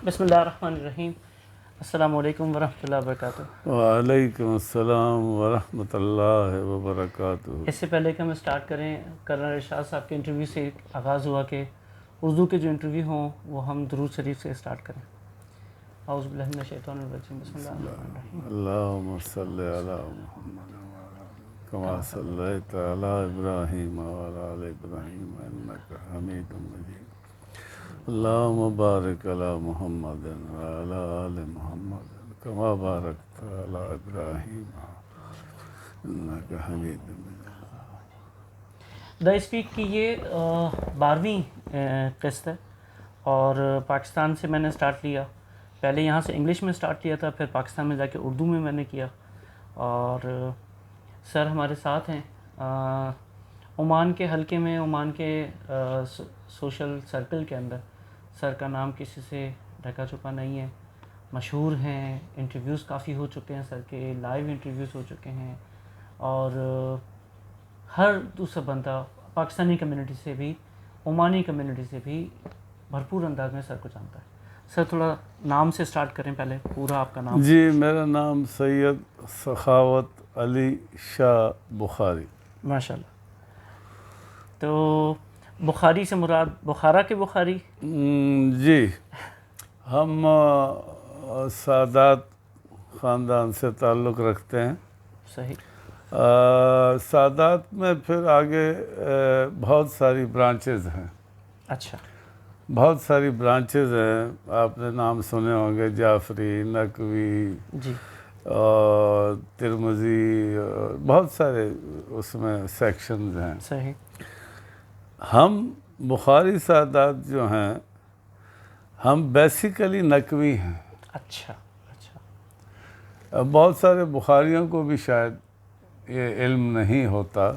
بسم اللہ الرحمن الرحیم. السلام علیکم ورحمۃ اللہ وبرکاتہ. وعلیکم السلام ورحمۃ اللہ وبرکاتہ. اس سے پہلے کہ ہم اسٹارٹ کریں کرنا ارشاد صاحب کے انٹرویو سے آغاز ہوا کہ اردو کے جو انٹرویو ہوں وہ ہم درود شریف سے اسٹارٹ کریں. اعوذ باللہ من الشیطان الرجیم. بسم اللہ الرحمن الرحیم. اللہم صلی علی محمد کما صلیت علی ابراہیم وعلی آل ابراہیم انک حمید مجید. اللہم بارک علی محمد وعلی آل محمد کما بارکت علی ابراہیم انک حمید مجید. دا اسپیک کی یہ 12ویں قسط ہے اور پاکستان سے میں نے اسٹارٹ لیا. پہلے یہاں سے انگلش میں اسٹارٹ کیا تھا، پھر پاکستان میں جا کے اردو میں نے کیا. اور سر ہمارے ساتھ ہیں عمان کے حلقے میں، عمان کے سوشل سرکل کے اندر. سر کا نام کسی سے ڈھکا چھپا نہیں ہے، مشہور ہیں، انٹرویوز کافی ہو چکے ہیں سر کے، لائیو انٹرویوز ہو چکے ہیں. اور ہر دوسرا بندہ پاکستانی کمیونٹی سے بھی، عمانی کمیونٹی سے بھی بھرپور انداز میں سر کو جانتا ہے. سر تھوڑا نام سے اسٹارٹ کریں، پہلے پورا آپ کا نام. جی، میرا نام سید سخاوت علی شاہ بخاری. ماشاء اللہ. تو بخاری سے مراد بخارا کے بخاری؟ جی، ہم سادات خاندان سے تعلق رکھتے ہیں. صحیح. سادات میں پھر آگے بہت ساری برانچز ہیں. اچھا. بہت ساری برانچز ہیں، آپ نے نام سنے ہوں گے، جعفری، نقوی، جی. ترمذی، بہت سارے اس میں سیکشنز ہیں. صحیح. ہم بخاری سادات جو ہیں، ہم بیسیکلی نقوی ہیں. اچھا اچھا. بہت سارے بخاریوں کو بھی شاید یہ علم نہیں ہوتا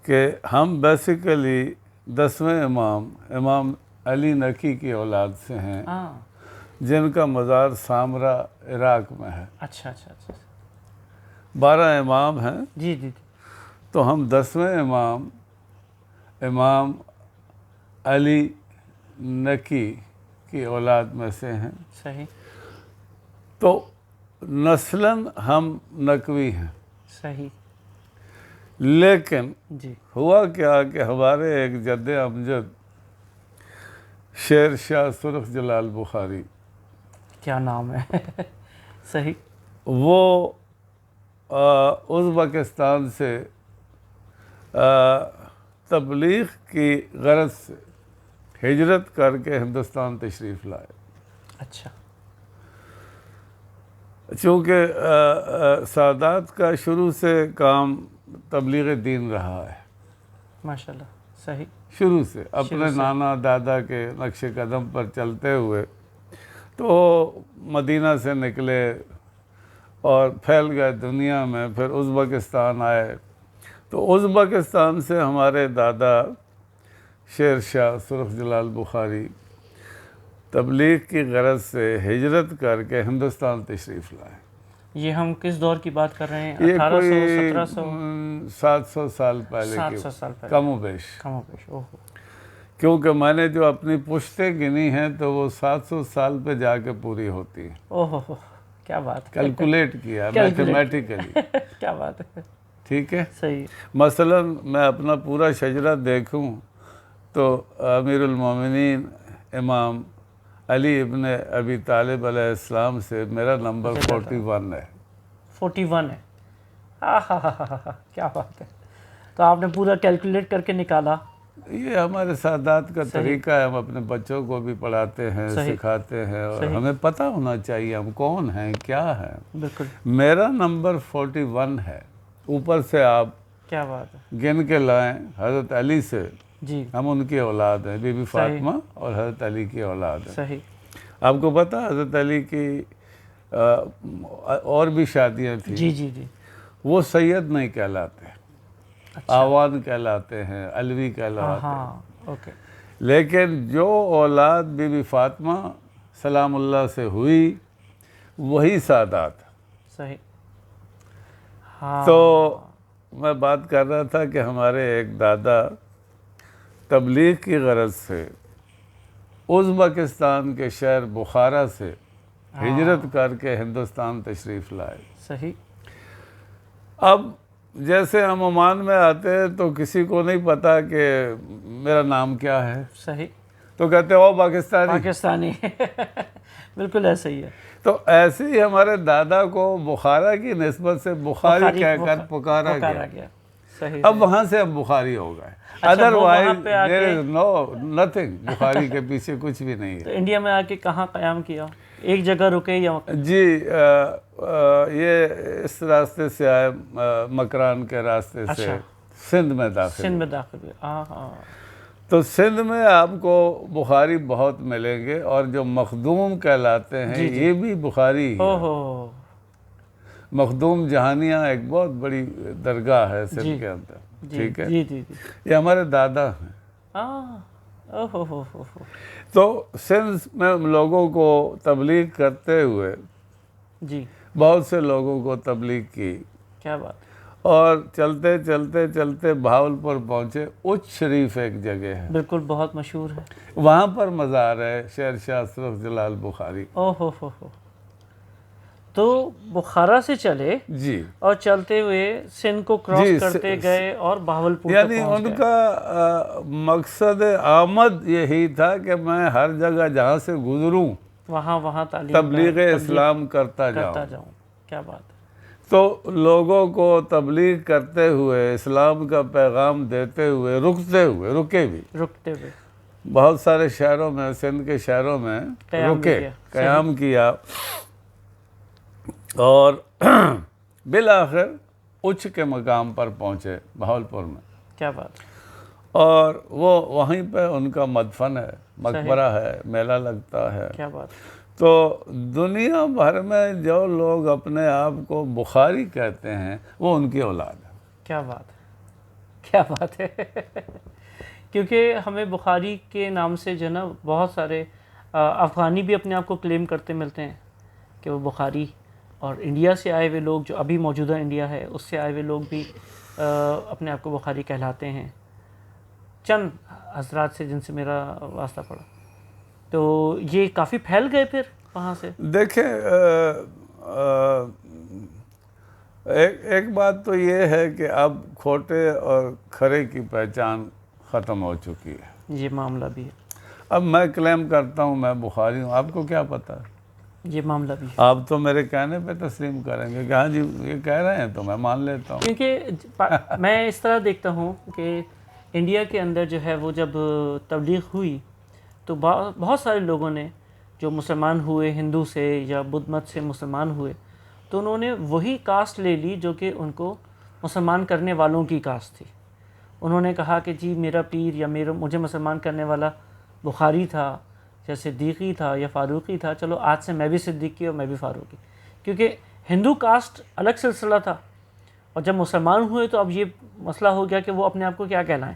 کہ ہم بیسیکلی 10ویں امام علی نقی کی اولاد سے ہیں، جن کا مزار سامرا عراق میں ہے. اچھا اچھا اچھا. 12 امام ہیں. جی جی. تو ہم 10ویں امام علی نقی کی اولاد میں سے ہیں. صحیح. تو نسلاً ہم نقوی ہیں. صحیح. لیکن جی. ہوا کیا کہ ہمارے ایک جد امجد شیر شاہ سرخ جلال بخاری، کیا نام ہے. صحیح. وہ ازبکستان سے تبلیغ کی غرض سے ہجرت کر کے ہندوستان تشریف لائے. اچھا. چونکہ سادات کا شروع سے کام تبلیغ دین رہا ہے. ماشاء اللہ. صحیح. شروع سے اپنے نانا دادا کے نقش قدم پر چلتے ہوئے تو مدینہ سے نکلے اور پھیل گئے دنیا میں. پھر ازبکستان آئے تو ازبکستان سے ہمارے دادا شیر شاہ سرخ جلال بخاری تبلیغ کی غرض سے ہجرت کر کے ہندوستان تشریف لائے. یہ ہم کس دور کی بات کر رہے ہیں؟ یہ 1800 کوئی 1700 700 سال پہلے 700 سال پہلے. کم و بیش. اوہ. کیونکہ میں نے جو اپنی پشتیں گنی ہیں تو وہ 700 سال پہ جا کے پوری ہوتی ہیں. اوہ کیا بات. کیلکولیٹ کیا میتھمیٹیکلی. کیا بات ہے. ٹھیک ہے. صحیح. مثلاً میں اپنا پورا شجرہ دیکھوں تو امیر المومنین امام علی ابن ابی طالب علیہ السلام سے میرا نمبر 41 ہے. 41 ہے. کیا بات ہے. تو آپ نے پورا کیلکولیٹ کر کے نکالا. یہ ہمارے سادات کا طریقہ ہے. ہم اپنے بچوں کو بھی پڑھاتے ہیں، سکھاتے ہیں، اور ہمیں پتہ ہونا چاہیے ہم کون ہیں، کیا ہیں. بالکل. میرا نمبر 41 ہے. اوپر سے آپ کیا بات ہے. گن کے لائیں حضرت علی سے. جی. ہم ان کی اولاد ہیں، بی بی فاطمہ اور حضرت علی کی اولاد ہیں. صحیح. آپ کو پتہ حضرت علی کی اور بھی شادیاں تھیں. جی جی جی. وہ سید نہیں کہلاتے، آوان کہلاتے ہیں، علوی کہلاتے ہیں. اوکے. لیکن جو اولاد بی بی فاطمہ سلام اللہ سے ہوئی وہی سادات. صحیح. تو میں بات کر رہا تھا کہ ہمارے ایک دادا تبلیغ کی غرض سے ازبکستان کے شہر بخارا سے ہجرت کر کے ہندوستان تشریف لائے۔ صحیح۔ اب جیسے ہم عمان میں آتے ہیں تو کسی کو نہیں پتا کہ میرا نام کیا ہے، صحیح۔ تو کہتے ہیں او پاکستانی۔ پاکستانی بالکل ایسا ہی ہے۔ تو ایسے ہی ہمارے دادا کو بخارا کی نسبت سے بخاری کہہ کر پکارا گیا۔ صحیح۔ اب وہاں سے اب بخاری ہو گئے، ادر وائز دیر از نو نتھنگ، بخاری کے پیچھے کچھ بھی نہیں تو ہے۔ انڈیا میں آ کے کہاں قیام کیا؟ ایک جگہ رکے یا؟ جی یہ اس راستے سے آئے، مکران کے راستے سے سندھ میں داخل۔ سندھ میں داخل ہوئے۔ ہاں۔ تو سندھ میں آپ کو بخاری بہت ملیں گے، اور جو مخدوم کہلاتے ہیں یہ بھی بخاری ہے۔ اوہو۔ مخدوم جہانیہ ایک بہت بڑی درگاہ ہے سندھ کے اندر، ٹھیک ہے؟ جی جی جی۔ یہ ہمارے دادا ہیں۔ ہاں۔ اوہو۔ تو سندھ میں لوگوں کو تبلیغ کرتے ہوئے جی۔ بہت سے لوگوں کو تبلیغ کی، کیا بات۔ اور چلتے چلتے چلتے بہاولپور پہنچے۔ اچ شریف ایک جگہ ہے، بالکل بہت مشہور ہے۔ وہاں پر مزار ہے شیر شاہ اشرف جلال بخاری۔ اوہو۔ تو بخارا سے چلے جی، اور چلتے ہوئے سندھ کو کراس کرتے گئے اور بہاولپور تک یعنی پہنچ ان گئے۔ کا مقصد آمد یہی تھا کہ میں ہر جگہ جہاں سے گزروں وہاں تعلیم تبلیغ اسلام کرتا جاؤں۔ کیا بات ہے۔ تو لوگوں کو تبلیغ کرتے ہوئے، اسلام کا پیغام دیتے ہوئے، رکے بھی رکتے ہوئے بہت سارے شہروں میں، سندھ کے شہروں میں رکے، قیام کیا، اور بالآخر اچ کے مقام پر پہنچے بہاولپور میں۔ کیا بات۔ اور وہ وہیں پہ ان کا مدفن ہے، مقبرہ ہے، میلہ لگتا ہے۔ کیا بات۔ تو دنیا بھر میں جو لوگ اپنے آپ کو بخاری کہتے ہیں وہ ان کی اولاد ہے۔ کیا بات ہے، کیا بات ہے۔ کیونکہ ہمیں بخاری کے نام سے جو ہے نا بہت سارے افغانی بھی اپنے آپ کو کلیم کرتے ملتے ہیں کہ وہ بخاری، اور انڈیا سے آئے ہوئے لوگ جو ابھی موجودہ انڈیا ہے اس سے آئے ہوئے لوگ بھی اپنے آپ کو بخاری کہلاتے ہیں، چند حضرات سے جن سے میرا واسطہ پڑا۔ تو یہ کافی پھیل گئے پھر وہاں سے۔ دیکھیں ایک بات تو یہ ہے کہ اب کھوٹے اور کھرے کی پہچان ختم ہو چکی ہے۔ یہ معاملہ بھی ہے۔ اب میں کلیم کرتا ہوں میں بخاری ہوں، آپ کو کیا پتہ ہے؟ یہ معاملہ بھی ہے۔ آپ تو میرے کہنے پہ تسلیم کریں گے کہ ہاں جی یہ کہہ رہے ہیں تو میں مان لیتا ہوں۔ کیونکہ میں اس طرح دیکھتا ہوں کہ انڈیا کے اندر جو ہے وہ جب تبلیغ ہوئی تو بہت سارے لوگوں نے جو مسلمان ہوئے ہندو سے یا بدھ مت سے مسلمان ہوئے، تو انہوں نے وہی کاسٹ لے لی جو کہ ان کو مسلمان کرنے والوں کی کاسٹ تھی۔ انہوں نے کہا کہ جی میرا پیر یا مجھے مسلمان کرنے والا بخاری تھا یا صدیقی تھا یا فاروقی تھا، چلو آج سے میں بھی صدیقی اور میں بھی فاروقی، کیونکہ ہندو کاسٹ الگ سلسلہ تھا، اور جب مسلمان ہوئے تو اب یہ مسئلہ ہو گیا کہ وہ اپنے آپ کو کیا کہلائیں۔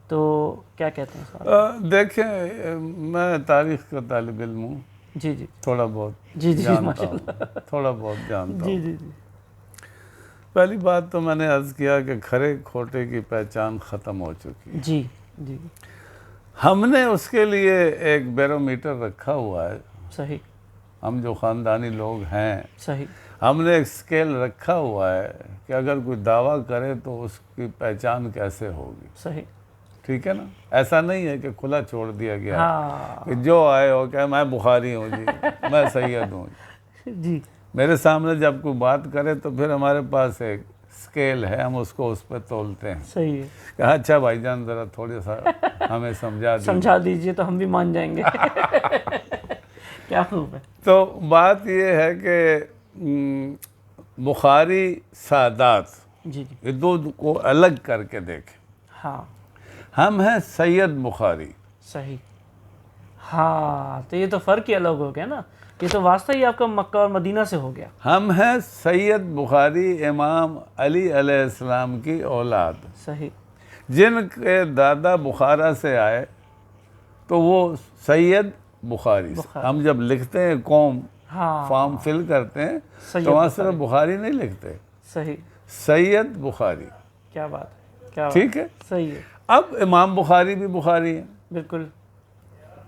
تو کیا کہتے ہیں صاحب؟ دیکھیں میں تاریخ کا طالب علم ہوں، جی جی تھوڑا بہت جی جانتا ہوں، تھوڑا بہت جانتا جی ہوں۔ جی جی پہلی بات تو میں نے عرض کیا کہ کھرے کھوٹے کی پہچان ختم ہو چکی ہے۔ جی جی ہم نے اس کے لیے ایک بیرومیٹر رکھا ہوا ہے، صحیح ہم جو خاندانی لوگ ہیں صحیح ہم نے ایک سکیل رکھا ہوا ہے کہ اگر کوئی دعویٰ کرے تو اس کی پہچان کیسے ہوگی، صحیح۔ ٹھیک ہے نا؟ ایسا نہیں ہے کہ کھلا چھوڑ دیا گیا ہاں کہ جو آئے ہو کہ میں بخاری ہوں جی، میں سید ہوں جی میرے سامنے جب کوئی بات کرے تو پھر ہمارے پاس ایک سکیل ہے، ہم اس کو اس پہ تولتے ہیں صحیح ہے۔ کہ اچھا بھائی جان ذرا تھوڑا سا ہمیں سمجھا دیجئے تو ہم بھی مان جائیں گے۔ کیا خوب ہے۔ تو بات یہ ہے کہ بخاری سادات جی جی یہ دو کو الگ کر کے دیکھیں۔ ہاں ہم ہیں سید بخاری، صحیح۔ ہاں تو یہ تو فرق ہی الگ ہو گیا نا، یہ تو واسطہ ہی آپ کا مکہ اور مدینہ سے ہو گیا۔ ہم ہیں سید بخاری امام علی علیہ السلام کی اولاد، صحیح جن کے دادا بخارا سے آئے تو وہ سید بخاری سے۔ ہم جب لکھتے ہیں قوم ہاں فارم فل کرتے ہیں سید تو وہاں صرف بخاری نہیں لکھتے، صحیح۔ سید بخاری، کیا بات ہے، کیا بات ٹھیک ہے؟ صحیح ہے، اب امام بخاری بھی بخاری ہیں، بالکل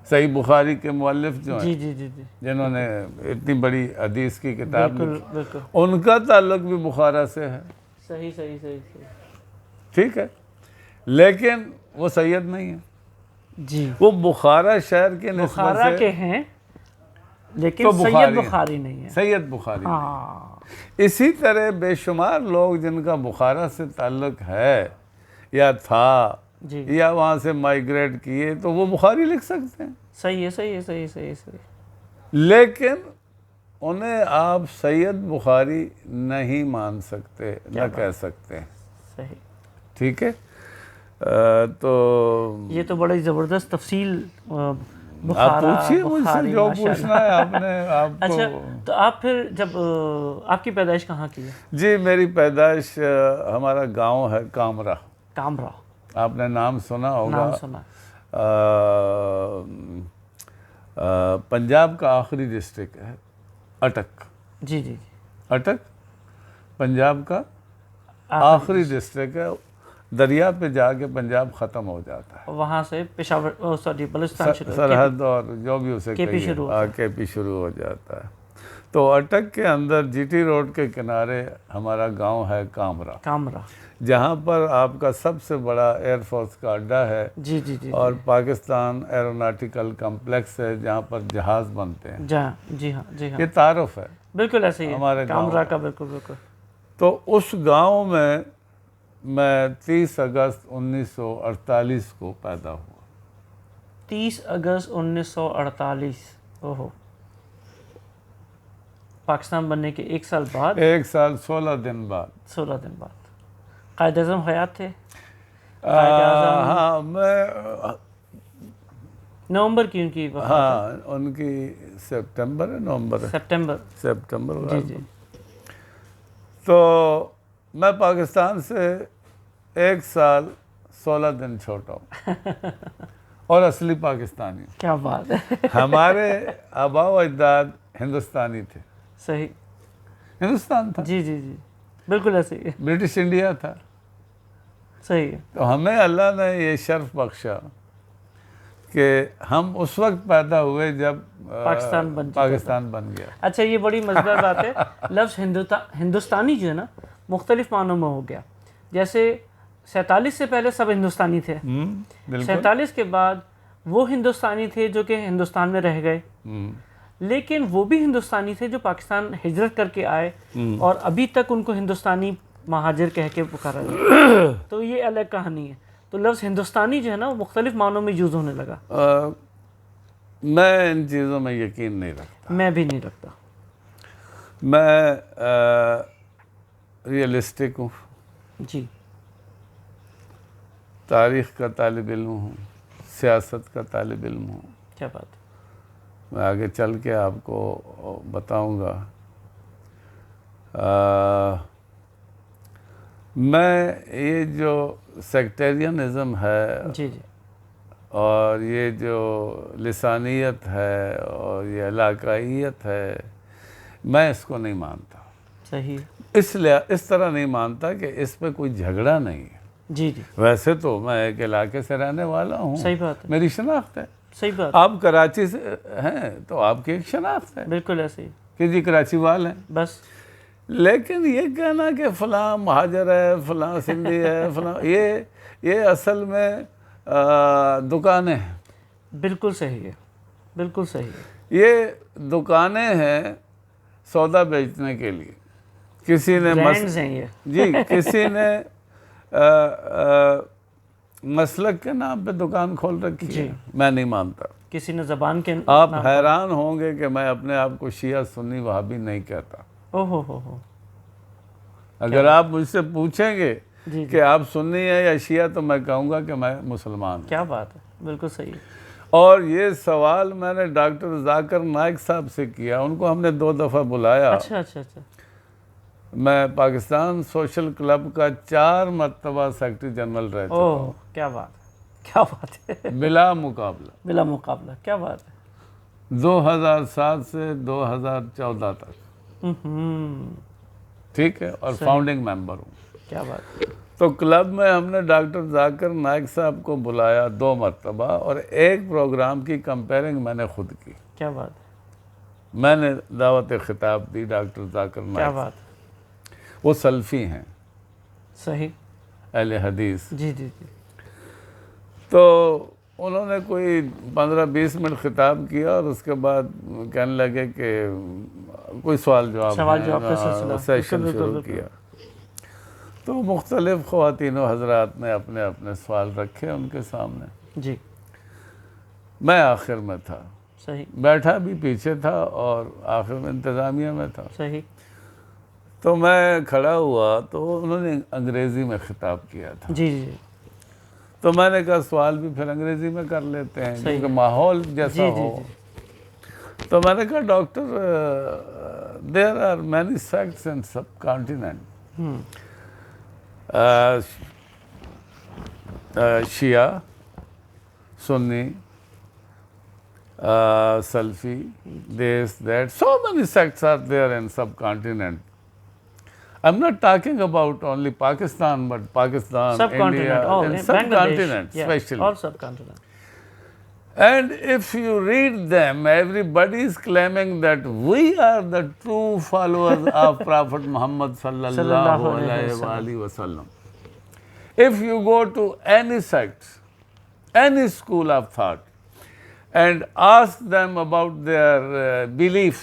صحیح بخاری کے مؤلف جو ہیں، جی جی جی جی، جنہوں نے اتنی بڑی حدیث کی کتاب بالکل لکھی، بالکل، ان کا تعلق بھی بخارا سے ہے، صحیح صحیح صحیح صحیح، ٹھیک ہے، لیکن وہ سید نہیں ہے، جی وہ بخارا شہر کے نسبت بخارا سے کے ہیں لیکن تو سید بخاری بخاری نہیں ہے. سید بخاری نہیں. ہاں اسی طرح بے شمار لوگ جن کا بخارا سے تعلق ہے یا تھا جی، یا وہاں سے مائیگریٹ کیے تو وہ بخاری لکھ سکتے ہیں، صحیح ہے صحیح ہے صحیح صحیح صحیح، لیکن انہیں آپ سید بخاری نہیں مان سکتے، نہ کہہ سکتے ہیں، صحیح. ٹھیک ہے. تو یہ تو بڑی زبردست تفصیل آپ بخارا پوچھیے مجھ سے بخاری، جو ماشاء پوچھنا ہے آپ نے. آپ اچھا، کو تو آپ پھر جب آپ کی پیدائش کہاں کی ہے؟ جی میری پیدائش ہمارا گاؤں ہے کامرا، کامرا، آپ نے نام سنا ہوگا. نام سنا. پنجاب کا آخری ڈسٹرکٹ ہے اٹک. جی جی جی، اٹک پنجاب کا آخری ڈسٹرکٹ ہے، دریا پہ جا کے پنجاب ختم ہو جاتا ہے، وہاں سے پشاور سوری بلوچستان شروع، سرحد اور جو بھی اسے کے پی کہیے شروع ہوتا ہے. کے پی شروع ہو جاتا ہے. تو اٹک کے اندر جی ٹی روڈ کے کنارے ہمارا گاؤں ہے کامرا، کامرا. جہاں پر آپ کا سب سے بڑا ایئر فورس کا اڈا ہے جی جی جی اور پاکستان ایروناٹیکل کمپلیکس ہے جہاں پر جہاز بنتے ہیں. جی ہاں جی ہاں، یہ تعارف ہے بالکل ایسے ہی ہمارے ہے گاؤں کامرا کا، بالکل بالکل. تو اس گاؤں میں 30 اگست 1948 کو پیدا ہوا. 30 اگست 1948، اوہو، پاکستان بننے کے ایک سال بعد، 1 سال 16 دن بعد. 16 دن بعد. قائد اعظم حیات تھے؟ قائد اعظم ہاں میں نومبر کی ان کی وفات ہے، ہاں ان کی سپٹمبر ہے نومبر ہے سپٹمبر. سپٹمبر جی جی، تو میں پاکستان سے 1 سال 16 دن چھوٹا ہوں اور اصلی پاکستانی ہوں. کیا بات ہے. ہمارے آبا و اجداد ہندوستانی تھے، صحیح، ہندوستان تھا، جی جی جی، بالکل ایسے ہی ہے، برٹش انڈیا تھا. صحیح ہے. تو ہمیں اللہ نے یہ شرف بخشا کہ ہم اس وقت پیدا ہوئے جب پاکستان بن چکا تھا. پاکستان بن گیا. اچھا، یہ بڑی مزیدار بات ہے. لفظ ہندوستانی جو ہے نا مختلف معنوں میں ہو گیا. جیسے 47 سے پہلے سب ہندوستانی تھے، بالکل 47 کے بعد وہ ہندوستانی تھے جو کہ ہندوستان میں رہ گئے، لیکن وہ بھی ہندوستانی تھے جو پاکستان ہجرت کر کے آئے اور ابھی تک ان کو ہندوستانی مہاجر کہہ کے پکارا جاتا ہے. تو یہ الگ کہانی ہے. تو لفظ ہندوستانی جو ہے نا وہ مختلف معنوں میں یوز ہونے لگا. میں ان چیزوں میں یقین نہیں رکھتا. میں بھی نہیں رکھتا. میں ریئلسٹک ہوں، جی، تاریخ کا طالب علم ہوں، سیاست کا طالب علم ہوں. کیا بات ہے. میں آگے چل کے آپ کو بتاؤں گا. میں یہ جو سیکٹیرینزم ہے جی جی، اور یہ جو لسانیت ہے اور یہ علاقائیت ہے، میں اس کو نہیں مانتا. صحیح، اس طرح نہیں مانتا کہ اس پہ کوئی جھگڑا نہیں ہے. جی جی، ویسے تو میں ایک علاقے سے رہنے والا ہوں، صحیح بات ہے، میری شناخت ہے. صحیح بات. آپ کراچی سے ہیں تو آپ کی ایک شناخت ہے بالکل ایسے ہی، کہ جی کراچی والے ہیں. بس. لیکن یہ کہنا کہ فلاں مہاجر ہے، فلاں سندھی ہے، فلاں یہ اصل میں دکانیں ہیں. بالکل صحیح ہے، بالکل صحیح ہے. یہ دکانیں ہیں سودا بیچنے کے لیے. کسی نے برانڈز ہیں یہ. جی کسی نے مسلک کے نام پہ دکان کھول رکھی ہے. میں نہیں مانتا. کسی نے زبان کے آپ حیران ہوں گے کہ میں اپنے آپ کو شیعہ سنی وہابی نہیں کہتا. ہو اگر آپ مجھ سے پوچھیں گے جی کہ آپ سنی ہیں یا شیعہ تو میں کہوں گا کہ میں مسلمان ہوں. کیا بات ہے، بالکل صحیح ہے. اور یہ سوال میں نے ڈاکٹر ذاکر نائک صاحب سے کیا. ان کو ہم نے 2 دفعہ بلایا. اچھا اچھا اچھا. میں پاکستان سوشل کلب کا 4 مرتبہ سیکرٹری جنرل رہ چکا ہوں. کیا بات ہے، کیا بات ہے. بلا مقابلہ، بلا مقابلہ. کیا بات ہے. 2007 سے 2014 تک. ٹھیک ہے. اور فاؤنڈنگ ممبر ہوں. کیا بات ہے. تو کلب میں ہم نے ڈاکٹر ذاکر نائک صاحب کو بلایا 2 مرتبہ اور ایک پروگرام کی کمپیرنگ میں نے خود کی. کیا بات ہے. میں نے دعوت خطاب دی ڈاکٹر ذاکر کیا نائک. بات. وہ سلفی ہیں, صحیح. اہل حدیث. جی جی جی. تو انہوں نے کوئی 15-20 منٹ خطاب کیا اور اس کے بعد کہنے لگے کہ کوئی سوال جواب کا سلسلہ سیشن شروع کیا. تو مختلف خواتین و حضرات نے اپنے اپنے سوال رکھے ان کے سامنے. جی. میں آخر میں تھا, صحیح. بیٹھا بھی پیچھے تھا اور آخر میں انتظامیہ میں تھا. صحیح. تو میں کھڑا ہوا تو انہوں نے انگریزی میں خطاب کیا تھا. جی جی. تو میں نے کہا سوال بھی پھر انگریزی میں کر لیتے ہیں کیونکہ ماحول جیسا ہو. تو میں نے کہا doctor there are many sects in subcontinent, Shia, Sunni, Salafi, this, that, so many sects are there in subcontinent. I'm not talking about only Pakistan, but Pakistan, India, and subcontinent especially. All subcontinent. And if you read them, everybody is claiming that we are the true followers of Prophet Muhammad sallallahu alaihi wasallam. If you go to any sect, any school of thought, and ask them about their belief,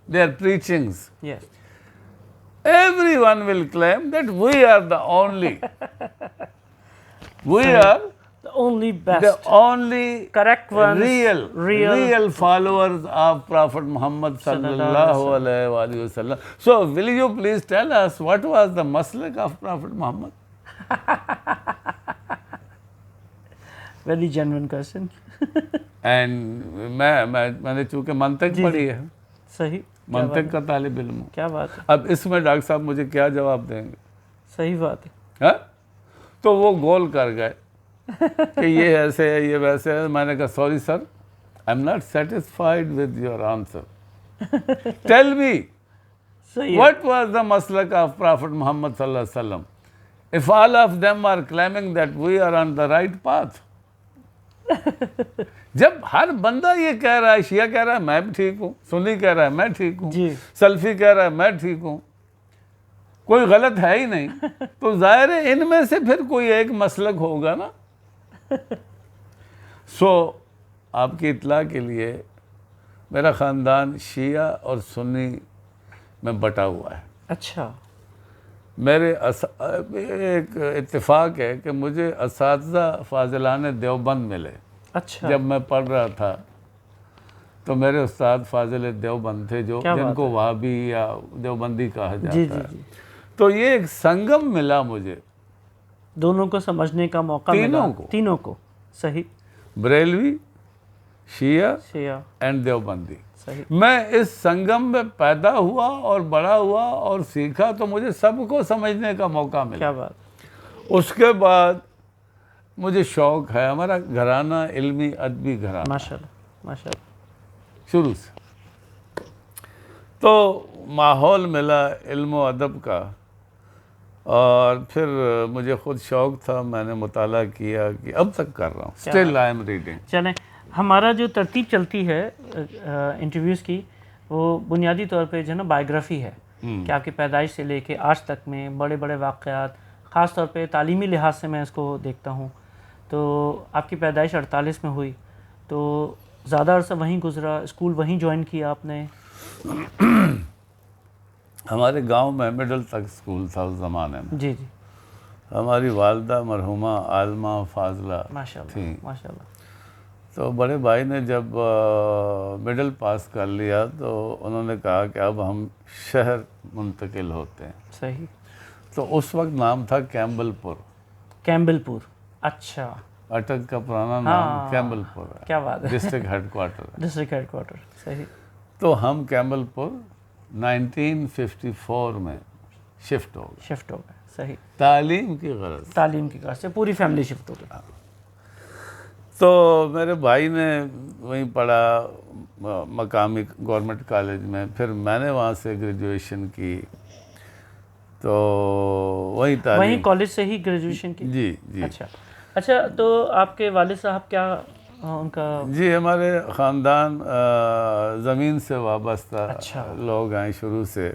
their preachings, Yes. everyone will claim that we are the only. We are The only best. the only Correct ones. real followers of Prophet Muhammad sallallahu alaihi wasallam. So will you please tell us what was the maslak of Prophet Muhammad? Very genuine question. And میں نے چونکہ منطق پڑھی ہے, صحیح. منطق کا طالب علم ہوں. کیا بات ہے. اب اس میں ڈاکٹر صاحب مجھے کیا جواب دیں گے؟ صحیح بات ہے. ہاں, تو وہ گول کر گئے کہ یہ ایسے ہے, یہ ویسے ہے. میں نے کہا sorry sir, I am not satisfied with your answer. Tell me what was the maslak of Prophet Muhammad sallallahu alaihi wasallam? If all of them are claiming that we are on the right path. جب ہر بندہ یہ کہہ رہا ہے, شیعہ کہہ رہا ہے میں بھی ٹھیک ہوں, سنی کہہ رہا ہے میں ٹھیک ہوں, سلفی کہہ رہا ہے میں ٹھیک ہوں, کوئی غلط ہے ہی نہیں, تو ظاہر ہے ان میں سے پھر کوئی ایک مسلک ہوگا نا. سو آپ کی اطلاع کے لیے میرا خاندان شیعہ اور سنی میں بٹا ہوا ہے. اچھا. میرے ایک اتفاق ہے کہ مجھے اساتذہ فاضلان دیوبند ملے. اچھا. جب میں پڑھ رہا تھا تو میرے استاد فاضل دیوبند تھے جو جن کو وہابی یا دیوبندی کہا جاتا ہے. تو یہ ایک سنگم ملا مجھے, دونوں کو سمجھنے کا موقع ملا. تینوں کو. صحیح. بریلوی, شیعہ اینڈ دیوبندی. میں اس سنگم میں پیدا ہوا اور بڑا ہوا اور سیکھا, تو مجھے سب کو سمجھنے کا موقع ملا. کیا بات. اس کے بعد مجھے شوق ہے, ہمارا گھرانہ علمی ادبی گھرانہ ماشاءاللہ ماشاءاللہ شروع سے. تو ماحول ملا علم و ادب کا, اور پھر مجھے خود شوق تھا, میں نے مطالعہ کیا کہ اب تک کر رہا ہوں. Still I am reading. چلیں, ہمارا جو ترتیب چلتی ہے انٹرویوز کی, وہ بنیادی طور پہ جو ہے نا بائیوگرافی ہے کہ آپ کی پیدائش سے لے کے آج تک میں بڑے بڑے واقعات, خاص طور پہ تعلیمی لحاظ سے میں اس کو دیکھتا ہوں. تو آپ کی پیدائش 48 میں ہوئی, تو زیادہ عرصہ وہیں گزرا, اسکول وہیں جوائن کیا آپ نے؟ ہمارے گاؤں میں مڈل تک اسکول تھا اس زمانے میں. جی جی. ہماری والدہ مرحومہ عالمہ فاضلہ تھیں. ماشاءاللہ. تو بڑے بھائی نے جب مڈل پاس کر لیا تو انہوں نے کہا کہ اب ہم شہر منتقل ہوتے ہیں. صحیح. تو اس وقت نام تھا کیمبل پور. کیمبل پور. اچھا. اٹک کا پرانا نام کیمبل پور ہے. کیا بات ہے. District headquarter. District headquarter. صحیح. تو ہم کیمبل پور 1954 میں شفٹ ہو گئے. صحیح. تعلیم کی غرض سے پوری فیملی شفٹ ہو گئی. تو میرے بھائی نے وہیں پڑھا مقامی گورنمنٹ کالج میں, پھر میں نے وہاں سے گریجویشن کی. تو وہی تعلیم. وہیں کالج سے ہی گریجویشن کی؟ جی جی. اچھا تو آپ کے والد صاحب کیا ان کا؟ جی ہمارے خاندان زمین سے وابستہ لوگ ہیں شروع سے.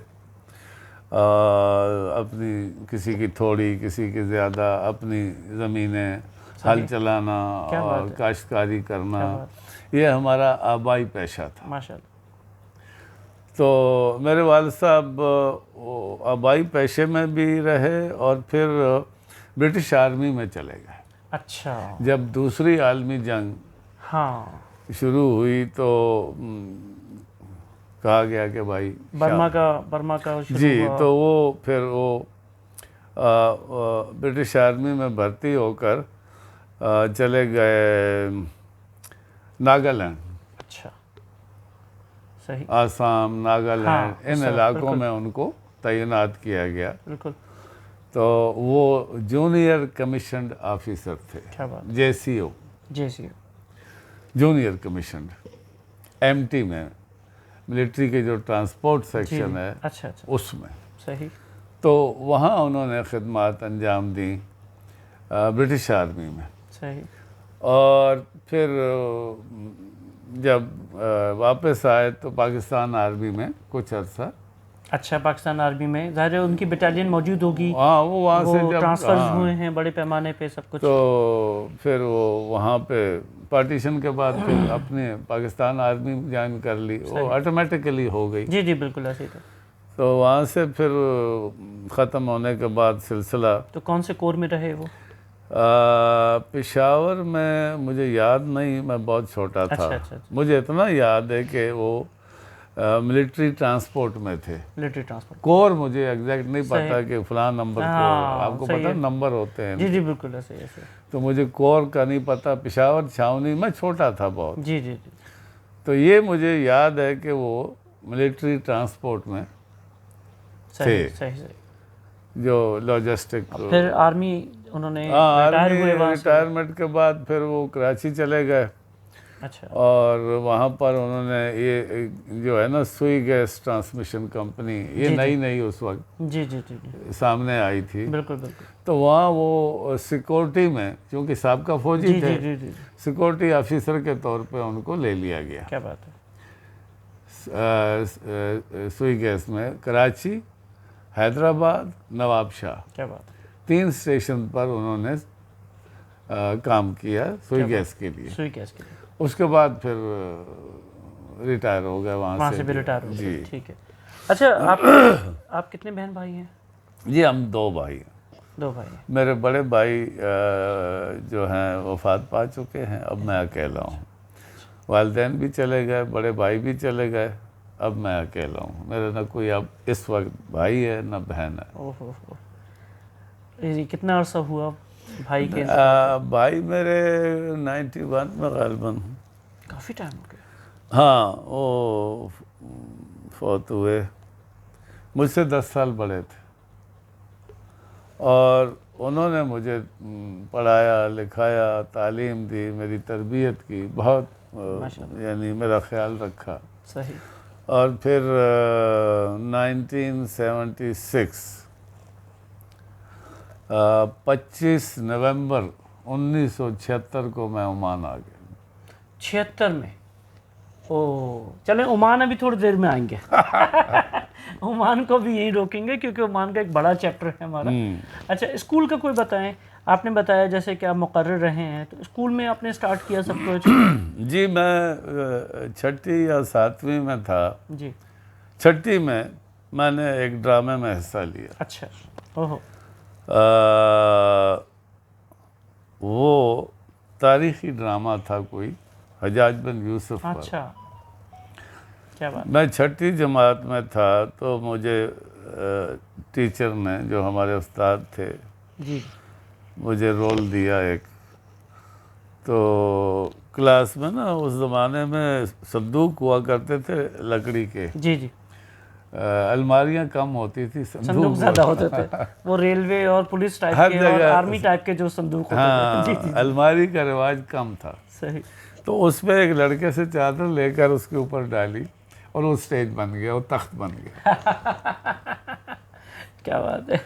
اپنی کسی کی تھوڑی کسی کی زیادہ اپنی زمینیں ہل چلانا اور کاشتکاری کرنا یہ ہمارا آبائی پیشہ تھا. ماشاء اللہ. تو میرے والد صاحب آبائی پیشے میں بھی رہے اور پھر برٹش آرمی میں چلے گئے. اچھا. جب دوسری عالمی جنگ شروع ہوئی تو کہا گیا کہ بھائی برما کا جی تو وہ پھر وہ برٹش آرمی میں بھرتی ہو کر چلے گئے ناگالینڈ. اچھا صحیح. آسام ناگالینڈ ان علاقوں میں ان کو تعینات کیا گیا. بالکل. تو وہ جونیئر کمیشنڈ آفیسر تھے. جے سی او جونیئر کمیشنڈ ایم ٹی میں ملٹری کے جو ٹرانسپورٹ سیکشن ہے اس میں. صحیح. تو وہاں انہوں نے خدمات انجام دیں برٹش آرمی میں. صحیح. اور پھر جب واپس آئے تو پاکستان آرمی میں کچھ عرصہ. اچھا. پاکستان آرمی میں ظاہر ہے ان کی بٹالین موجود ہوگی. ہاں وہ وہاں سے جب ٹرانسفرز ہوئے ہیں بڑے پیمانے پہ سب کچھ. تو پھر وہ وہاں پہ پارٹیشن کے بعد پھر اپنے پاکستان آرمی جوائن کر لی. وہ آٹومیٹیکلی ہو گئی. جی بالکل ایسے ہی تھا. تو وہاں سے پھر ختم ہونے کے بعد سلسلہ. تو کون سے کور میں رہے وہ؟ پشاور میں مجھے یاد نہیں, میں بہت چھوٹا تھا. مجھے اتنا یاد ہے کہ وہ ملٹری ٹرانسپورٹ میں تھے. Military transport. کور مجھے ایگزیکٹ نہیں پتا کہ فلاں نمبر کور. آپ کو پتا نمبر ہوتے ہیں. جی بالکل ایسے ایسے. تو مجھے کور کا نہیں پتا. پشاور چھاونی میں چھوٹا تھا بہت. جی. تو یہ مجھے یاد ہے کہ وہ ملٹری ٹرانسپورٹ میں تھے. صحیح. جو لاجسٹک. پھر آرمی انہوں نے ریٹائرمنٹ کے بعد پھر وہ کراچی چلے گئے. اچھا. اور وہاں پر انہوں نے یہ جو ہے نا سوئی گیس ٹرانسمیشن کمپنی یہ نئی اس وقت جی سامنے آئی تھی. بالکل. تو وہاں وہ سیکورٹی میں چونکہ سابقہ فوجی تھے سیکورٹی آفیسر کے طور پہ ان کو لے لیا گیا. کیا بات ہے. سوئی گیس میں کراچی, حیدرآباد, نواب شاہ. کیا بات ہے. 3 اسٹیشن پر انہوں نے کام کیا سوئی گیس کے لیے. اس کے بعد پھر ریٹائر ہو گئے وہاں سے بھی ریٹائر ہو گئے. ٹھیک ہے. اچھا آپ کتنے بہن بھائی ہیں؟ جی ہم 2 بھائی ہیں. 2 بھائی. میرے بڑے بھائی جو ہیں وفات پا چکے ہیں. اب میں اکیلا ہوں. والدین بھی چلے گئے, بڑے بھائی بھی چلے گئے. اب میں اکیلا ہوں. میرا نہ کوئی اب اس وقت بھائی ہے نہ بہن ہے. کتنا عرصہ ہوا بھائی کے؟ بھائی میرے 91 میں غالباً. کافی ٹائم ہو گیا. ہاں وہ فوت ہوئے. مجھ سے 10 سال بڑے تھے اور انہوں نے مجھے پڑھایا لکھایا تعلیم دی, میری تربیت کی, بہت یعنی میرا خیال رکھا. صحیح. اور پھر 1976 25 نومبر 1976 کو میں عمان آ گیا. 76 میں؟ چلیں عمان ابھی تھوڑی دیر میں آئیں گے. عمان کو بھی یہی روکیں گے کیونکہ عمان کا ایک بڑا چیپٹر ہے ہمارا. اچھا اسکول کا کوئی بتائیں. آپ نے بتایا جیسے کہ آپ مقرر رہے ہیں تو اسکول میں آپ نے سٹارٹ کیا سب کچھ؟ جی میں 6ٹھی یا 7ویں میں تھا. جی 6ٹھی میں نے ایک ڈرامے میں حصہ لیا. اچھا. اوہو. وہ تاریخی ڈرامہ تھا کوئی حجاج بن یوسف پر. اچھا کیا بات. میں 6ٹھی جماعت میں تھا تو مجھے ٹیچر نے جو ہمارے استاد تھے جی مجھے رول دیا ایک. تو کلاس میں نا اس زمانے میں صندوق ہوا کرتے تھے لکڑی کے. جی الماریاں کم ہوتی تھی, صندوق زیادہ ہوتے تھے. وہ ریلوے اور پولیس ٹائپ کے اور آرمی ٹائپ کے جو صندوق ہوتے تھے. الماری کا رواج کم تھا. صحیح. تو اس پہ ایک لڑکے سے چادر لے کر اس کے اوپر ڈالی اور وہ اسٹیج بن گیا, وہ تخت بن گیا. کیا بات ہے.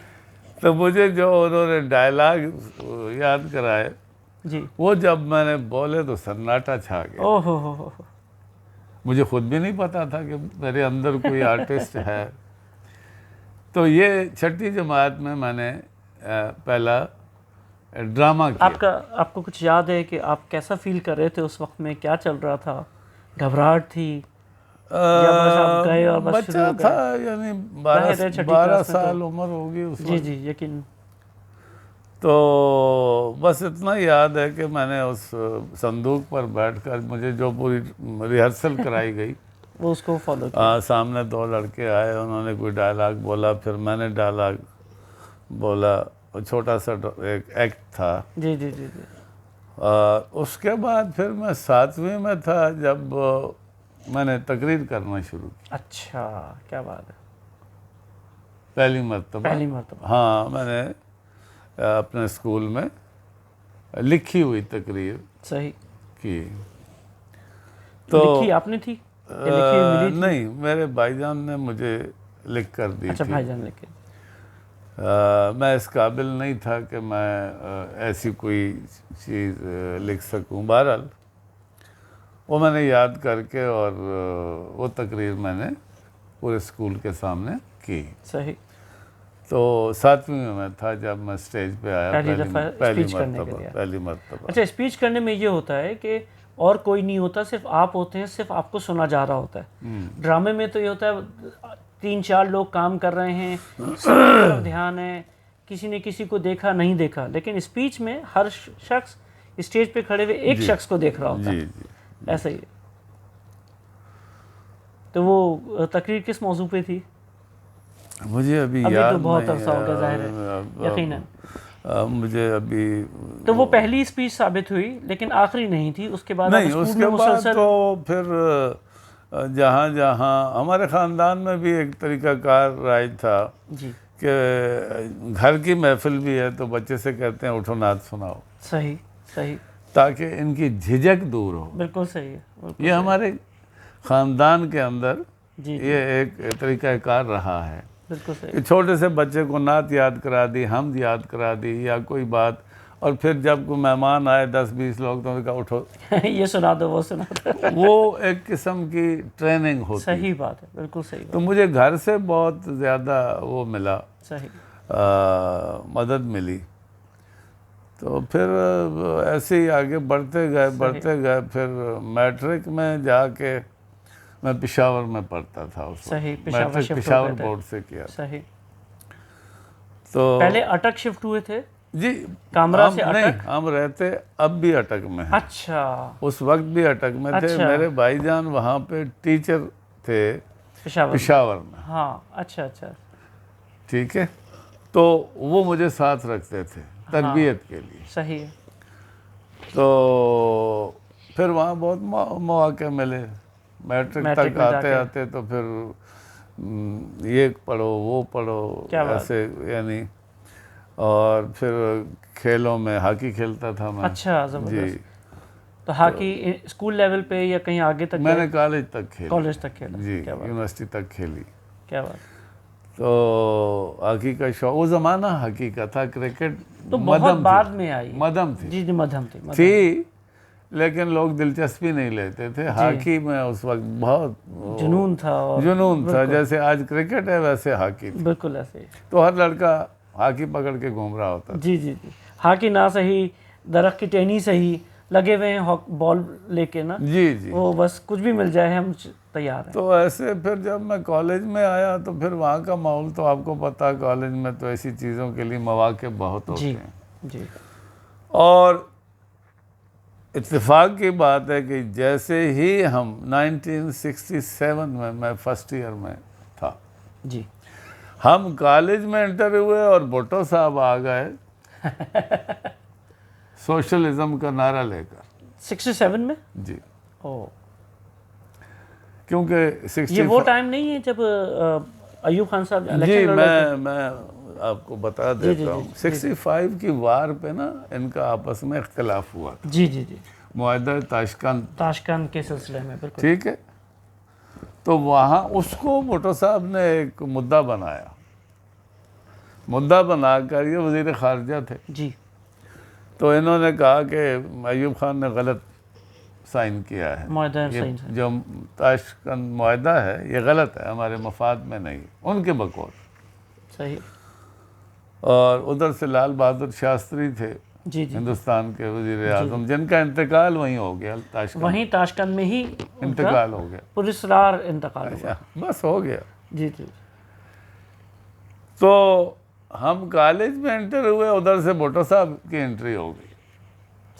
تو مجھے جو انہوں نے ڈائلاگ یاد کرائے جی. وہ جب میں نے بولے تو سناٹا چھا گیا. او ہو. مجھے خود بھی نہیں پتا تھا کہ میرے اندر کوئی آرٹسٹ ہے. تو یہ 6ٹھی جماعت میں نے پہلا ڈرامہ کیا. آپ کو کچھ یاد ہے کہ آپ کیسا فیل کر رہے تھے اس وقت میں؟ کیا چل رہا تھا؟ گھبراہٹ تھی یا بس آپ گئے اور بس شروع بچہ ہو گئے؟ تھا، یعنی 12 سال عمر ہوگی اس وقت. جی یقین. تو بس اتنا یاد ہے کہ میں نے اس صندوق پر بیٹھ کر مجھے جو پوری ریہرسل کرائی گئی وہ اس کو فالو کیا. سامنے 2 لڑکے آئے، انہوں نے کوئی ڈائلاگ بولا، پھر میں نے ڈائلاگ بولا، چھوٹا سا ایک ایکٹ تھا. جی. اس کے بعد پھر میں 7ویں میں تھا جب میں نے تقریر کرنا شروع کی. اچھا، کیا بات ہے. پہلی مرتبہ ہاں میں نے اپنے اسکول میں لکھی ہوئی تقریر صحیح کی. تو لکھی آپ نے تھی؟ نہیں، میرے بھائی جان نے مجھے لکھ کر دی. اچھا، بھائی جان لکھ کے. میں اس قابل نہیں تھا کہ میں ایسی کوئی چیز لکھ سکوں. بہرحال وہ میں نے یاد کر کے اور وہ تقریر میں نے پورے اسکول کے سامنے کی. صحیح. تو 7ویں میں تھا جب میں اسٹیج پہ آیا پہلی مرتبہ. اچھا، اسپیچ کرنے میں یہ ہوتا ہے کہ اور کوئی نہیں ہوتا، صرف آپ ہوتے ہیں، صرف آپ کو سنا جا رہا ہوتا ہے. ڈرامے میں تو یہ ہوتا ہے 3-4 لوگ کام کر رہے ہیں، سب کی طرف دھیان ہے، کسی نے کسی کو دیکھا نہیں دیکھا. لیکن اسپیچ میں ہر شخص اسٹیج پہ کھڑے ہوئے ایک شخص کو دیکھ رہا ہوتا ہے. ایسا ہی ہے. تو وہ تقریر کس موضوع پہ تھی؟ مجھے ابھی یاد تو بہت عرصہ ہو گیا، ظاہر ہے یقیناً. مجھے ابھی تو وہ پہلی اسپیچ ثابت ہوئی لیکن آخری نہیں تھی. اس کے بعد نہیں، اس کے بعد تو پھر جہاں جہاں ہمارے خاندان میں بھی ایک طریقہ کار رائج تھا کہ گھر کی محفل بھی ہے تو بچے سے کہتے ہیں اٹھو نعت سناؤ. صحیح. تاکہ ان کی جھجک دور ہو. بالکل صحیح ہے. یہ ہمارے خاندان کے اندر یہ ایک طریقہ کار رہا ہے. بالکل صحیح. کہ چھوٹے سے بچے کو نعت یاد کرا دی، حمد یاد کرا دی یا کوئی بات، اور پھر جب کوئی مہمان آئے 10-20 لوگ تو انہوں نے کہا اٹھو یہ سنا دو، وہ سنا دو. وہ ایک قسم کی ٹریننگ ہوتی. صحیح بات ہے، بالکل صحیح. تو مجھے گھر سے بہت زیادہ وہ ملا، صحیح مدد ملی. تو پھر ایسے ہی آگے بڑھتے گئے. پھر میٹرک میں جا کے میں پشاور میں پڑھتا تھا اس وقت. میٹرک پشاور بورڈ سے کیا. صحیح. تو پہلے اٹک شفٹ ہوئے تھے؟ جی، کامرا سے نہیں، ہم رہتے اب بھی اٹک میں ہیں. اچھا. اس وقت بھی اٹک میں تھے. میرے بھائی جان وہاں پہ ٹیچر تھے پشاور میں. ہاں. اچھا. ٹھیک ہے. تو وہ مجھے ساتھ رکھتے تھے تربیت کے لیے. صحیح. تو پھر وہاں بہت مواقع ملے. میٹرک تک آتے تو پھر یہ پڑھو وہ پڑھو ایسے، یعنی. اور پھر کھیلوں میں ہاکی کھیلتا تھا میں. اچھا، زبردست. تو ہاکی اسکول لیول پہ یا کہیں آگے تک؟ میں نے کالج تک کھیلا. جی، یونیورسٹی تک کھیلی. کیا بات. تو ہاکی کا شوق، وہ زمانہ ہاکی کا تھا. کرکٹ تو بہت بعد میں آئی. مدھم تھی. جی، مدھم تھی. لیکن لوگ دلچسپی نہیں لیتے تھے. ہاکی میں اس وقت بہت جنون تھا. جیسے آج کرکٹ ہے ویسے ہاکی تھی. بالکل ایسے ہی. تو ہر لڑکا ہاکی پکڑ کے گھوم رہا ہوتا. جی. ہاکی نہ صحیح، درخت کی ٹہنی صحیح، لگے ہوئے ہیں بال لے کے نا. جی. وہ بس کچھ بھی مل جائے ہم تیار ہیں. تو ایسے پھر جب میں کالج میں آیا تو پھر وہاں کا ماحول تو آپ کو پتا، کالج میں تو ایسی چیزوں کے لیے مواقع بہت ہوتے ہیں. جی. اور اتفاق کی بات ہے کہ جیسے ہی ہم 1967 میں فرسٹ ایئر میں تھا. جی. ہم کالج میں انٹر ہوئے اور بھٹو صاحب آ گئے سوشلزم کا نعرہ لے کر. 67 میں؟ جی. کیونکہ یہ وہ ٹائم نہیں ہے جب ایوب خان صاحب جی، میں آپ کو بتا دیتا ہوں. 65 کی وار پہ نا ان کا آپس میں اختلاف ہوا تھا. جی. معاہدہ تاشکند کے سلسلے میں. بالکل ٹھیک ہے. تو وہاں اس کو بھٹو صاحب نے ایک مدعا بنایا مدعا بنا کر، یہ وزیر خارجہ تھے، جی تو انہوں نے کہا کہ ایوب خان نے غلط سائن کیا ہے، معاہدہ یہ صحیح ہے، جو تاشکند معاہدہ ہے یہ غلط ہے، ہمارے مفاد میں نہیں، ان کے بقول۔ صحیح، اور ادھر سے لال بہادر شاستری تھے جی جی، ہندوستان کے وزیر اعظم، جن کا انتقال وہیں ہو گیا، تاشکند وہیں تاشکند میں ہی انتقال ہو گیا، پراسرار انتقال ہوا۔ بس ہو گیا۔ جی جی، تو ہم کالج میں انٹر ہوئے، ادھر سے بھٹو صاحب کی انٹری ہو گئی،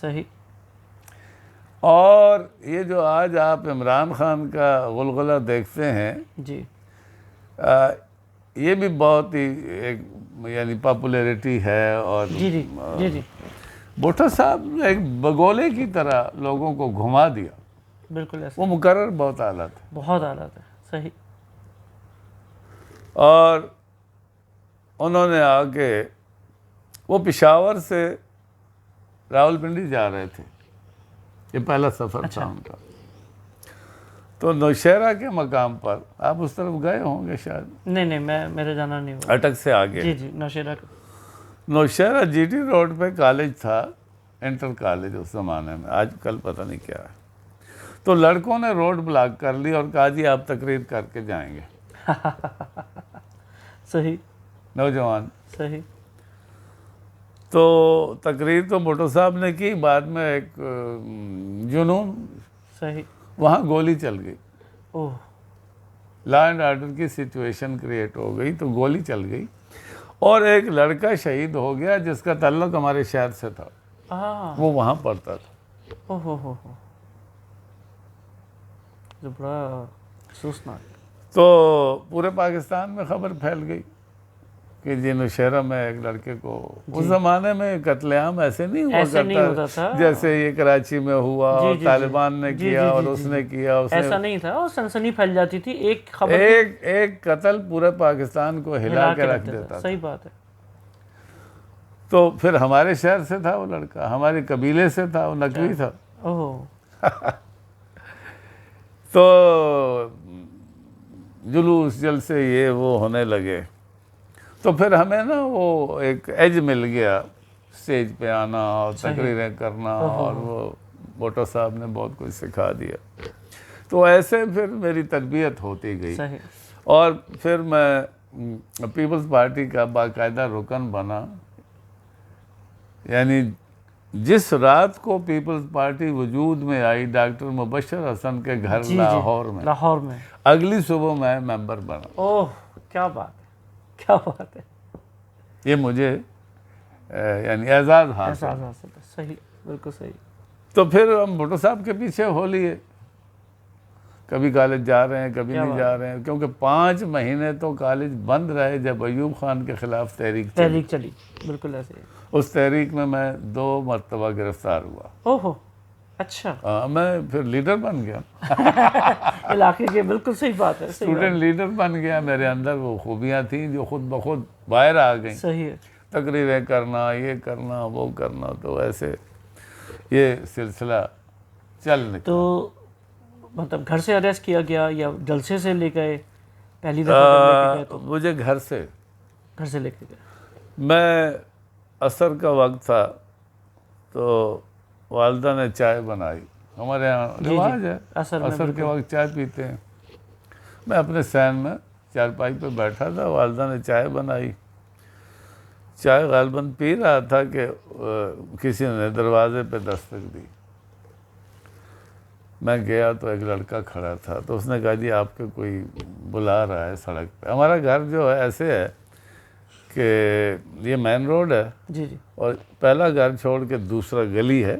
صحیح، اور یہ جو آج آپ عمران خان کا غلغلہ دیکھتے ہیں، جی یہ بھی بہت ہی ایک یعنی پاپولیرٹی ہے، اور جی جی جی جی، بھٹو صاحب نے ایک بگولے کی طرح لوگوں کو گھما دیا، بالکل ایسا، وہ مقرر بہت اعلیٰ تھے، بہت اعلیٰ ہے، صحیح، اور انہوں نے آ کے وہ پشاور سے راولپنڈی جا رہے تھے، یہ پہلا سفر تھا ان کا، تو نوشہرہ کے مقام پر، آپ اس طرف گئے ہوں گے شاید، نہیں میرے جانا نہیں ہوا، اٹک سے آگے جی جی، Nowshera Nowshera G T road پہ کالج تھا، انٹر کالج اس زمانے میں، آج کل پتہ نہیں کیا ہے، تو لڑکوں نے روڈ بلاک کر لی اور کہا جی آپ تقریر کر کے جائیں گے، صحیح نوجوان، صحیح، تو تقریر تو بھٹو صاحب نے کی، بعد میں ایک جنون، صحیح، وہاں گولی چل گئی، اوہ، لا اینڈ آرڈر کی سچویشن کریٹ ہو گئی، تو گولی چل گئی، اور ایک لڑکا شہید ہو گیا جس کا تعلق ہمارے شہر سے تھا، وہ وہاں پڑھتا تھا، اوہ ہو جو بڑا افسوسناک، تو پورے پاکستان میں خبر پھیل گئی کہ جی نوشہرہ میں ایک لڑکے کو، اس زمانے میں قتل عام ایسے نہیں ہوا ایسے نہیں ہوتا کرتا تھا، جیسے یہ کراچی میں ہوا اور طالبان نے جی کیا جی اور جی اس جی نے کیا، اس نے ایسا نہیں تھا، اور سنسنی پھیل جاتی تھی، ایک خبر ایک قتل پورے پاکستان کو ہلا کے رکھ دیتا تھا، صحیح بات ہے، تو پھر ہمارے شہر سے تھا وہ لڑکا، ہمارے قبیلے سے تھا، وہ نقوی تھا، اوہ، تو جلوس جلسے یہ وہ ہونے لگے، تو پھر ہمیں نا وہ ایک ایج مل گیا اسٹیج پہ آنا اور تقریریں کرنا، اور وہ بھٹو صاحب نے بہت کچھ سکھا دیا، تو ایسے پھر میری تربیت ہوتی گئی، صحیح، اور پھر میں پیپلز پارٹی کا باقاعدہ رکن بنا، یعنی جس رات کو پیپلز پارٹی وجود میں آئی ڈاکٹر مبشر حسن کے گھر لاہور میں، اگلی صبح میں ممبر بنا، اوہ کیا بات ہے، کیا بات ہے، یہ مجھے یعنی اعزاز حاصل، صحیح، بالکل صحیح، تو پھر ہم بھٹو صاحب کے پیچھے ہو لیے، کبھی کالج جا رہے ہیں کبھی نہیں جا رہے ہیں، کیونکہ 5 مہینے تو کالج بند رہے جب ایوب خان کے خلاف تحریک چلی، بالکل ایسے ہی، اس تحریک میں 2 مرتبہ گرفتار ہوا، اوہ اچھا، میں پھر لیڈر بن گیا، علاقے کے، بالکل صحیح بات ہے، اسٹوڈنٹ لیڈر بن گیا، میرے اندر وہ خوبیاں تھیں جو خود بخود باہر آ گئیں، صحیح ہے، تقریریں کرنا، یہ کرنا وہ کرنا، تو ایسے یہ سلسلہ چل نکلا۔ تو مطلب گھر سے اریسٹ کیا گیا یا جلسے سے لے گئے، پہلی دفعہ جب لے کے گئے تو؟ مجھے گھر سے لے کے گئے، میں عصر کا وقت تھا، تو والدہ نے چائے بنائی، ہمارے یہاں رواج ہے عصر کے وقت چائے پیتے ہیں، میں اپنے سین میں چارپائی پہ بیٹھا تھا، والدہ نے چائے بنائی، چائے غالباً پی رہا تھا کہ کسی نے دروازے پہ دستک دی، میں گیا تو ایک لڑکا کھڑا تھا، تو اس نے کہا جی آپ کے کوئی بلا رہا ہے سڑک پہ، ہمارا گھر جو ہے ایسے ہے کہ یہ مین روڈ ہے، جی جی، اور پہلا گھر چھوڑ کے دوسرا گلی ہے،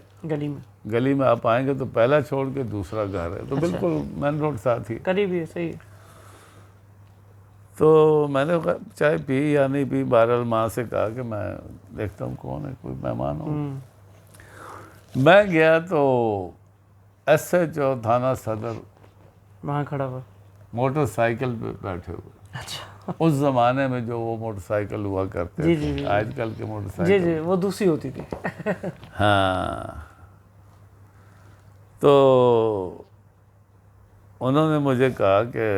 گلی میں آپ آئیں گے تو پہلا چھوڑ کے دوسرا گھر ہے، تو بالکل مین روڈ ساتھ ہی، قریب ہی ہے، صحیح ہے، تو میں نے چائے پی یا نہیں پی، بہرحال ماں سے کہا کہ میں دیکھتا ہوں کون ہے، کوئی مہمان ہو، میں گیا تو ایس ایچ او تھانہ صدر وہاں کھڑا ہوا، موٹر سائیکل پہ بیٹھے ہوئے، اچھا، اس زمانے میں جو وہ موٹر سائیکل ہوا کرتے تھے، آج کل کے موٹر سائیکل، جی وہ دوسری ہوتی تھی، ہاں، تو انہوں نے مجھے کہا کہ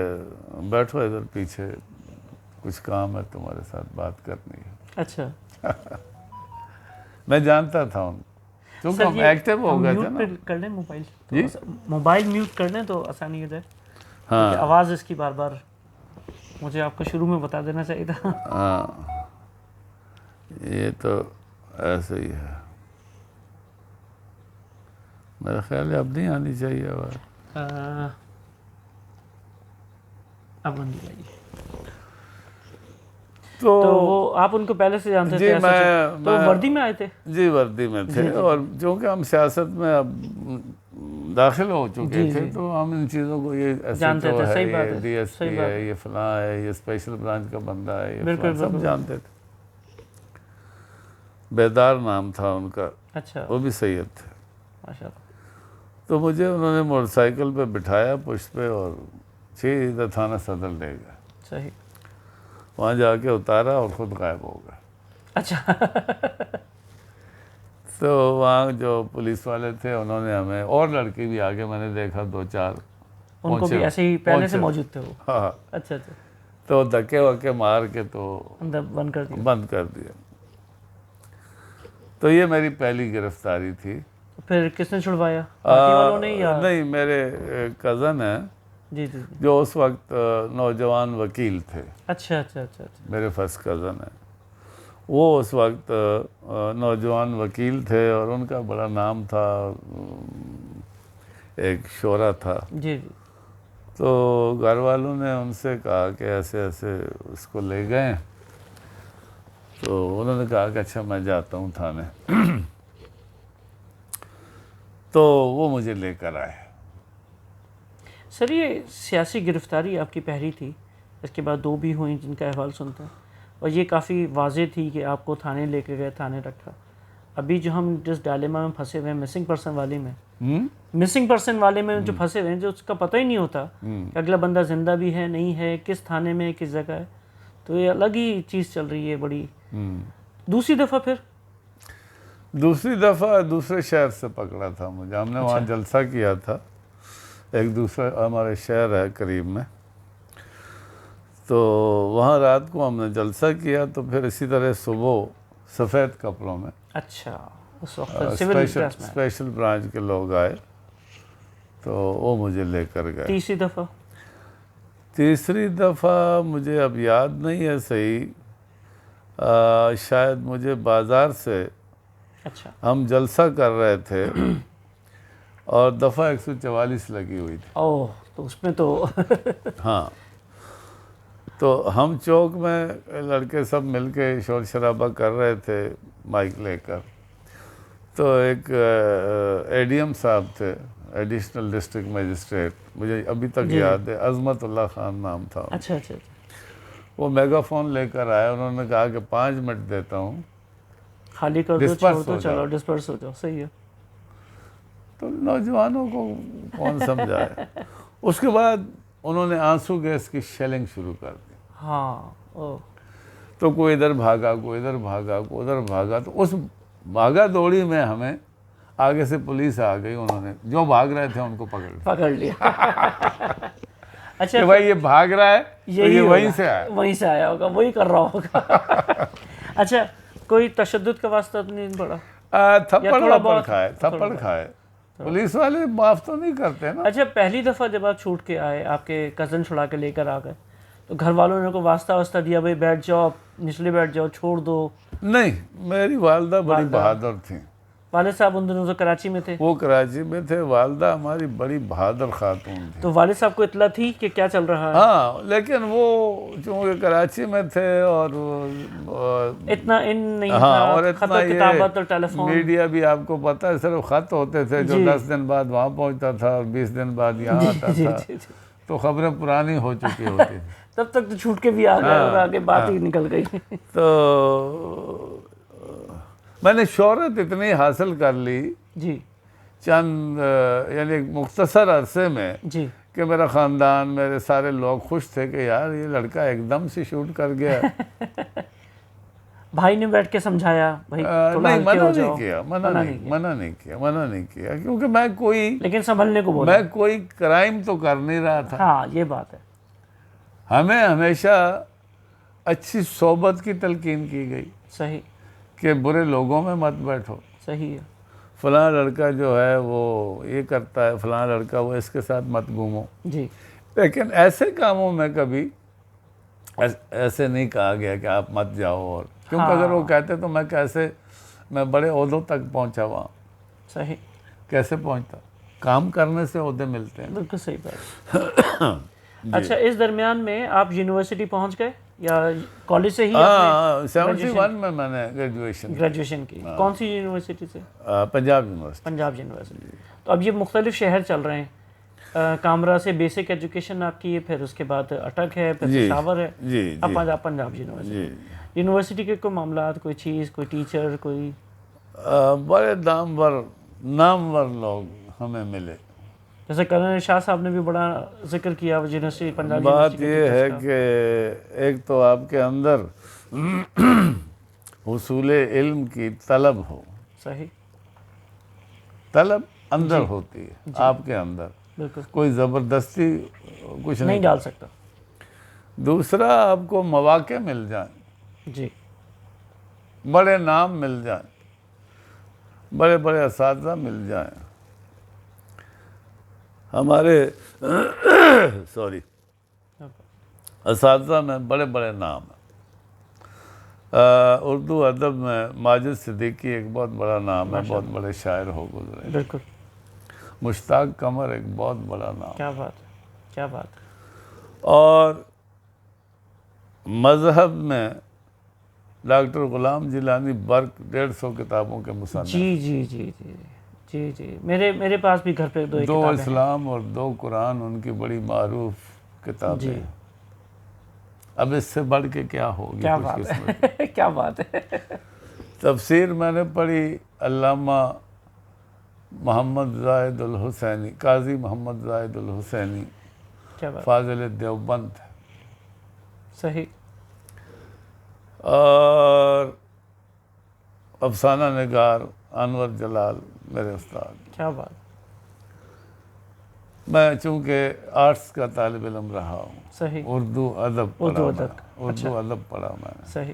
بیٹھو ادھر پیچھے، کچھ کام ہے تمہارے ساتھ بات کرنی ہے، اچھا میں جانتا تھا ان کیونکہ ہم ایکٹیو ہو گئے تھے نا. کر لیں موبائل جی موبائل میوٹ کر لیں تو آسانی ہو جائے. ہاں آواز اس کی بار بار مجھے آپ کو شروع میں بتا دینا چاہیے تھا. ہاں یہ تو ایسے ہی ہے. میرا خیال ہے اب نہیں آنی چاہیے آواز. اب بند ہو جائیے. تو وہ آپ ان کو پہلے سے جانتے جی تھے؟ تو میں وردی میں آئے تھے؟ جی وردی میں تھے. اور چونکہ ہم سیاست میں اب داخل ہو چکے تھے تو ہم ان چیزوں کو یہ ایس ایچ او ہے, یہ ڈی ایس پی ہے, یہ فلاں ہے, یہ اسپیشل برانچ کا بندہ ہے, یہ فلاں سب جانتے تھے. بیدار نام تھا ان کا. اچھا وہ بھی سید تھے. ماشاء اللہ. تو مجھے انہوں نے موٹر سائیکل پہ بٹھایا پشت پہ اور سیدھا تھانہ صدر لے گئے. صحیح. وہاں جا کے اتارا اور خود غائب ہو گئے. اچھا. تو وہاں جو پولیس والے تھے انہوں نے ہمیں, اور لڑکی بھی آگے میں نے دیکھا 2-4 ان کو بھی ایسے ہی پہلے سے موجود تھے وہ؟ ہاں. اچھا اچھا. تو دھکے وکے مار کے تو اندر بند کر دیا. تو یہ میری پہلی گرفتاری تھی. پھر کس نے چھڑوایا؟ پارٹی والوں نے یا؟ نہیں, میرے کزن ہیں جی جی جو اس وقت نوجوان وکیل تھے. اچھا اچھا اچھا اچھا. میرے فرسٹ کزن ہیں, وہ اس وقت نوجوان وکیل تھے اور ان کا بڑا نام تھا, ایک شعرا تھا. جی جی. تو گھر والوں نے ان سے کہا کہ ایسے ایسے اس کو لے گئے. تو انہوں نے کہا کہ اچھا میں جاتا ہوں تھانے. تو وہ مجھے لے کر آئے. سر یہ سیاسی گرفتاری آپ کی پہلی تھی, اس کے بعد 2 بھی ہوئیں جن کا احوال سنتا ہے, اور یہ کافی واضح تھی کہ آپ کو تھانے لے کے گئے, تھانے رکھا. ابھی جو ہم جس ڈائلیما میں پھنسے ہوئے ہیں مسنگ پرسن والے میں جو پھنسے ہوئے ہیں, جو اس کا پتہ ہی نہیں ہوتا کہ اگلا بندہ زندہ بھی ہے نہیں ہے, کس تھانے میں کس جگہ ہے, تو یہ الگ ہی چیز چل رہی ہے بڑی. دوسری دفعہ دوسرے شہر سے پکڑا تھا مجھے. ہم نے وہاں جلسہ کیا تھا, ایک دوسرا ہمارے شہر ہے قریب میں. تو وہاں رات کو ہم نے جلسہ کیا, تو پھر اسی طرح صبح سفید کپڑوں میں اچھا اس وقت اسپیشل برانچ کے لوگ آئے, تو وہ مجھے لے کر گئے. تیسری دفعہ مجھے اب یاد نہیں ہے صحیح, شاید مجھے بازار سے ہم جلسہ کر رہے تھے اور دفعہ 144 لگی ہوئی تھی. اوہ, تو اس میں تو ہاں. تو ہم چوک میں لڑکے سب مل کے شور شرابہ کر رہے تھے مائک لے کر. تو ایک اے ڈی ایم صاحب تھے, ایڈیشنل ڈسٹرکٹ میجسٹریٹ, مجھے ابھی تک یاد ہے, عظمت اللہ خان نام تھا. اچھا اچھا. وہ میگا فون لے کر آئے, انہوں نے کہا کہ 5 منٹ دیتا ہوں, خالی کر دو, چھوڑ دو, چلو ڈسپرس ہو جاؤ. صحیح ہے. تو نوجوانوں کو کون سمجھائے. اس کے بعد انہوں نے آنسو گیس کی شیلنگ شروع کر دی. ہاں. تو کوئی ادھر بھاگا, کوئی ادھر بھاگا, کوئی ادھر بھاگا. تو اس بھاگا دوڑی میں ہمیں آگے سے پولیس آ گئی, انہوں نے جو بھاگ رہے تھے ان کو پکڑ لیا. اچھا کہ بھائی یہ بھاگ رہا ہے, یہ وہیں سے آیا ہوگا, وہی کر رہا ہوگا. اچھا, کوئی تشدد کا واسطہ نہیں پڑا؟ تھپڑ کھائے. پولیس والے معاف تو نہیں کرتے نا. اچھا, پہلی دفعہ جب آپ چھوٹ کے آئے, آپ کے کزن چھڑا کے لے کر آ گئے, تو گھر والوں نے کو واسطہ دیا, بھائی بیٹھ جاؤ, نچلے بیٹھ جاؤ, چھوڑ دو؟ نہیں, میری والدہ بڑی بہادر تھیں. والد صاحب ان دنوں تو کراچی میں تھے؟ وہ کراچی میں تھے. والدہ ہماری بڑی بہادر خاتون تھی. تو والد صاحب کو اطلاع تھی کہ کیا چل رہا ہے؟ ہاں, لیکن وہ چونکہ کراچی میں تھے اور اتنا نہیں تھا, ہاں, اور اتنا کتابت اور ٹیلی فون, میڈیا بھی آپ کو پتہ ہے, صرف خط ہوتے تھے جو 10 دن بعد وہاں پہنچتا تھا اور 20 دن بعد یہاں آتا تھا. تو خبریں پرانی ہو چکی ہوتی تھی. تب تک تو چھوٹ کے بھی آ گئے, اور آگے بات ہی نکل گئی. تو میں نے شہرت اتنی حاصل کر لی جی چند یعنی ایک مختصر عرصے میں, جی, کہ میرا خاندان, میرے سارے لوگ خوش تھے کہ یار یہ لڑکا ایک دم سے شوٹ کر گیا. بھائی نے بیٹھ کے سمجھایا بھائی نہیں, منع نہیں کیا, کیونکہ میں کوئی, لیکن سنبھلنے کو بولا, میں کوئی کرائم تو کر نہیں رہا تھا. ہاں یہ بات ہے. ہمیں ہمیشہ اچھی صحبت کی تلقین کی گئی. صحیح کہ برے لوگوں میں مت بیٹھو، صحیح ہے، فلاں لڑکا جو ہے وہ یہ کرتا ہے، فلاں لڑکا وہ اس کے ساتھ مت گھومو. جی لیکن ایسے کاموں میں کبھی ایسے نہیں کہا گیا کہ آپ مت جاؤ، اور کیونکہ اگر وہ کہتے تو میں بڑے عہدوں تک پہنچا وہاں. صحیح، کیسے پہنچتا؟ کام کرنے سے عہدے ملتے ہیں. بالکل صحیح بات. اچھا اس درمیان میں آپ یونیورسٹی پہنچ گئے یا کالج سے ہی؟ ہاں 71 میں نے گریجویشن کی. کون سی یونیورسٹی سے؟ پنجاب یونیورسٹی. پنجاب یونیورسٹی. تو اب یہ مختلف شہر چل رہے ہیں، کامرا سے بیسک ایجوکیشن آپ کی ہے، پھر اس کے بعد اٹک ہے، پھر پشاور ہے، اب پنجاب یونیورسٹی. یونیورسٹی کے کوئی معاملات، کوئی چیز، کوئی ٹیچر، کوئی؟ بڑے نامور لوگ ہمیں ملے. جیسے کرنل شاہ صاحب نے بھی بڑا ذکر کیا یونیورسٹی پنجاب. بات یہ ہے کہ ایک تو آپ کے اندر حصول علم کی طلب ہو. صحیح. طلب اندر ہوتی ہے آپ کے اندر، بالکل کوئی زبردستی کچھ نہیں ڈال سکتا. دوسرا آپ کو مواقع مل جائیں، جی بڑے نام مل جائیں، بڑے بڑے اساتذہ مل جائیں. ہمارے اساتذہ میں بڑے بڑے نام ہیں. اردو ادب میں ماجد صدیقی ایک بہت بڑا نام ہے، بہت بڑے شاعر ہو گزرے. بالکل. مشتاق قمر ایک بہت بڑا نام. کیا بات ہے، کیا بات ہے. اور مذہب میں ڈاکٹر غلام جیلانی برق 150 کتابوں کے مصنف. جی جی جی جی جی جی میرے پاس بھی گھر پہ 2 کتابیں ہیں. اسلام اور 2 قرآن ان کی بڑی معروف کتابیں ہیں. اب اس سے بڑھ کے کیا ہوگی؟ کیا بات ہے، کیا بات ہے. تفسیر میں نے پڑھی علامہ محمد زاہد الحسینی، قاضی محمد زاہد الحسینی، فاضل دیوبند. صحیح. اور افسانہ نگار انور جلال میرے استاد. کیا بات. میں چونکہ آرٹس کا طالب علم رہا ہوں. صحیح. اردو ادب پڑھا میں نے. صحیح.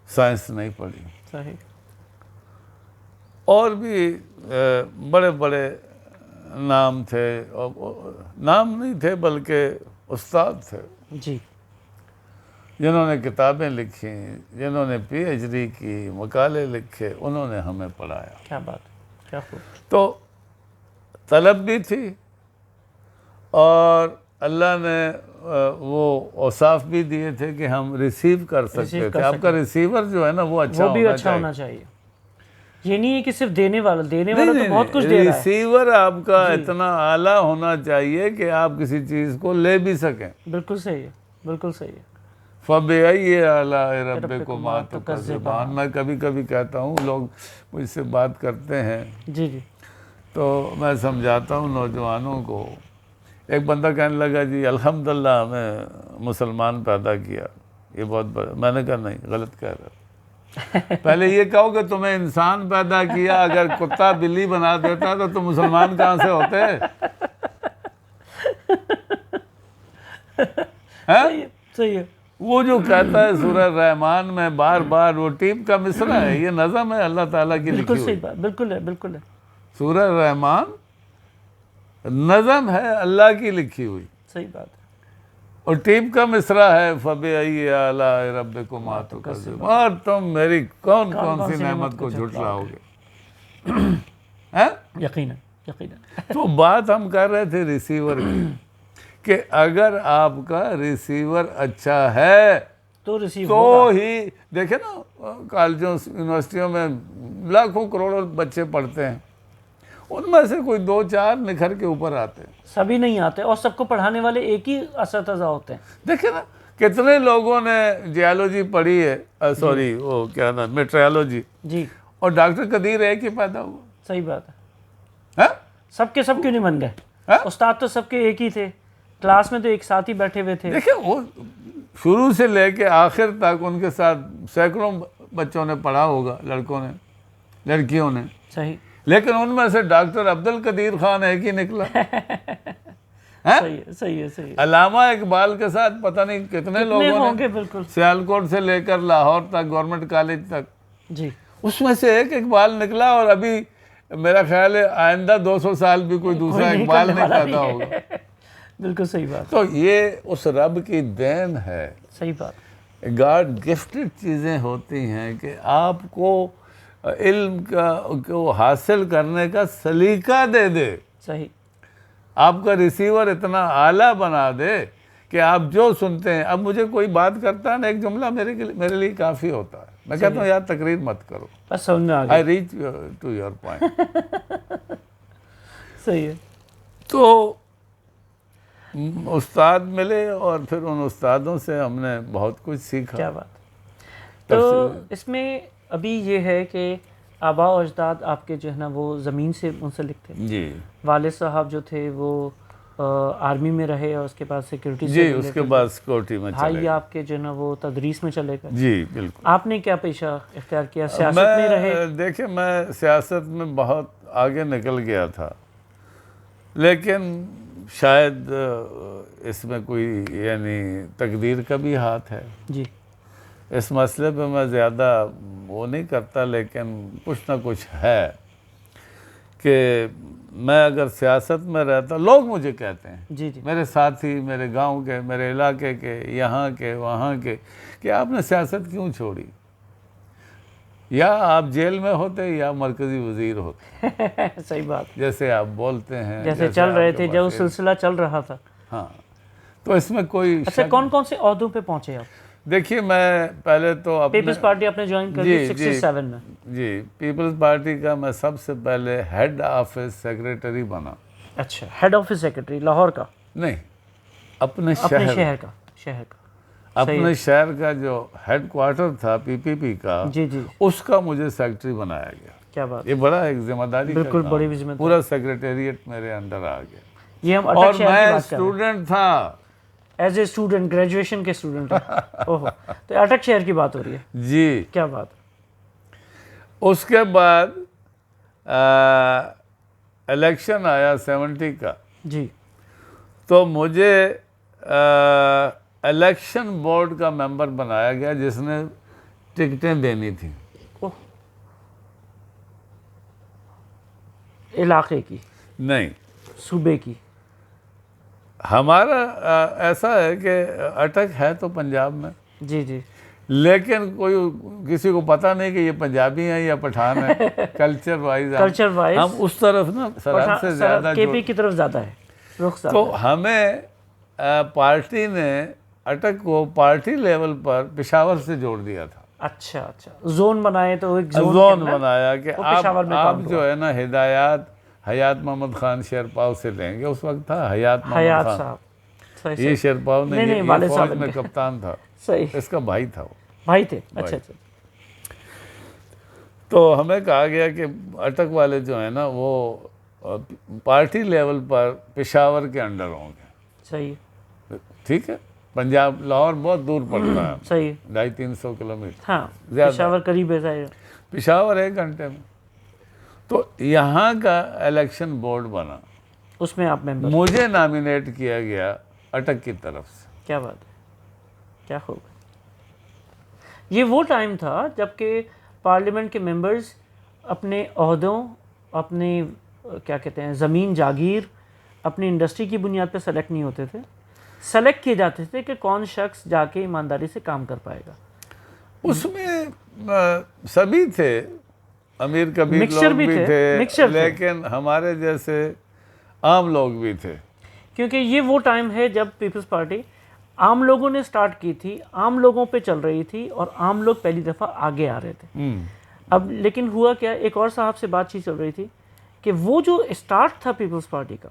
سائنس نہیں پڑھی. صحیح. اور بھی بڑے بڑے نام تھے، نام نہیں تھے بلکہ استاد تھے. جی. جنہوں نے کتابیں لکھی، جنہوں نے پی ایچ ڈی کی، مقالے لکھے، انہوں نے ہمیں پڑھایا. کیا بات، کیا خوب. تو طلب بھی تھی اور اللہ نے وہ اوصاف بھی دیے تھے کہ ہم ریسیو کر سکتے تھے. آپ کا ریسیور جو ہے نا وہ اچھا ہونا چاہیے. یہ نہیں ہے کہ صرف دینے والا تو بہت کچھ دے رہا ہے. ریسیور آپ کا اتنا اعلیٰ ہونا چاہیے کہ آپ کسی چیز کو لے بھی سکیں. بالکل صحیح ہے، بالکل صحیح ہے. فَبِأَيِّ آلَاءِ رَبِّكُمَا تُكَذِّبَانِ. میں کبھی کبھی کہتا ہوں، لوگ مجھ سے بات کرتے ہیں جی جی تو میں سمجھاتا ہوں نوجوانوں کو. ایک بندہ کہنے لگا جی الحمدللہ ہمیں مسلمان پیدا کیا، یہ بہت بڑا. میں نے کہا نہیں، غلط کہہ رہا. پہلے یہ کہو کہ تمہیں انسان پیدا کیا، اگر کتا بلی بنا دیتا تو تم مسلمان کہاں سے ہوتے؟ صحیح ہے. وہ جو کہتا ہے سورہ رحمان میں بار بار، وہ ٹیپ کا مصرع ہے، یہ نظم ہے اللہ تعالیٰ کی لکھی ہوئی. بالکل صحیح بات، بالکل ہے، بالکل ہے. سورہ رحمان نظم ہے اللہ کی لکھی ہوئی. صحیح بات ہے. اور ٹیپ کا مصرع ہے فَبِأَيِّ آلَاءِ رَبِّكُمَا تُكَذِّبَانِ. اور تم میری کون سی نعمت کو جھٹلاؤ گے؟ یقیناً یقیناً. تو بات ہم کر رہے تھے ریسیور کی، کہ اگر آپ کا ریسیور اچھا ہے تو ہی. دیکھیں نا کالجوں یونیورسٹیوں میں لاکھوں کروڑوں بچے پڑھتے ہیں، ان میں سے کوئی 2-4 نکھر کے اوپر آتے ہیں. سبھی نہیں آتے، اور سب کو پڑھانے والے ایک ہی اساتذہ ہوتے ہیں. دیکھیں نا کتنے لوگوں نے جیالوجی پڑھی ہے، سوری وہ کیا نام، میٹریالوجی. جی. اور ڈاکٹر قدیر ایک ہی پیدا ہوا. صحیح بات ہے. سب کے سب کیوں نہیں بن گئے؟ استاد تو سب کے ایک ہی تھے، کلاس میں تو ایک ساتھ ہی بیٹھے ہوئے تھے. دیکھیں وہ شروع سے لے کے آخر تک ان کے ساتھ سینکڑوں بچوں نے پڑھا ہوگا، لڑکوں نے، لڑکیوں نے. صحیح. لیکن ان میں سے ڈاکٹر عبد القدیر خان ایک ہی نکلا. صحیح ہے. علامہ اقبال کے ساتھ پتہ نہیں کتنے لوگوں ہوں نے گے بالکل. سیالکوٹ سے لے کر لاہور تک، گورنمنٹ کالج تک، جی اس میں سے ایک اقبال نکلا، اور ابھی میرا خیال ہے آئندہ 200 سال بھی کوئی دوسرا اقبال نہیں پیدا ہوگا. بالکل صحیح بات. تو یہ اس رب کی دین ہے. صحیح بات. گاڈ گفٹڈ چیزیں ہوتی ہیں کہ آپ کو علم کو حاصل کرنے کا سلیقہ دے دے. صحیح. آپ کا ریسیور اتنا اعلیٰ بنا دے کہ آپ جو سنتے ہیں، اب مجھے کوئی بات کرتا ہے نا، ایک جملہ میرے لیے کافی ہوتا ہے. میں کہتا ہوں یار تقریر مت کرو، بس سمجھ میں آ گیا. I reach to your point. صحیح ہے. تو استاد ملے، اور پھر ان استادوں سے ہم نے بہت کچھ سیکھا. کیا بات. تو اس میں ابھی یہ ہے کہ آباء و اجداد آپ کے جو ہے نا وہ زمین سے منسلک تھے. جی. والد صاحب جو تھے وہ آرمی میں رہے، اور اس کے بعد سیکورٹی سے. جی اس کے بعد سیکورٹی میں چلے بھائی آپ کے جو ہے نا وہ تدریس میں چلے گئے. جی بالکل. آپ نے کیا پیشہ اختیار کیا؟ سیاست میں رہے؟ دیکھیں میں سیاست میں بہت آگے نکل گیا تھا، لیکن شاید اس میں کوئی یعنی تقدیر کا بھی ہاتھ ہے. جی. اس مسئلے پہ میں زیادہ وہ نہیں کرتا، لیکن کچھ نہ کچھ ہے کہ میں اگر سیاست میں رہتا، لوگ مجھے کہتے ہیں، جی جی میرے ساتھی، میرے گاؤں کے، میرے علاقے کے، یہاں کے، وہاں کے، کہ آپ نے سیاست کیوں چھوڑی؟ یا آپ جیل میں ہوتے یا مرکزی وزیر ہوتے. صحیح بات. جیسے آپ بولتے ہیں، جیسے چل رہے تھے، جو سلسلہ چل رہا تھا. ہاں. تو اس میں کوئی اچھا کون کون سے عہدوں پہ پہنچے آپ؟ دیکھیے میں پہلے تو پیپلز پارٹی آپ نے جوائن کر لی 67 میں. جی پیپلز پارٹی کا میں سب سے پہلے ہیڈ آفس سیکریٹری بنا. اچھا ہیڈ آفس سیکریٹری لاہور کا؟ نہیں، اپنے شہر کا. اپنے شہر کا جو ہیڈ کوارٹر تھا پی پی پی کا، جی جی اس کا مجھے سیکریٹری بنایا گیا. کیا بات. یہ بڑا ایک ذمہ داری کا بالکل کام. بڑی ذمہ داری. پورا سیکریٹریٹ میرے انڈر آ گیا. یہ ہم اور اٹک شہر میں کی بات کر رہے ہیں. اسٹوڈنٹ تھا. ایز اے اسٹوڈنٹ، گریجویشن کے اسٹوڈنٹ. اوہو، تو اٹک شہر کی بات ہو رہی ہے. جی. کیا بات. اس کے بعد الیکشن آیا 70 کا. جی. تو مجھے الیکشن بورڈ کا ممبر بنایا گیا، جس نے ٹکٹیں دینی تھیں. علاقے کی؟ نہیں، صوبے کی. ہمارا ایسا ہے کہ اٹک ہے تو پنجاب میں. جی جی. لیکن کوئی کسی کو پتہ نہیں کہ یہ پنجابی ہیں یا پٹھان ہیں. کلچر وائز ہم اس طرف نا سرحد سے زیادہ کے پی کی طرف زیادہ ہے رخ. تو ہمیں پارٹی نے اٹک کو پارٹی لیول پر پشاور سے جوڑ دیا تھا. اچھا اچھا، زون بنائے. تو ایک زون بنایا کہ آپ میں جو ہے نا ہدایات حیات محمد خان شیرپاؤ سے لیں گے. اس وقت تھا حیات محمد خان صاحب. یہ شیرپاؤ نے، یہ فوج میں کپتان تھا. صحیح. اس کا بھائی تھا. وہ بھائی تھے. اچھا اچھا. تو ہمیں کہا گیا کہ اٹک والے جو ہیں نا وہ پارٹی لیول پر پشاور کے انڈر ہوں گے. صحیح. ٹھیک ہے. پنجاب لاہور بہت دور پڑتا ہے. صحیح. 250-300 کلومیٹر. ہاں زیادہ. پشاور قریب ہے. پشاور 1 گھنٹے میں. تو یہاں کا الیکشن بورڈ بنا. اس میں آپ ممبر. مجھے نامینیٹ کیا گیا اٹک کی طرف سے. کیا بات ہے. کیا خوب. یہ وہ ٹائم تھا جب کہ پارلیمنٹ کے ممبرز اپنے عہدوں، اپنے کیا کہتے ہیں زمین جاگیر، اپنی انڈسٹری کی بنیاد پہ سلیکٹ نہیں ہوتے تھے. سلیکٹ کیے جاتے تھے کہ کون شخص جا کے ایمانداری سے کام کر پائے گا. اس میں سبھی تھے، امیر کبیر لوگ بھی تھے، لیکن ہمارے جیسے عام لوگ بھی تھے. کیونکہ یہ وہ ٹائم ہے جب پیپلز پارٹی عام لوگوں نے سٹارٹ کی تھی، عام لوگوں پہ چل رہی تھی، اور عام لوگ پہلی دفعہ آگے آ رہے تھے. اب لیکن ہوا کیا، ایک اور صاحب سے بات چیت چل رہی تھی کہ وہ جو اسٹارٹ تھا پیپلز پارٹی کا،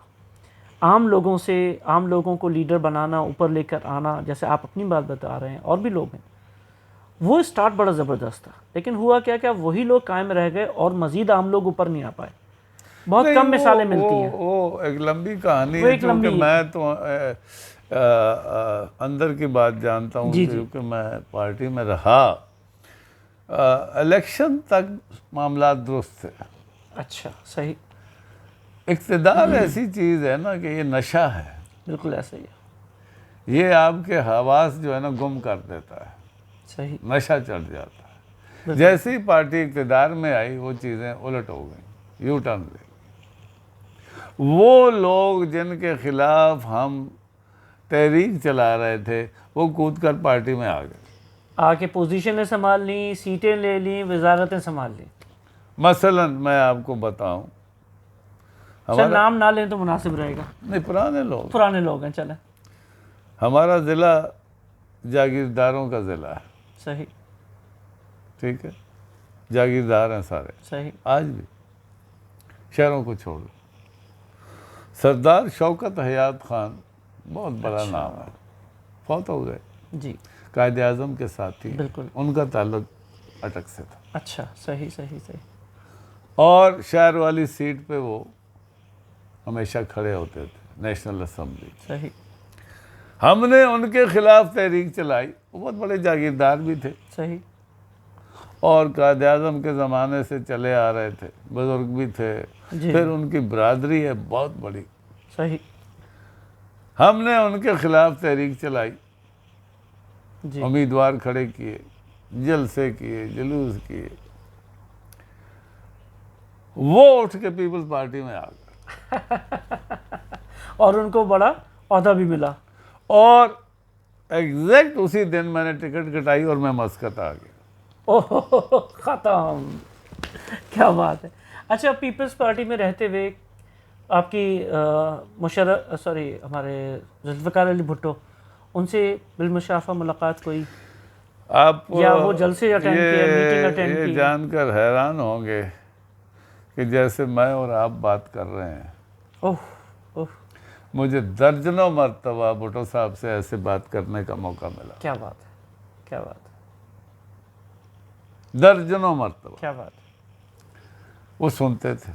عام لوگوں سے، عام لوگوں کو لیڈر بنانا، اوپر لے کر آنا، جیسے آپ اپنی بات بتا رہے ہیں اور بھی لوگ ہیں، وہ اسٹارٹ بڑا زبردست تھا. لیکن ہوا کیا وہی لوگ قائم رہ گئے اور مزید عام لوگ اوپر نہیں آ پائے. بہت کم مثالیں ملتی ہیں. وہ ایک لمبی کہانی ہے، کیونکہ میں تو اندر کی بات جانتا ہوں، کیونکہ میں پارٹی میں رہا. الیکشن تک معاملات درست تھے. اچھا صحیح. اقتدار ایسی چیز ہے نا کہ یہ نشہ ہے. بالکل ایسا ہی ہے. یہ آپ کے حواس جو ہے نا گم کر دیتا ہے, صحیح. نشہ چڑھ جاتا ہے. جیسی پارٹی اقتدار میں آئی وہ چیزیں الٹ ہو گئیں, یو ٹرن لے گئی. وہ لوگ جن کے خلاف ہم تحریک چلا رہے تھے وہ کود کر پارٹی میں آ گئے. آ کے پوزیشنیں سنبھال لیں, سیٹیں لے لیں, وزارتیں سنبھال لیں. مثلا میں آپ کو بتاؤں, سر نام نہ لیں تو مناسب رہے گا. نہیں, پرانے لوگ ہیں, چلیں. ہمارا ضلع جاگیرداروں کا ضلع ہے. صحیح. ٹھیک ہے, جاگیردار ہیں سارے. صحیح. آج بھی شہروں کو چھوڑ. سردار شوکت حیات خان بہت بڑا نام ہے, فوت ہو گئے. جی. قائد اعظم کے ساتھی, بالکل. ان کا تعلق اٹک سے تھا. اچھا. صحیح صحیح صحیح. اور شہر والی سیٹ پہ وہ ہمیشہ کھڑے ہوتے تھے, نیشنل اسمبلی. صحیح. ہم نے ان کے خلاف تحریک چلائی, وہ بہت بڑے جاگیردار بھی تھے. صحیح. اور قائد اعظم کے زمانے سے چلے آ رہے تھے, بزرگ بھی تھے. جی. پھر ان کی برادری ہے بہت بڑی. صحیح. ہم نے ان کے خلاف تحریک چلائی, جی. امیدوار کھڑے کیے, جلسے کیے, جلوس کیے. وہ اٹھ کے پیپلز پارٹی میں آ گئے. اور ان کو بڑا عہدہ بھی ملا. اور ایگزیکٹ اسی دن میں نے ٹکٹ کٹائی اور میں مسقط آ گیا. اوہ, ختم. کیا بات ہے. اچھا, پیپلز پارٹی میں رہتے ہوئے آپ کی ہمارے ذوالفقار علی بھٹو, ان سے بالمشافہ ملاقات کوئی, آپ یا وہ جلسے اٹینڈ کیے, میٹنگ اٹینڈ یہ کی؟ جان کر حیران ہوں گے کہ جیسے میں اور آپ بات کر رہے ہیں, اوہ اوہ, مجھے درجنوں مرتبہ بھٹو صاحب سے ایسے بات کرنے کا موقع ملا. کیا بات ہے, کیا بات ہے, درجنوں مرتبہ. کیا بات ہے. وہ سنتے تھے,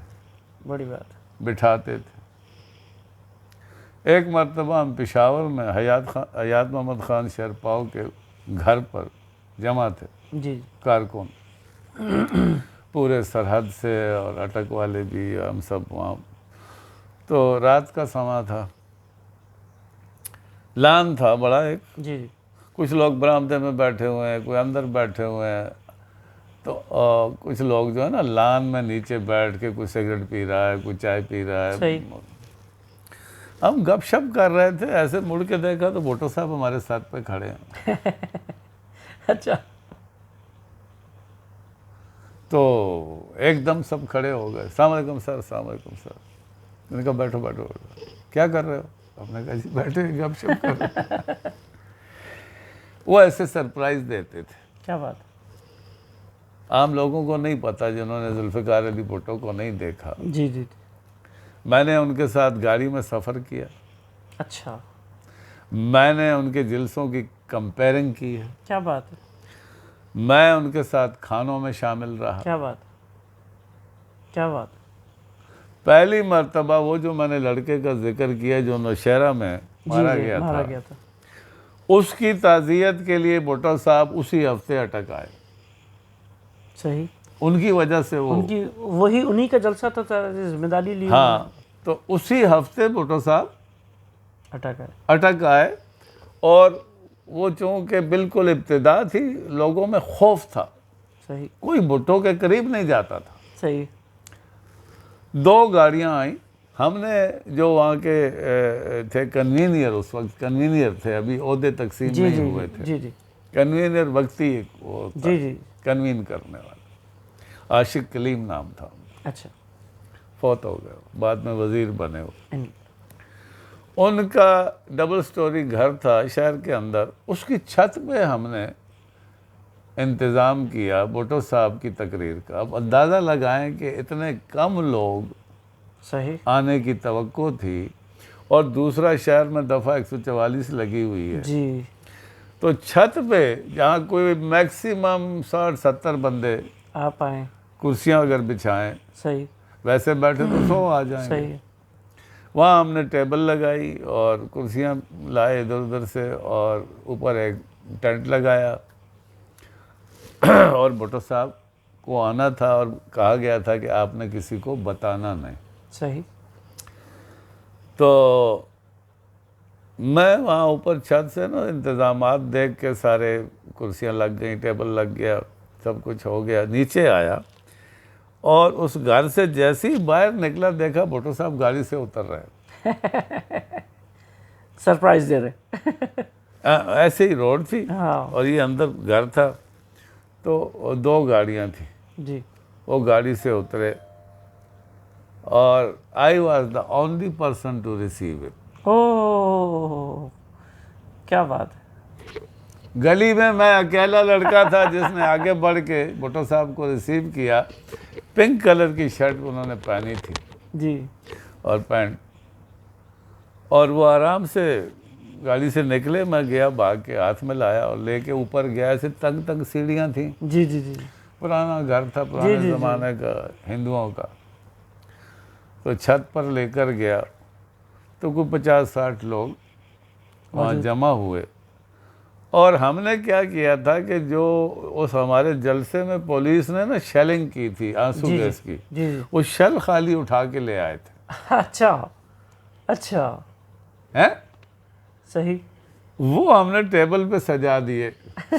بڑی بات ہے. بٹھاتے تھے. ایک مرتبہ ہم پشاور میں حیات محمد خان شیرپاؤ کے گھر پر جمع تھے, جی. کارکن پورے سرحد سے اور اٹک والے بھی, ہم سب وہاں. تو رات کا سما تھا, لان تھا بڑا ایک. جی. جی. کچھ لوگ برآمدے میں بیٹھے ہوئے ہیں, کوئی اندر بیٹھے ہوئے ہیں. تو کچھ لوگ جو ہے نا لان میں نیچے بیٹھ کے کوئی سگریٹ پی رہا ہے, کوئی چائے پی رہا ہے. صحیح. ہم گپ شپ کر رہے تھے, ایسے مڑ کے دیکھا تو بھٹو صاحب ہمارے ساتھ پہ کھڑے ہیں. اچھا. تو ایک دم سب کھڑے ہو گئے, السلام علیکم سر, السلام علیکم سر. میں نے کہا بیٹھو بیٹھو. کیا کر رہے ہو؟ ہم نے کہا جی بیٹھے گپ شپ کر رہے ہیں. وہ ایسے سرپرائز دیتے تھے. کیا بات. عام لوگوں کو نہیں پتا, جنہوں نے ذوالفقار علی بھٹو کو نہیں دیکھا. جی. جی. میں نے ان کے ساتھ گاڑی میں سفر کیا. اچھا. میں نے ان کے جلسوں کی کمپیرنگ کی ہے. کیا بات ہے. میں ان کے ساتھ کھانوں میں شامل رہا. کیا بات, کیا بات. پہلی مرتبہ وہ جو میں نے لڑکے کا ذکر کیا جو نوشہرہ میں مارا گیا تھا, اس کی تعزیت کے لیے بھٹو صاحب اسی ہفتے اٹک آئے. صحیح. ان کی وجہ سے وہ انہی کا جلسہ تھا, ذمہ داری لی. ہاں, تو اسی ہفتے بھٹو صاحب اٹک آئے. اور وہ چونکہ بالکل ابتدا تھی, لوگوں میں خوف تھا. صحیح. کوئی بھٹو کے قریب نہیں جاتا تھا. صحیح. 2 گاڑیاں آئیں. ہم نے جو وہاں کے تھے کنوینئر, اس وقت کنوینئر تھے, ابھی عہدے تقسیم نہیں ہوئے تھے. جی. جی. کنوینئر وقتی وہ تھا, جی. جی. کنوین کرنے والا. عاشق کلیم نام تھا. اچھا. فوت ہو گئے, بعد میں وزیر بنے ہو. ان کا ڈبل سٹوری گھر تھا شہر کے اندر, اس کی چھت پہ ہم نے انتظام کیا بھٹو صاحب کی تقریر کا. اب اندازہ لگائیں کہ اتنے کم لوگ صحیح آنے کی توقع تھی, اور دوسرا شہر میں دفعہ 144 لگی ہوئی ہے. جی. تو چھت پہ جہاں کوئی میکسیمم 60-70 بندے آپ آئیں, کرسیاں اگر بچھائیں, صحیح, ویسے بیٹھے تو 100 آ جائیں گے. صحیح. وہاں ہم نے ٹیبل لگائی اور کرسیاں لائے ادھر ادھر سے, اور اوپر ایک ٹینٹ لگایا. اور بھٹو صاحب کو آنا تھا, اور کہا گیا تھا کہ آپ نے کسی کو بتانا نہیں. صحیح. تو میں وہاں اوپر چھت سے نا انتظامات دیکھ کے سارے کرسیاں لگ گئیں، ٹیبل لگ گیا، سب کچھ ہو گیا، نیچے آیا اور اس گھر سے جیسے ہی باہر نکلا دیکھا بھٹو صاحب گاڑی سے اتر رہے، سرپرائز دے رہے. ایسے ہی روڈ تھی ہاں اور یہ اندر گھر تھا، تو 2 گاڑیاں تھیں، جی. وہ گاڑی سے اترے اور I was the only person to receive it. اوہ کیا بات ہے. گلی میں اکیلا لڑکا تھا جس نے آگے بڑھ کے بھٹو صاحب کو ریسیو کیا. پنک کلر کی شرٹ انہوں نے پہنی تھی جی اور پینٹ، اور وہ آرام سے گاڑی سے نکلے. میں گیا بھاگ کے ہاتھ میں لایا اور لے کے اوپر گیا. ایسے تنگ سیڑھیاں تھیں، جی جی جی. پرانا گھر تھا، پرانے زمانے کا، ہندوؤں کا. تو چھت پر لے کر گیا تو کوئی 50-60 لوگ وہاں جمع ہوئے. اور ہم نے کیا کیا تھا کہ جو اس ہمارے جلسے میں پولیس نے نا شیلنگ کی تھی آنسو گیس کی، جی. وہ شیل خالی اٹھا کے لے آئے تھے. اچھا ہیں صحیح. وہ ہم نے ٹیبل پہ سجا دیے،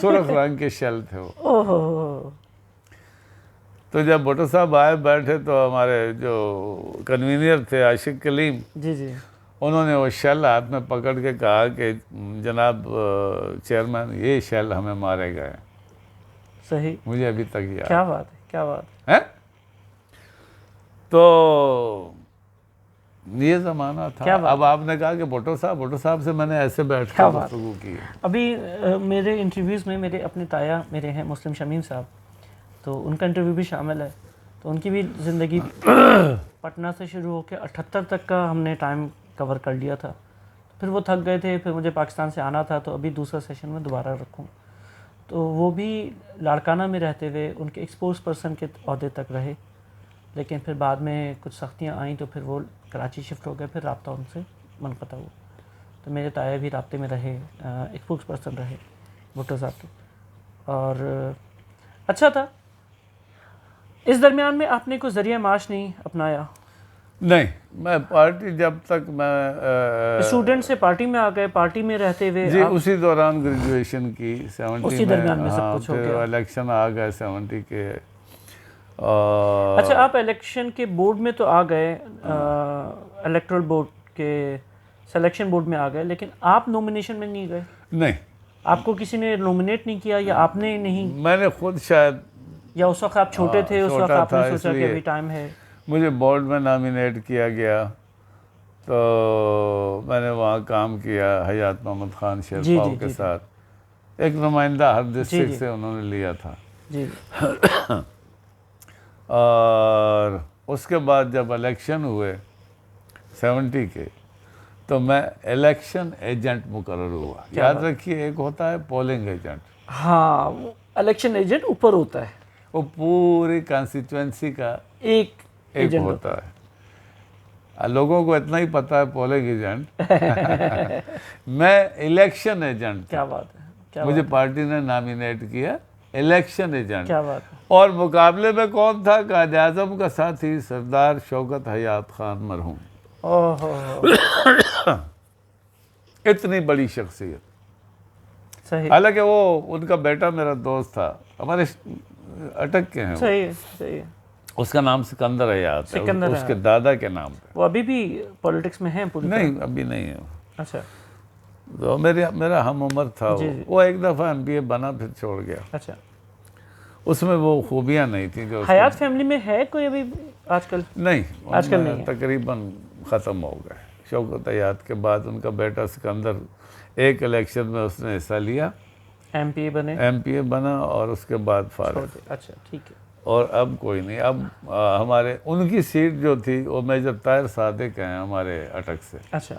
سرخ رنگ کے شیل تھے وہ. اوہ تو جب بھٹو صاحب آئے بیٹھے تو ہمارے جو کنوینئر تھے عاشق کلیم، جی جی. انہوں نے وہ شیل ہاتھ میں پکڑ کے کہا کہ جناب چیئرمین یہ شیل ہمیں مارے گئے. صحیح. مجھے ابھی تک یاد کیا بات ہے، کیا بات ہے. تو یہ زمانہ تھا. اب آپ نے کہا کہ بھٹو صاحب سے میں نے ایسے بیٹھ کر گفتگو کی. ابھی میرے انٹرویوز میں میرے اپنے تایا میرے ہیں مسلم شمیم صاحب، تو ان کا انٹرویو بھی شامل ہے. تو ان کی بھی زندگی پٹنہ سے شروع ہو کے 78 تک کا ہم نے ٹائم کور کر لیا تھا. پھر وہ تھک گئے تھے، پھر مجھے پاکستان سے آنا تھا، تو ابھی دوسرا سیشن میں دوبارہ رکھوں. تو وہ بھی لاڑکانہ میں رہتے ہوئے ان کے ایکسپورٹس پرسن کے عہدے تک رہے، لیکن پھر بعد میں کچھ سختیاں آئیں تو پھر وہ کراچی شفٹ ہو گئے. پھر رابطہ ان سے منقطع ہوا. تو میرے تایا بھی رابطے میں رہے، ایکسپورٹس پرسن رہے بھٹو صاحب کے. اور اچھا تھا. اس درمیان میں آپ نے کوئی ذریعہ معاش نہیں اپنایا؟ نہیں، میں پارٹی جب تک میں اسٹوڈنٹ سے پارٹی میں آ گئے، پارٹی میں رہتے ہوئے جی اسی دوران گریجویشن کی 70 اسی درمیان میں سب کچھ ہو پھر گیا. الیکشن آ گئے 70 کے. اچھا آپ الیکشن کے بورڈ میں تو آ گئے، الیکٹرل بورڈ کے سلیکشن بورڈ میں آ گئے، لیکن آپ نومینیشن میں نہیں گئے؟ نہیں. آپ کو کسی نے نومینیٹ نہیں کیا یا آپ نے نہیں؟ میں نے خود شاید، یا اس وقت آپ چھوٹے تھے، اس وقت آپ نے سوچا کہ ابھی ٹائم ہے؟ مجھے بورڈ میں نامینیٹ کیا گیا تو میں نے وہاں کام کیا حیات محمد خان شیرپاؤ کے ساتھ. ایک نمائندہ ہر ڈسٹرکٹ سے انہوں نے لیا تھا. جی. اور اس کے بعد جب الیکشن ہوئے 70 کے تو میں الیکشن ایجنٹ مقرر ہوا. یاد رکھیے ایک ہوتا ہے پولنگ ایجنٹ. ہاں الیکشن ایجنٹ اوپر ہوتا ہے، وہ پوری کانسٹیچوئنسی کا ایک ہوتا ہے. لوگوں کو اتنا ہی پتا ہے پولنگ ایجنٹ. میں الیکشن ایجنٹ. کیا بات ہے. مجھے پارٹی نے نامینیٹ کیا الیکشن ایجنٹ. کیا بات ہے. اور مقابلے میں کون تھا؟ قائد اعظم کا ساتھی سردار شوکت حیات خان مرحوم. اتنی بڑی شخصیت. صحیح. حالانکہ وہ ان کا بیٹا میرا دوست تھا، ہمارے اٹک کے ہیں. صحیح ہے. اس کا نام سکندر حیات ہے، اس کے دادا کے نام پہ. وہ ابھی بھی پولیٹکس میں ہیں؟ نہیں ابھی نہیں ہے. اچھا. تو میرا ہم عمر تھا وہ ایک دفعہ MBA بنا پھر چھوڑ گیا. اچھا. اس میں وہ خوبیاں نہیں تھیں جو حیات فیملی میں ہے کوئی ابھی آج کل؟ نہیں، آج کل نہیں، تقریباً ختم ہو گئے. شوکت حیات کے بعد ان کا بیٹا سکندر ایک الیکشن میں اس نے حصہ لیا، MPA بنا اور اس کے بعد فارغ. اچھا ٹھیک ہے. اور اب کوئی نہیں. اب ہمارے ان کی سیٹ جو تھی وہ میجر طاہر صادق ہیں ہمارے اٹک سے. اچھا.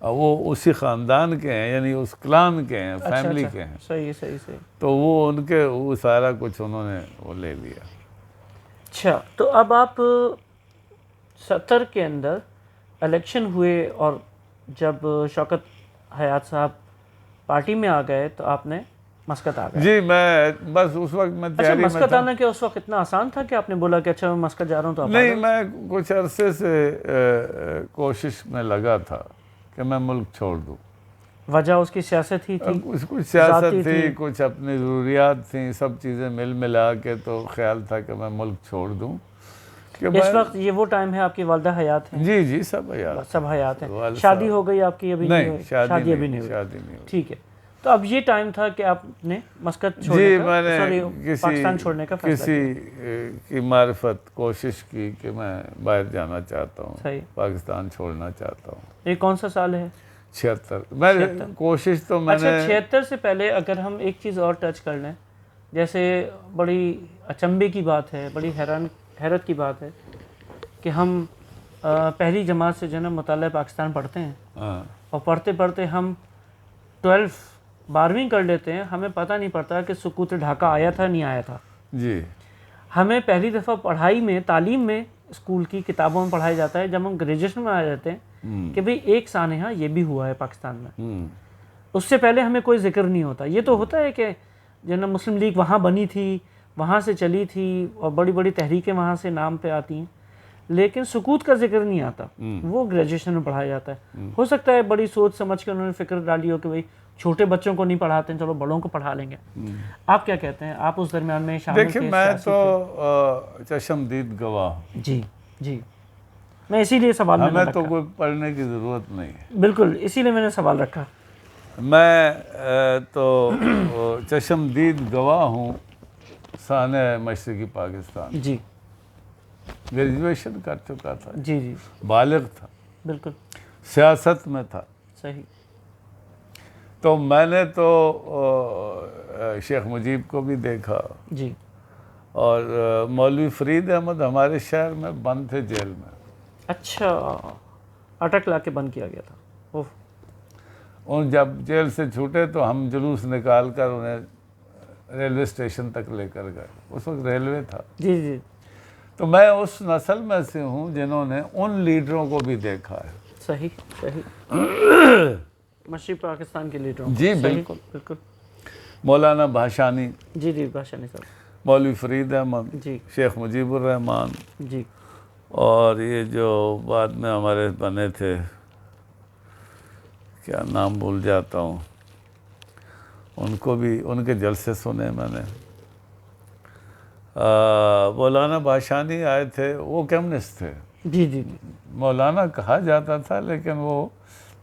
وہ اسی خاندان کے ہیں، یعنی اس کلان کے ہیں، فیملی کے ہیں. صحیح. تو وہ ان کے وہ سارا کچھ انہوں نے وہ لے لیا. اچھا. تو اب آپ 70 کے اندر الیکشن ہوئے اور جب شوکت حیات صاحب پارٹی میں آ گئے تو آپ نے مسقط آ گئے؟ جی میں بس اس وقت میں تیاری میں مسقط آنا کہ اس وقت اتنا آسان تھا کہ آپ نے بولا کہ اچھا میں مسقط جا رہا ہوں؟ تو نہیں، میں کچھ عرصے سے کوشش میں لگا تھا کہ میں ملک چھوڑ دوں. وجہ اس کی سیاست ہی تھی؟ کچھ سیاست تھی، کچھ اپنی ضروریات تھیں، سب چیزیں مل ملا کے تو خیال تھا کہ میں ملک چھوڑ دوں. اس وقت یہ وہ ٹائم ہے آپ کی والدہ حیات ہیں؟ جی سب حیات، سب حیات ہیں. شادی ہو گئی آپ کی ابھی؟ نہیں، شادی ابھی نہیں ہوئی. ٹھیک ہے. تو اب یہ ٹائم تھا کہ آپ نے مسقط چھوڑنے کا، میں نے پاکستان چھوڑنے کا فیصلہ کیا. کسی کی معرفت کوشش کی کہ میں باہر جانا چاہتا ہوں، پاکستان چھوڑنا چاہتا ہوں. یہ کون سا سال ہے؟ 76. میں کوشش تو میں نے 76 سے پہلے اگر ہم ایک چیز اور ٹچ کر لیں، جیسے بڑی اچنبے کی بات ہے، بڑی حیرت کی بات ہے کہ ہم پہلی جماعت سے جو ہے نا مطالعہ پاکستان پڑھتے ہیں، اور پڑھتے پڑھتے ہم 12ویں کر لیتے ہیں، ہمیں پتہ نہیں پڑتا کہ سقوط ڈھاکہ آیا تھا نہیں آیا تھا. جی ہمیں پہلی دفعہ پڑھائی میں، تعلیم میں، اسکول کی کتابوں میں پڑھایا جاتا ہے جب ہم گریجویشن میں آ جاتے ہیں کہ بھئی ایک سانحہ یہ بھی ہوا ہے پاکستان میں. اس سے پہلے ہمیں کوئی ذکر نہیں ہوتا. یہ تو ہوتا ہے کہ جو نا مسلم لیگ وہاں بنی تھی، وہاں سے چلی تھی، اور بڑی بڑی تحریکیں وہاں سے نام پہ آتی ہیں، لیکن سقوط کا ذکر نہیں آتا. وہ گریجویشن میں پڑھایا جاتا ہے. ہو سکتا ہے بڑی سوچ سمجھ کے انہوں نے فکر ڈالی ہو کہ بھئی چھوٹے بچوں کو نہیں پڑھاتے ہیں، چلو بڑوں کو پڑھا لیں گے. آپ کیا کہتے ہیں؟ آپ اس درمیان میں شامل تھے؟ دیکھیں میں تو چشمدید گواہ ہوں. جی میں اسی لیے سوال میں ہمیں تو کوئی پڑھنے کی ضرورت نہیں ہے. بالکل اسی لیے میں نے سوال رکھا. میں تو چشمدید گواہ ہوں سانحہ مشرقی پاکستان. جی گریجویشن کر چکا تھا، جی بالغ تھا، بالکل سیاست میں تھا. صحیح. تو میں نے تو شیخ مجیب کو بھی دیکھا، جی. اور مولوی فرید احمد ہمارے شہر میں بند تھے جیل میں. اچھا، اٹک لا کے بند کیا گیا تھا. ان جب جیل سے چھوٹے تو ہم جلوس نکال کر انہیں ریلوے اسٹیشن تک لے کر گئے. اس وقت ریلوے تھا. جی. تو میں اس نسل میں سے ہوں جنہوں نے ان لیڈروں کو بھی دیکھا ہے. صحیح. مشرقی پاکستان کے لیڈروں. جی بالکل. مولانا بھاشانی. جی بھاشانی صاحب. مولوی فرید احمد. جی. شیخ مجیب الرحمان. جی. اور یہ جو بعد میں ہمارے بنے تھے، کیا نام بھول جاتا ہوں، ان کو بھی، ان کے جلسے سنے میں نے. مولانا بھاشانی آئے تھے، وہ کمیونسٹ تھے. جی. مولانا کہا جاتا تھا لیکن وہ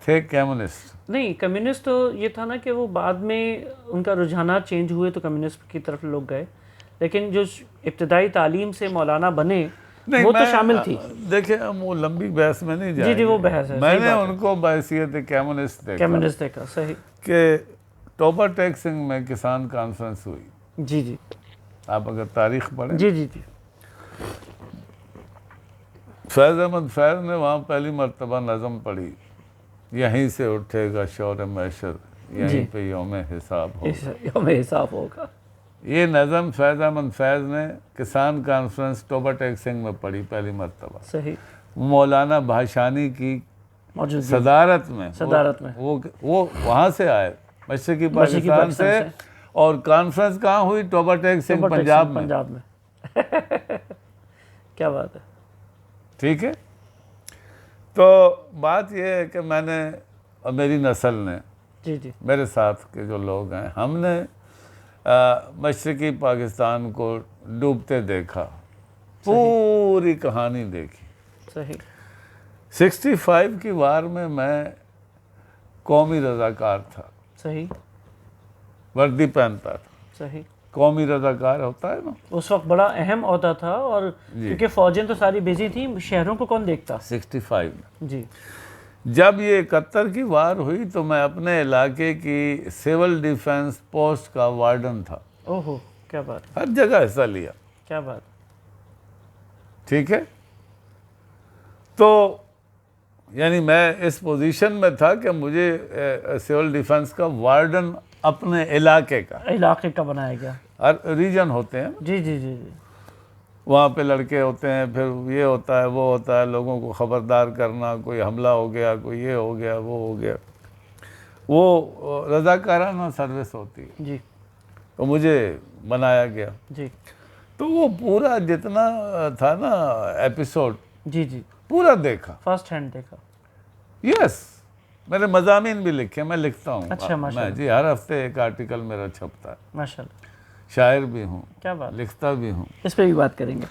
تھے کمیونسٹ. نہیں، کمیونسٹ تو یہ تھا نا کہ وہ بعد میں ان کا رجحانات چینج ہوئے تو کمیونسٹ کی طرف لوگ گئے، لیکن جو ابتدائی تعلیم سے مولانا بنے وہ تو شامل تھی. دیکھیں ہم وہ لمبی بحث میں نہیں جائیں. جی وہ بحث ہے. میں نے ان کو بحیثیت کمیونسٹ دیکھا. صحیح. کہ ٹوبا ٹیک سنگھ میں کسان کانفرنس ہوئی. جی. آپ اگر تاریخ پڑھیں. جی. فیض احمد فیض نے وہاں پہلی مرتبہ نظم پڑھی، یہیں سے اٹھے گا شور معشر، یہیں پہ یوم حساب ہوگا. یہ نظم فیض احمد فیض نے کسان کانفرنس ٹوبا ٹیک سنگھ میں پڑھی پہلی مرتبہ. صحیح. مولانا بھاشانی کی صدارت میں وہ وہاں سے آئے، مشرقی پاکستان سے. اور کانفرنس کہاں ہوئی؟ ٹوبا ٹیک سنگھ پنجاب میں. کیا بات ہے. ٹھیک ہے. تو بات یہ ہے کہ میں نے اور میری نسل نے، میرے ساتھ کے جو لوگ ہیں، ہم نے مشرقی پاکستان کو ڈوبتے دیکھا، پوری کہانی دیکھی. صحیح. 65 کی وار میں قومی رضاکار تھا. صحیح. وردی پہنتا تھا. صحیح. قومی رضاکار ہوتا ہے نا، اس وقت بڑا اہم عہدہ تھا، اور کیونکہ فوجیں تو ساری بزی تھیں، شہروں کو کون دیکھتا. 65 میں. جی. جب یہ 71 کی وار ہوئی تو میں اپنے علاقے کی سول ڈیفنس پوسٹ کا وارڈن تھا. اوہو، کیا بات. ہر جگہ حصہ لیا. کیا بات. ٹھیک ہے. تو یعنی میں اس پوزیشن میں تھا کہ مجھے سول ڈیفنس کا وارڈن اپنے علاقے کا بنایا گیا. ہر ریجن ہوتے ہیں. جی. وہاں پہ لڑکے ہوتے ہیں، پھر یہ ہوتا ہے وہ ہوتا ہے، لوگوں کو خبردار کرنا، کوئی حملہ ہو گیا، کوئی یہ ہو گیا وہ ہو گیا، وہ رضاکارانہ سروس ہوتی ہے. جی. تو مجھے بنایا گیا. جی. تو وہ پورا جتنا تھا نا ایپیسوڈ، جی. پورا دیکھا، فرسٹ ہینڈ دیکھا. یس. میرے مضامین بھی لکھے، میں لکھتا ہوں. اچھا ماشاء میں جی ہر ہفتے ایک آرٹیکل میرا چھپتا ہے. ماشاء اللہ. شاعر بھی ہوں، کیا بات، لکھتا بھی ہوں. اس پہ بھی بات کریں گے.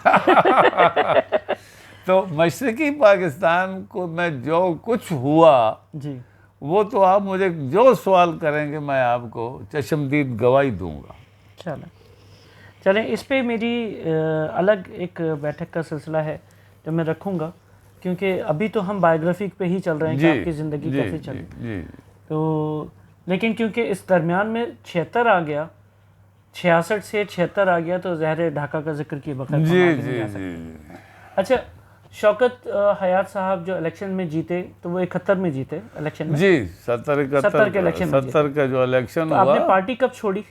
تو مشرقی پاکستان کو میں جو کچھ ہوا جی وہ تو آپ مجھے جو سوال کریں گے میں آپ کو چشمدید گواہی دوں گا. چلیں اس پہ میری الگ ایک بیٹھک کا سلسلہ ہے جو میں رکھوں گا، کیونکہ ابھی تو ہم بایوگرافی پہ ہی چل رہے ہیں کہ آپ کی زندگی کیسے چلی. جی تو لیکن کیونکہ اس درمیان میں 76 آ گیا، 66 سے 76 آ گیا، تو ظاہر ڈھاکہ کا ذکر کیے بغیر ہم جی آگے نہیں جی جا جی سکتے. اچھا شوکت حیات صاحب جو الیکشن میں جیتے تو وہ 71 میں جیتے الیکشن میں. جی 70 کے الیکشن میں 70 کا جو الیکشن تو آپ نے ہوا. پارٹی کب چھوڑی؟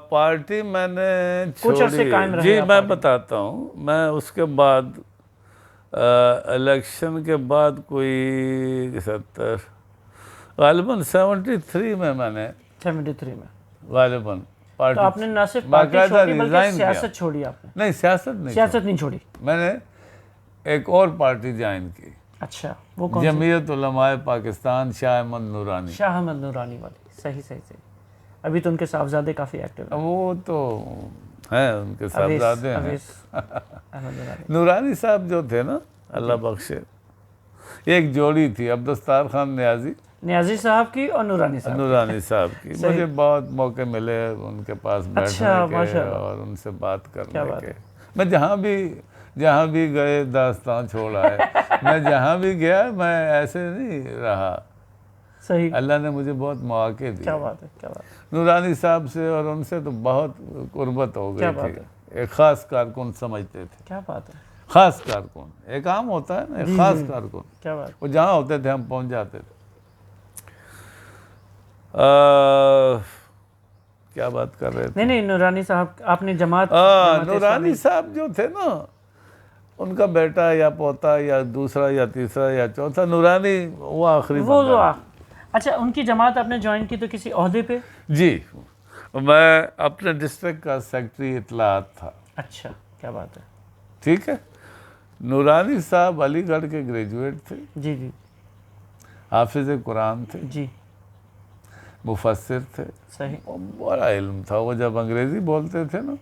پارٹی میں نے کچھ عرصے چھوڑی. قائم رہے جی آپ میں پارٹی؟ بتاتا ہوں. میں اس کے بعد الیکشن کے بعد کوئی 70 غالباً 73 میں نے 73 میں غالباً تو پارٹی آپ نے نہ صرف پارٹی باقاعدہ چھوڑی بلکہ ریزائن کیا. سیاست چھوڑی آپ نے. نہیں سیاست نہیں سیاست نہیں چھوڑی. میں نے ایک اور پارٹی جوائن کی، اچھا وہ کون سی؟ جمعیت علماء پاکستان شاہ احمد نورانی. شاہ احمد نورانی والی. صحیح. ابھی تو ان کے صاحبزادے کافی ایکٹیو ہیں. وہ تو ہیں ان کے صاحبزادے ہیں. اویس احمد نورانی. نورانی صاحب جو تھے نا اللہ بخشے، ایک جوڑی تھی عبدالستار خان نیازی صاحب کی اور نورانی صاحب کی. مجھے بہت موقع ملے ان کے پاس بیٹھنے کے اور ان سے بات کرنے کے. میں جہاں بھی گئے داستان چھوڑا ہے. میں جہاں بھی گیا میں ایسے نہیں رہا. صحیح. اللہ نے مجھے بہت مواقع دیے. کیا بات ہے. نورانی صاحب سے اور ان سے تو بہت قربت ہو گئی تھی. ایک خاص کارکن سمجھتے تھے. کیا بات ہے. خاص کارکن ایک عام ہوتا ہے نا، ایک خاص کارکن. کیا بات. وہ جہاں ہوتے تھے ہم پہنچ جاتے تھے. کیا بات کر رہے تھے؟ نہیں نورانی صاحب آپ نے جماعت نورانی صاحب جو تھے نا، ان کا بیٹا یا پوتا یا دوسرا یا تیسرا یا چوتھا نورانی وہ آخری بندہ. اچھا ان کی جماعت آپ نے جوائن کی تو کسی عہدے پہ؟ جی میں اپنے ڈسٹرکٹ کا سیکٹری اطلاعات تھا. اچھا کیا بات ہے. ٹھیک ہے. نورانی صاحب علی گڑھ کے گریجویٹ تھے. جی حافظ قرآن تھے. جی مفسر تھے. صحیح. بڑا علم تھا. وہ جب انگریزی بولتے تھے نا،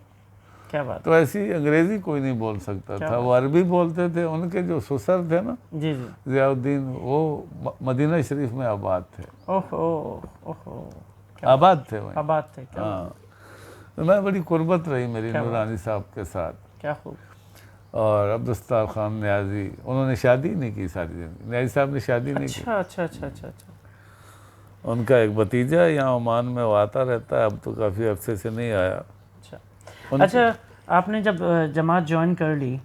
کیا بات، تو ایسی انگریزی کوئی نہیں بول سکتا تھا. وہ عربی بولتے تھے. ان کے جو سسر تھے نا ضیاء الدین، وہ مدینہ شریف میں آباد تھے. آباد تھے وہیں. آباد تھے. ہاں. میں بڑی قربت رہی میری نورانی صاحب کے ساتھ. کیا خوب. اور عبدالستار خان نیازی، انہوں نے شادی نہیں کی ساری زندگی. نیازی صاحب نے شادی نہیں کی. اچھا. ان کا ایک بھتیجا یہاں عمان میں وہ آتا رہتا ہے. اب تو کافی عرصے سے نہیں آیا. اچھا آپ نے جب جماعت جوائن کر لی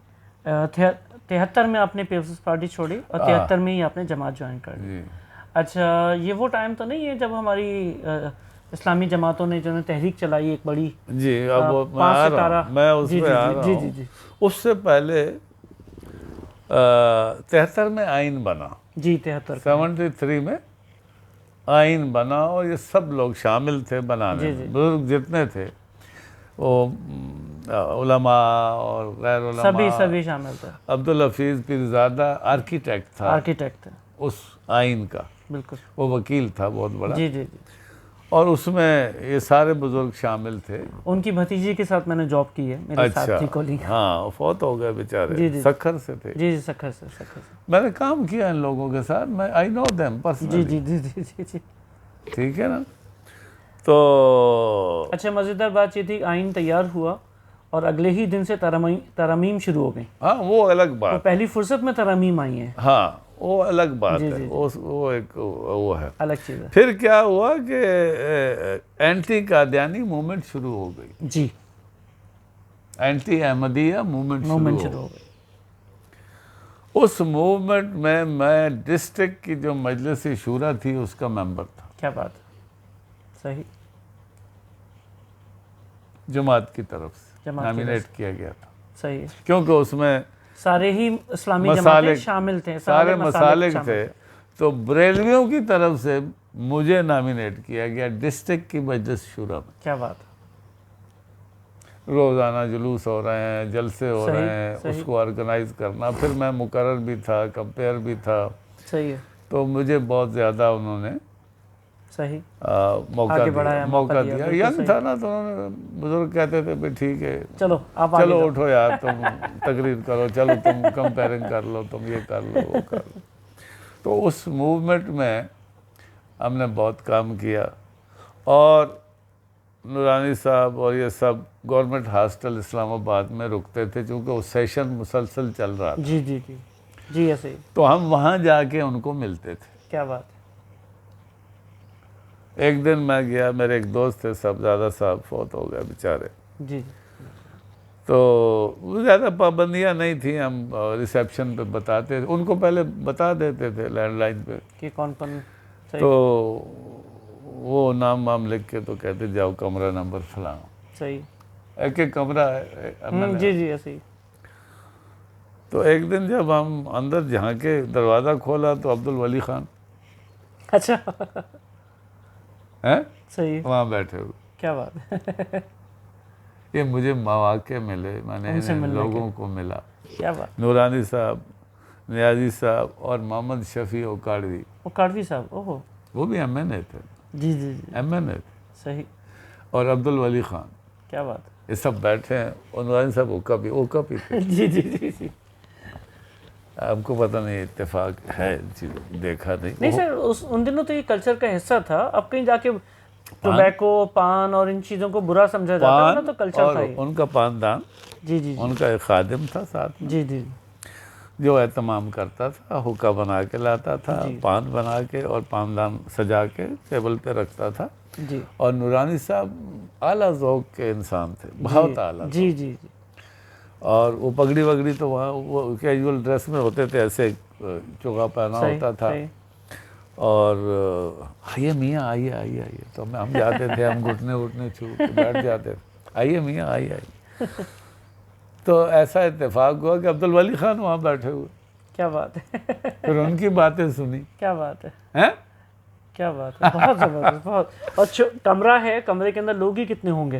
73 میں آپ نے پیپلز پارٹی چھوڑی اور 73 میں ہی آپ نے جماعت جوائن کر لی. اچھا یہ وہ ٹائم تو نہیں ہے جب ہماری اسلامی جماعتوں نے جو تحریک چلائی ایک بڑی؟ جی اب میں اس پہ آ رہا ہوں. اس سے پہلے 73 میں آئین بنا. جی 73 73 میں آئین بنا اور یہ سب لوگ شامل تھے بنانے میں. بزرگ جتنے تھے وہ علماء اور غیر علماء سبھی شامل تھے. عبدالحفیظ پیرزادہ آرکیٹیکٹ تھا اس آئین کا. بالکل. وہ وکیل تھا بہت بڑا. جی اور اس میں یہ سارے بزرگ شامل تھے. ان کی بھتیجی کے ساتھ میں نے جاب کی ہے. میرے ساتھی کولیگ. ہاں فوت ہو گئے بیچارے. سکھر سے تھے. جی سکھر سے. میں نے کام کیا ان لوگوں کے ساتھ. میں آئی نو دیم پرسنلی. جی ٹھیک ہے نا. تو اچھا مزیدار بات یہ تھی آئین تیار ہوا اور اگلے ہی دن سے ترامیم شروع ہو گئی. ہاں وہ الگ بات. پہلی فرصت میں ترامیم آئی ہیں. ہاں وہ الگ بات ہے. وہ ایک وہ ہے الگ چیز ہے. پھر کیا ہوا کہ اینٹی قادیانی موومنٹ شروع ہو گئی. جی اینٹی احمدیہ موومنٹ شروع ہو گئی. اس موومنٹ میں ڈسٹرکٹ کی جو مجلس شورا تھی اس کا ممبر تھا. کیا بات ہے. صحیح. جماعت کی طرف سے نامینیٹ کیا گیا تھا. صحیح. کیونکہ اس میں سارے ہی اسلامی جماعتیں شامل تھے. سارے مسالک تھے. تو بریلویوں کی طرف سے مجھے نامینیٹ کیا گیا ڈسٹرکٹ کی مجلس شورا میں. کیا بات ہے. روزانہ جلوس ہو رہے ہیں، جلسے ہو رہے ہیں، اس کو آرگنائز کرنا. پھر میں مقرر بھی تھا، کمپیئر بھی تھا. صحیح ہے. تو مجھے بہت زیادہ انہوں نے صحیح موقع دیا. ینگ تھا نا, تو انہوں نے, بزرگ کہتے تھے بھائی ٹھیک ہے چلو اٹھو یار, تم تقریر کرو, چلو تم کمپیرنگ کر لو, تم یہ کر لو, وہ کر لو. تو اس موومنٹ میں ہم نے بہت کام کیا. اور نورانی صاحب اور یہ سب گورنمنٹ ہاسٹل اسلام آباد میں رکتے تھے, چونکہ وہ سیشن مسلسل چل رہا تھا. جی ایسے ہی. تو ہم وہاں جا کے ان کو ملتے تھے. کیا بات ہے. ایک دن میں گیا, میرے ایک دوست تھے صاحبزادہ صاحب, فوت ہو گئے بیچارے. جی. تو زیادہ پابندیاں نہیں تھیں, ہم ریسیپشن پہ بتاتے تھے, ان کو پہلے بتا دیتے تھے لینڈ لائن پہ کہ کون. تو وہ نام وام لکھ کے تو کہتے جاؤ کمرہ نمبر فلاں. صحیح. ایک کمرہ ہے. جی ایسے ہی. تو ایک دن جب ہم اندر جہاں کے دروازہ کھولا تو عبدالولی خان اچھا ہیں صحیح وہاں بیٹھے ہوئے. کیا بات ہے. یہ مجھے مواقع ملے, میں نے ان لوگوں کو ملا. کیا بات. نورانی صاحب, نیازی صاحب اور محمد شفیع اوکاڑوی صاحب. اوہو. وہ بھی ایم این اے تھے. جی ایم این اے تھے. صحیح. اور عبدالولی خان. کیا بات. یہ سب بیٹھے ہیں, اور نورانی صاحب اوکا بھی تھے. جی. آپ کو پتہ نہیں اتفاق ہے, دیکھا نہیں سر, ان دنوں تو یہ کلچر کا حصہ تھا. اب کہیں جا کے ٹوبیکو, پان اور ان چیزوں کو برا سمجھا جاتا ہے, تو کلچر تھا. ان کا پاندان, جی ان کا ایک خادم تھا ساتھ میں, جی جو اہتمام کرتا تھا, حکا بنا کے لاتا تھا, پان بنا کے اور پاندان سجا کے ٹیبل پہ رکھتا تھا. جی. اور نورانی صاحب اعلیٰ ذوق کے انسان تھے, بہت اعلیٰ. جی. اور وہ پگڑی وگڑی تو وہاں وہ کیجول ڈریس میں ہوتے تھے, ایسے چوگا پہنا ہوتا تھا. اور آئیے میاں آئیے. تو ہم جاتے تھے, ہم گھٹنے چھو کے بیٹھ جاتے تھے, آئیے میاں آئیے. تو ایسا اتفاق ہوا کہ عبدالولی خان وہاں بیٹھے ہوئے. کیا بات ہے. پھر ان کی باتیں سنی. کیا بات ہے. کیا بات ہے. بہت زبردست. بہت. اور کمرہ ہے, کمرے کے اندر لوگ ہی کتنے ہوں گے.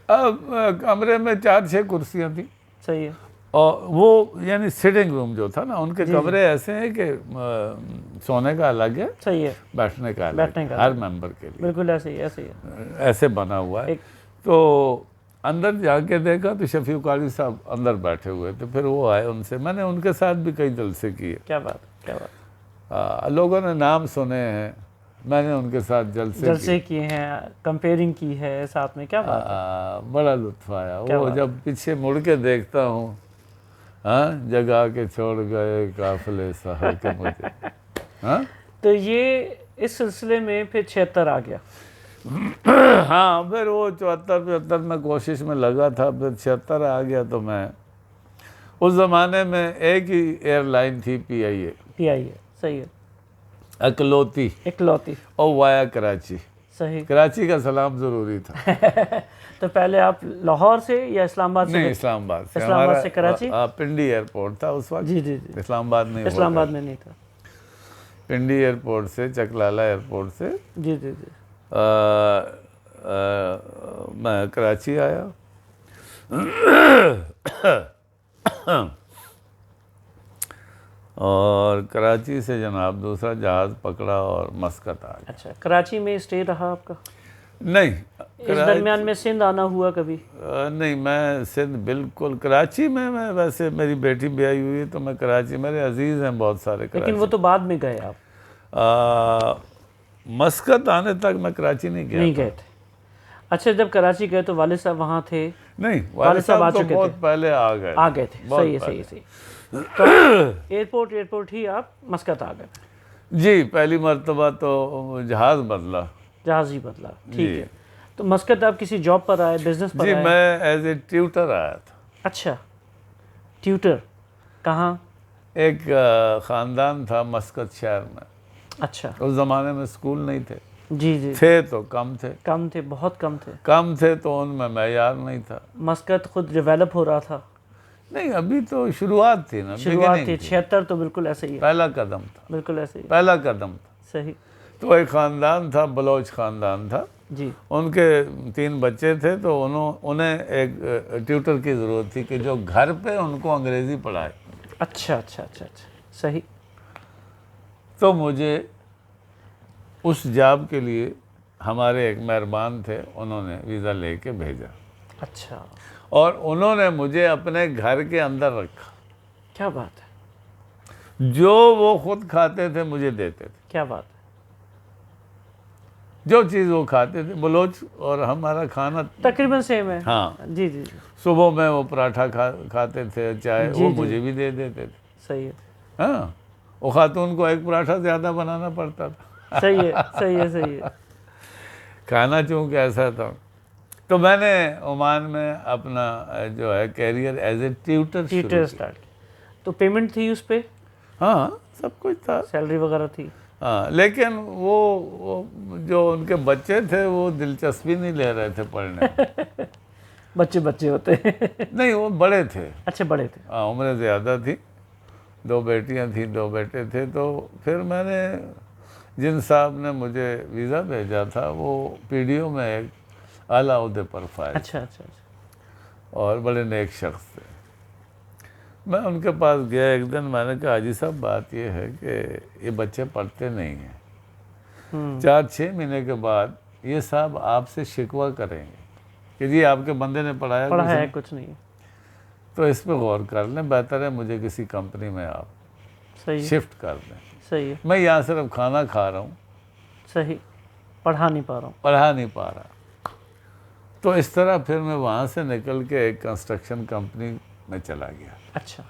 اب کمرے میں 4-6 کرسیاں تھیں. صحیح ہے. اور وہ یعنی سٹنگ روم جو تھا نا, ان کے کمرے ایسے ہیں کہ سونے کا الگ ہے, صحیح ہے, بیٹھنے کا الگ ہے, ہر ممبر کے لیے. بالکل ایسے ہی ایسے بنا ہوا ہے. تو اندر جا کے دیکھا تو شفیع قاری صاحب اندر بیٹھے ہوئے تھے. پھر وہ آئے, ان سے میں نے ان کے ساتھ بھی کئی جلسے کیے. کیا بات. لوگوں نے نام سنے ہیں, میں نے ان کے ساتھ جلسے کیے ہیں, کمپیئرنگ کی ہے ساتھ میں. کیا بات ہے. بڑا لطف آیا. وہ جب پیچھے مڑ کے دیکھتا ہوں, جگہ کے چھوڑ گئے قافلے سہر کے مجھے. تو یہ اس سلسلے میں پھر 76 آ گیا. ہاں, پھر وہ 74-75 میں کوشش میں لگا تھا, پھر 76 آ گیا. تو میں اس زمانے میں ایک ہی ایئر لائن تھی, پی آئی اے. صحیح ہے. اکلوتی, اور وایا کراچی. صحیح. کراچی کا سلام ضروری تھا. تو پہلے آپ لاہور سے یا اسلام آباد سے؟ نہیں, اسلام آباد سے. اسلام آباد سے کراچی. پنڈی ایئرپورٹ تھا اس وقت. جی. اسلام آباد میں نہیں تھا. پنڈی ایئرپورٹ سے, چکلالہ ایئرپورٹ سے. جی. میں کراچی آیا. اور کراچی سے جناب دوسرا جہاز پکڑا اور مسقط آ گیا. اچھا, کراچی میں اسٹے رہا آپ کا؟ نہیں. اس درمیان میں سندھ آنا ہوا کبھی؟ نہیں, میں سندھ بالکل, کراچی میں ویسے میری بیٹی بیائی ہوئی ہے, تو میں کراچی, میرے عزیز ہیں بہت سارے کراچی. لیکن وہ تو بعد میں گئے آپ. مسقط آنے تک میں کراچی نہیں گئے تھے. اچھا, جب کراچی گئے تو والد صاحب وہاں تھے؟ نہیں, والد صاحب تو بہت پہلے آ گئے تھے. صحیح. تو ایئرپورٹ ہی آپ مسقط آ گئے؟ جی, پہلی مرتبہ تو جہاز ہی بدلا. ٹھیک ہے. تو مسقط آپ کسی جاب پر آئے, بزنس پر آئے؟ جی, میں ایز اے ٹیوٹر آیا تھا. اچھا, ٹیوٹر کہاں؟ ایک خاندان تھا مسقط شہر میں. اچھا. اس زمانے میں اسکول نہیں تھے. جی. تھے تو کم تھے. بہت کم تھے تو ان میں معیار نہیں تھا. مسقط خود ڈیولپ ہو رہا تھا؟ نہیں, ابھی تو شروعات تھی نا. 76 تو بالکل ایسے ہی پہلا قدم تھا. بالکل ایسے ہی پہلا قدم تھا. صحیح. تو ایک خاندان تھا, بلوچ خاندان تھا. جی. ان کے 3 بچے تھے, تو انہیں ایک ٹیوٹر کی ضرورت تھی کہ جو گھر پہ ان کو انگریزی پڑھائے. اچھا. صحیح. تو مجھے اس جاب کے لیے ہمارے ایک مہربان تھے، انہوں نے ویزا لے کے بھیجا، اچھا، اور انہوں نے مجھے اپنے گھر کے اندر رکھا، کیا بات ہے، جو وہ خود کھاتے تھے مجھے دیتے تھے، کیا بات ہے، جو چیز وہ کھاتے تھے، بلوچ اور ہمارا کھانا تقریباً سیم ہے، ہاں، جی جی جی، صبح میں وہ پراٹھا کھاتے تھے، چائے، جی وہ جی، مجھے بھی دے دیتے تھے، صحیح ہے، ہاں، وہ خاتون کو ایک پراٹھا زیادہ بنانا پڑتا تھا، صحیح ہے، صحیح ہے، صحیح ہے، کھانا چونکہ ایسا تھا۔ تو میں نے عمان میں اپنا جو ہے career as a tutor tutor شروع کیا۔ اسٹارٹ کیا، تو پیمنٹ تھی اس پہ، ہاں، سب کچھ تھا، سیلری وغیرہ تھی، ہاں، لیکن وہ جو ان کے بچے تھے وہ دلچسپی نہیں لے رہے تھے پڑھنے میں۔ بچے ہوتے ہیں، نہیں، وہ بڑے تھے، اچھا بڑے تھے، ہاں، عمریں زیادہ تھی، 2 بیٹیاں تھیں، 2 بیٹے تھے۔ تو پھر میں نے جن صاحب نے مجھے ویزا بھیجا تھا وہ پی ڈی او میں ایک اعلیٰ عہدے پر فائز، اچھا اچھا اچھا، اور بڑے نیک شخص تھے۔ میں ان کے پاس گیا ایک دن، میں نے کہا حاجی صاحب بات یہ ہے کہ یہ بچے پڑھتے نہیں ہیں، 4-6 مہینے کے بعد یہ صاحب آپ سے شکوہ کریں گے کہ جی آپ کے بندے نے پڑھایا پڑھا کچھ ہے نہیں، کچھ نہیں، تو اس پہ غور کر لیں، بہتر ہے مجھے کسی کمپنی میں آپ صحیح، شفٹ کر دیں، صحیح ہے، میں یہاں صرف کھانا کھا رہا ہوں، صحیح، پڑھا نہیں پا رہا ہوں، پڑھا نہیں پا رہا۔ تو اس طرح پھر میں وہاں سے نکل کے ایک کنسٹرکشن کمپنی میں چلا گیا، اچھا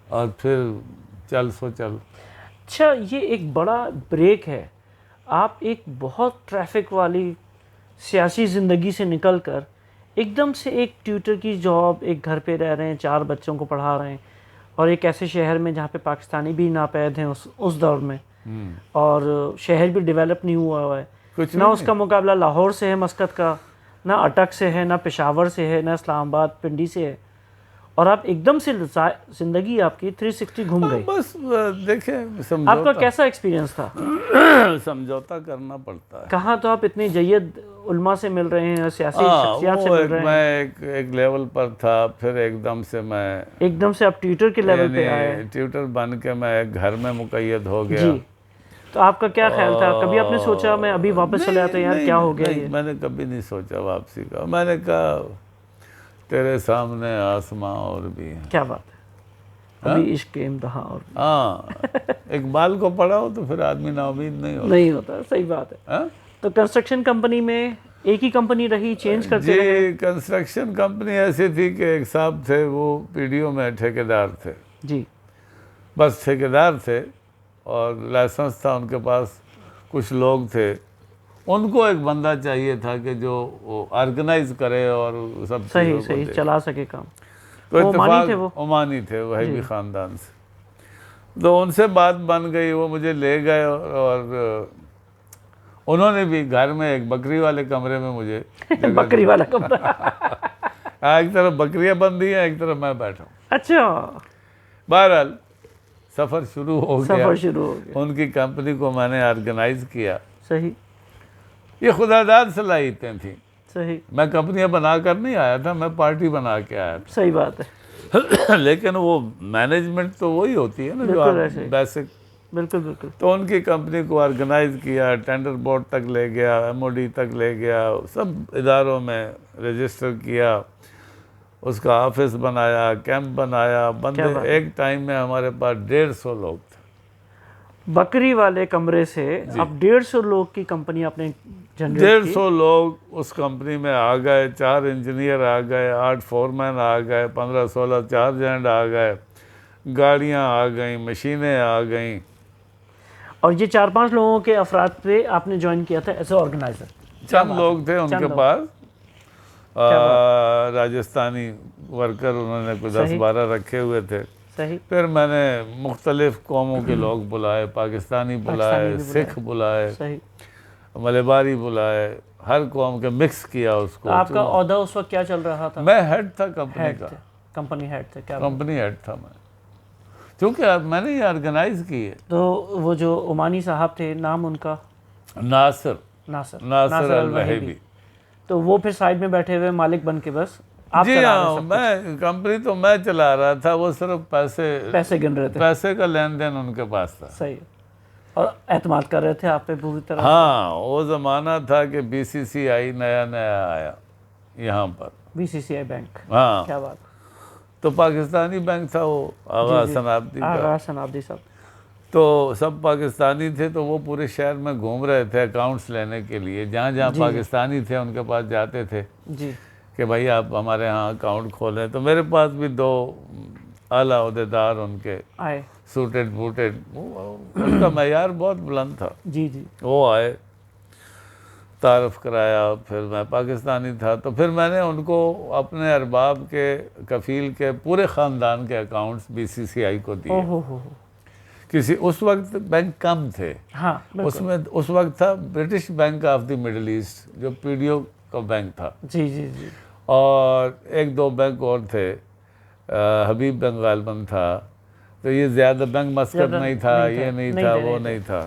اور پھر چل سو چل۔ اچھا، یہ ایک بڑا بریک ہے، آپ ایک بہت ٹریفک والی سیاسی زندگی سے نکل کر ایک دم سے ایک ٹیوٹر کی جاب، ایک گھر پہ رہ رہے ہیں، 4 بچوں کو پڑھا رہے ہیں، اور ایک ایسے شہر میں جہاں پہ پاکستانی بھی ناپید ہیں اس دور میں، اور شہر بھی ڈیولپ نہیں ہوا ہے، کچھ نہ اس کا مقابلہ لاہور سے ہے مسقط کا، نہ اٹک سے ہے، نہ پشاور سے ہے، نہ اسلام آباد پنڈی سے ہے، اور آپ ایک دم سے زندگی آپ کی 360 گھوم گئی۔ بس دیکھیں، آپ کا کیسا ایکسپیرینس تھا؟ سمجھوتا کرنا پڑتا ہے۔ کہاں تو آپ اتنے جید علماء سے مل رہے ہیں، سیاسی شخصیات سے وہ مل رہے ہیں، میں ایک لیول پر تھا، پھر ایک دم سے میں ایک دم سے آپ ٹیوٹر کے لیول پہ آئے، یعنی ٹیوٹر بن کے میں ایک گھر میں مقید ہو گیا۔ جی، تو آپ کا کیا خیال تھا؟ کبھی آپ نے سوچا میں ابھی واپس چلے آتا یار کیا ہو گیا یہ؟ میں نے کبھی نہیں سوچا واپسی کا، میں نے کہا تیرے سامنے آسماں اور بھی ہیں۔ کیا بات ہے، ابھی عشق کے امتحان اور بھی، ہاں، اقبال کو پڑھا ہو تو پھر آدمی نا امید نہیں ہوتا۔ نہیں ہوتا، صحیح بات ہے۔ تو کنسٹرکشن کمپنی میں ایک ہی کمپنی رہی، چینج کرتے رہے؟ جی، کنسٹرکشن کمپنی ایسی تھی کہ ایک صاحب تھے، وہ پی ڈی او میں ٹھیکیدار تھے، جی، بس ٹھیکیدار تھے، اور لائسنس تھا ان کے پاس، کچھ لوگ تھے، ان کو ایک بندہ چاہیے تھا کہ جو آرگنائز کرے اور سب چیزوں صحیح کو صحیح دیکھے۔ چلا سکے کام، تو وہ عمانی اتفاق تھے، وہ عمانی تھے، وہیبی خاندان سے، تو ان سے بات بن گئی، وہ مجھے لے گئے، اور انہوں نے بھی گھر میں ایک بکری والے کمرے میں مجھے بکری والا کمرہ، ایک طرف بکریاں بندھی ہیں، ایک طرف میں بیٹھا ہوں۔ اچھا، بہرحال سفر شروع ہو گیا، سفر شروع ہو گیا، ان کی کمپنی کو میں نے آرگنائز کیا۔ صحیح یہ خدا داد صلاحیتیں تھیں، صحیح، میں کمپنیاں بنا کر نہیں آیا تھا، میں پارٹی بنا کے آیا صحیح بات ہے، تھا، لیکن وہ مینجمنٹ تو وہی ہوتی ہے نا جو بالکل ایسے ہی، بیسک۔ بالکل بالکل، تو ان کی کمپنی کو آرگنائز کیا، ٹینڈر بورڈ تک لے گیا، ایم او ڈی تک لے گیا، سب اداروں میں رجسٹر کیا، اس کا آفس بنایا، کیمپ بنایا، بندے ایک ٹائم میں ہمارے پاس 150 لوگ تھے۔ بکری والے کمرے سے اب 150 لوگ کی کمپنی آپ نے جنریٹ کی؟ 150 لوگ اس کمپنی میں آ گئے، 4 انجینئر آ گئے، 8 فورمین آ گئے، 15-16 چارج ہینڈ آ گئے، گاڑیاں آ گئیں، مشینیں آ گئیں۔ اور یہ 4-5 لوگوں کے افراد پہ آپ نے جوائن کیا تھا ایز اے آرگنائزر؟ چند لوگ تھے ان کے پاس، راجستھانی ورکر، انہوں نے کوئی 10-12 رکھے ہوئے تھے۔ صحیح، پھر میں نے مختلف قوموں کے لوگ بلائے، پاکستانی بلائے، سکھ بلائے، صحیح، ملباری بلائے، ہر قوم کے مکس کیا اس کو۔ تو آپ کا عہدہ اس وقت کیا چل رہا تھا؟ میں ہیڈ تھا کمپنی کا، کمپنی ہیڈ تھے، کیا کمپنی ہیڈ تھا میں، چونکہ میں نے یہ آرگنائز کی ہے۔ تو وہ جو عمانی صاحب تھے، نام ان کا؟ ناصر ناصر الوہیبی۔ تو وہ پھر سائڈ میں بیٹھے ہوئے مالک بن کے بس آپ جی چلا رہے ہاں، میں کمپنی تو میں چلا رہا تھا، وہ صرف پیسے گن رہے تھے. پیسے کا لین دین ان کے پاس تھا. صحیح ہے. اور اعتماد کر رہے تھے آپ پہ پوری طرح. ہاں، وہ زمانہ تھا کہ بی سی سی آئی نیا آیا یہاں پر. BCCI bank. ہاں، کیا بات. تو پاکستانی بینک تھا وہ، آغا حسن آبدی کا. آغا حسن آبدی صاحب. تو سب پاکستانی تھے، تو وہ پورے شہر میں گھوم رہے تھے اکاؤنٹس لینے کے لیے. جہاں جہاں پاکستانی تھے ان کے پاس جاتے تھے جی. کہ بھائی آپ ہمارے ہاں اکاؤنٹ کھولیں. تو میرے پاس بھی 2 اعلیٰ عہدیدار ان کے آئے. سوٹڈ بوٹڈ، ان کا معیار بہت بلند تھا. جی جی. وہ آئے، تعارف کرایا. پھر میں پاکستانی تھا، تو پھر میں نے ان کو اپنے ارباب کے کفیل کے پورے خاندان کے اکاؤنٹس BCCI کو دیے. اس وقت بینک کم تھے. ہاں اس وقت تھا British Bank of the Middle East, جو PDO کا بینک تھا. جی جی جی. اور 1-2 بینک اور تھے، حبیب بینک غالباً تھا. تو یہ زیادہ بینک مسقط نہیں تھا، یہ نہیں تھا، وہ نہیں تھا.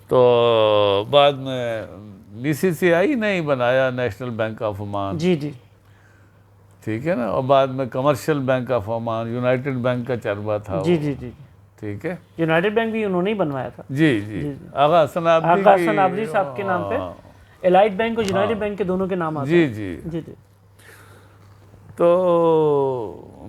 تو بعد میں BCCI نہیں بنایا نیشنل بینک آف عمان. جی جی. ٹھیک ہے نا. اور بعد میں commercial bank of Oman, United bank کا چربا تھا. جی جی جی. ٹھیک ہے. یونائٹڈ بینک بھی انہوں نے ہی بنوایا تھا. جی جی. آغا حسن آبدی صاحب کے نام پہ الائٹ بینک اور یونائٹڈ بینک کے دونوں کے نام آتے ہیں. جی جی جی. تو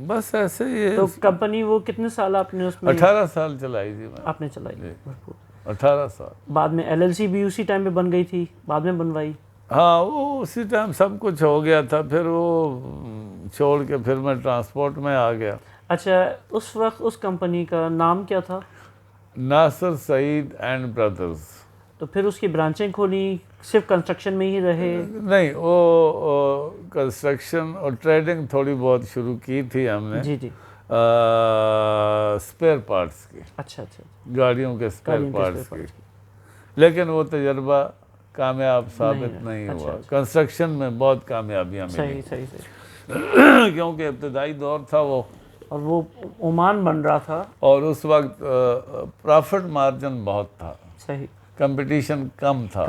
بس ایسے ہی. تو کمپنی وہ کتنے سال آپ نے اس میں؟ 18 سال چلائی تھی میں. آپ نے چلائی بھرپور. 18 سال. بعد میں LLC بھی اسی ٹائم پہ بن گئی تھی، بعد میں بنوائی. ہاں، وہ اسی ٹائم سب کچھ ہو گیا تھا. پھر وہ چھوڑ کے پھر میں ٹرانسپورٹ میں آ گیا. اچھا، اس وقت اس کمپنی کا نام کیا تھا؟ ناصر سعید اینڈ برادرز. تو پھر اس کی برانچیں کھولی، صرف کنسٹرکشن میں ہی رہے؟ نہیں، وہ کنسٹرکشن اور ٹریڈنگ تھوڑی بہت شروع کی تھی ہم نے. جی جی. اسپیئر پارٹس کی. اچھا اچھا. گاڑیوں کے اسپیئر پارٹس کی. لیکن وہ تجربہ کامیاب ثابت نہیں ہوا. کنسٹرکشن میں بہت کامیابیاں ملی. صحیح. کیونکہ ابتدائی دور تھا وہ، اور وہ عمان بن رہا تھا، اور اس وقت پرافٹ مارجن بہت تھا. صحیح. کمپٹیشن کم تھا.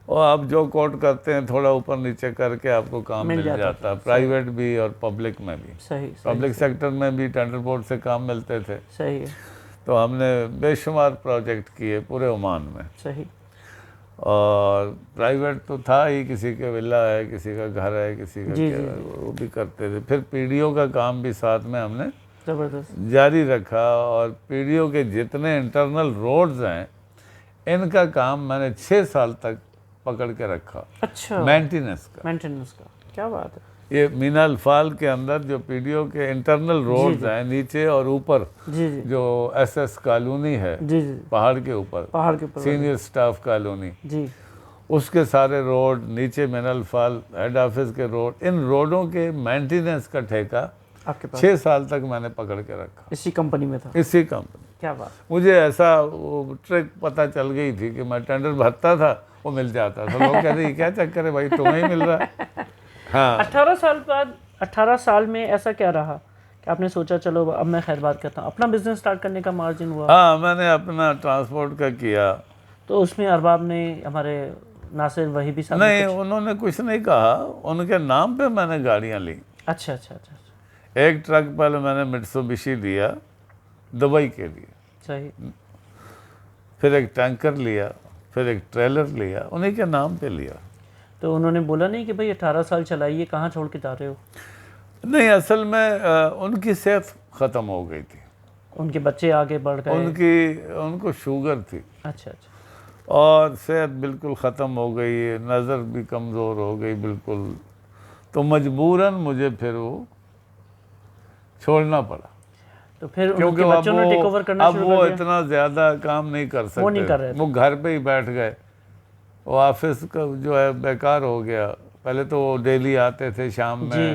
اور آپ جو کوٹ کرتے ہیں تھوڑا اوپر نیچے کر کے آپ کو کام مل جاتا ہے، پرائیویٹ بھی اور پبلک میں بھی. صحیح. پبلک سیکٹر میں بھی ٹینڈر بورڈ سے کام ملتے تھے. صحیح ہے. تو ہم نے بے شمار پروجیکٹ کیے پورے عمان میں. صحیح. اور پرائیویٹ تو تھا ہی، کسی کے ولا ہے، کسی کا گھر ہے، کسی کا کیا ہے، وہ بھی کرتے تھے. پھر PDO کا کام بھی ساتھ میں ہم نے زبردست جاری رکھا. اور PDO کے جتنے انٹرنل روڈز ہیں ان کا کام میں نے 6 سال تک پکڑ کے رکھا. اچھا. مینٹیننس کا. کیا بات ہے. یہ مینا الفال کے اندر جو PDO کے انٹرنل روڈز ہیں، نیچے اور اوپر جو SS کالونی ہے پہاڑ کے اوپر، سینئر سٹاف کالونی، اس کے سارے روڈ، نیچے مینا الفال ہیڈ آفس کے روڈ، ان روڈوں کے مینٹیننس کا ٹھیکہ 6 سال تک میں نے پکڑ کے رکھا. اسی کمپنی میں تھا؟ اسی کمپنی. کیا بات. مجھے ایسا ٹرک پتہ چل گئی تھی کہ میں ٹینڈر بھرتا تھا، وہ مل جاتا تھا. لوگ کہتے ہیں کیا چکر ہے بھائی، تمہیں ہی مل رہا ہے. ہاں. 18 سال بعد، 18 سال میں ایسا کیا رہا کہ آپ نے سوچا چلو اب میں خیر بات کرتا ہوں، اپنا بزنس سٹارٹ کرنے کا مارجن ہوا؟ ہاں، میں نے اپنا ٹرانسپورٹ کا کیا. تو اس میں ارباب نے ہمارے ناصر وہیبی صاحب نہیں، انہوں نے کچھ نہیں کہا. ان کے نام پہ میں نے گاڑیاں لی. اچھا اچھا اچھا. ایک ٹرک پہلے میں نے مٹسوبشی لیا دبئی کے لیے. صحیح. پھر ایک ٹینکر لیا، پھر ایک ٹریلر لیا، انہیں کے نام پہ لیا. تو انہوں نے بولا نہیں کہ بھائی 18 سال چلائیے، کہاں چھوڑ کے جا رہے ہو؟ نہیں، اصل میں ان کی صحت ختم ہو گئی تھی. ان کے بچے آگے بڑھ گئے؟ ان کو شوگر تھی. اچھا اچھا. اور صحت بالکل ختم ہو گئی، نظر بھی کمزور ہو گئی بالکل. تو مجبوراً مجھے پھر وہ چھوڑنا پڑا. تو پھر ان کے بچوں نے ٹیک اوور کرنا شروع کر دیا؟ اب وہ اتنا زیادہ کام نہیں کر سکتے، وہ نہیں کر رہے تھے، وہ گھر پہ ہی بیٹھ گئے. وہ آفس کا جو ہے بیکار ہو گیا. پہلے تو وہ ڈیلی آتے تھے شام میں،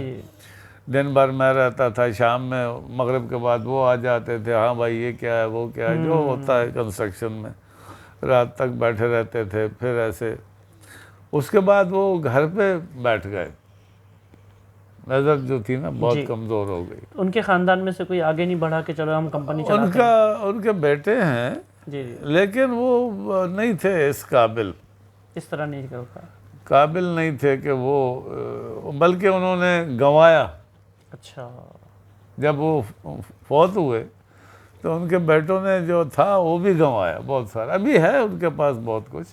دن بھر میں رہتا تھا، شام میں مغرب کے بعد وہ آ جاتے تھے. ہاں بھائی یہ کیا ہے، وہ کیا ہے، جو ہوتا ہے کنسٹرکشن میں. رات تک بیٹھے رہتے تھے. پھر ایسے اس کے بعد وہ گھر پہ بیٹھ گئے. نظر جو تھی نا بہت کمزور ہو گئی. ان کے خاندان میں سے کوئی آگے نہیں بڑھا کہ چلو ہم کمپنی چلاتے ہیں؟ ان کے بیٹے ہیں لیکن وہ نہیں تھے اس قابل. اس طرح نہیں کرتا. قابل نہیں تھے کہ وہ، بلکہ انہوں نے گنوایا. اچھا. جب وہ فوت ہوئے تو ان کے بیٹوں نے جو تھا وہ بھی گنوایا بہت سارا. ابھی ہے ان کے پاس بہت کچھ،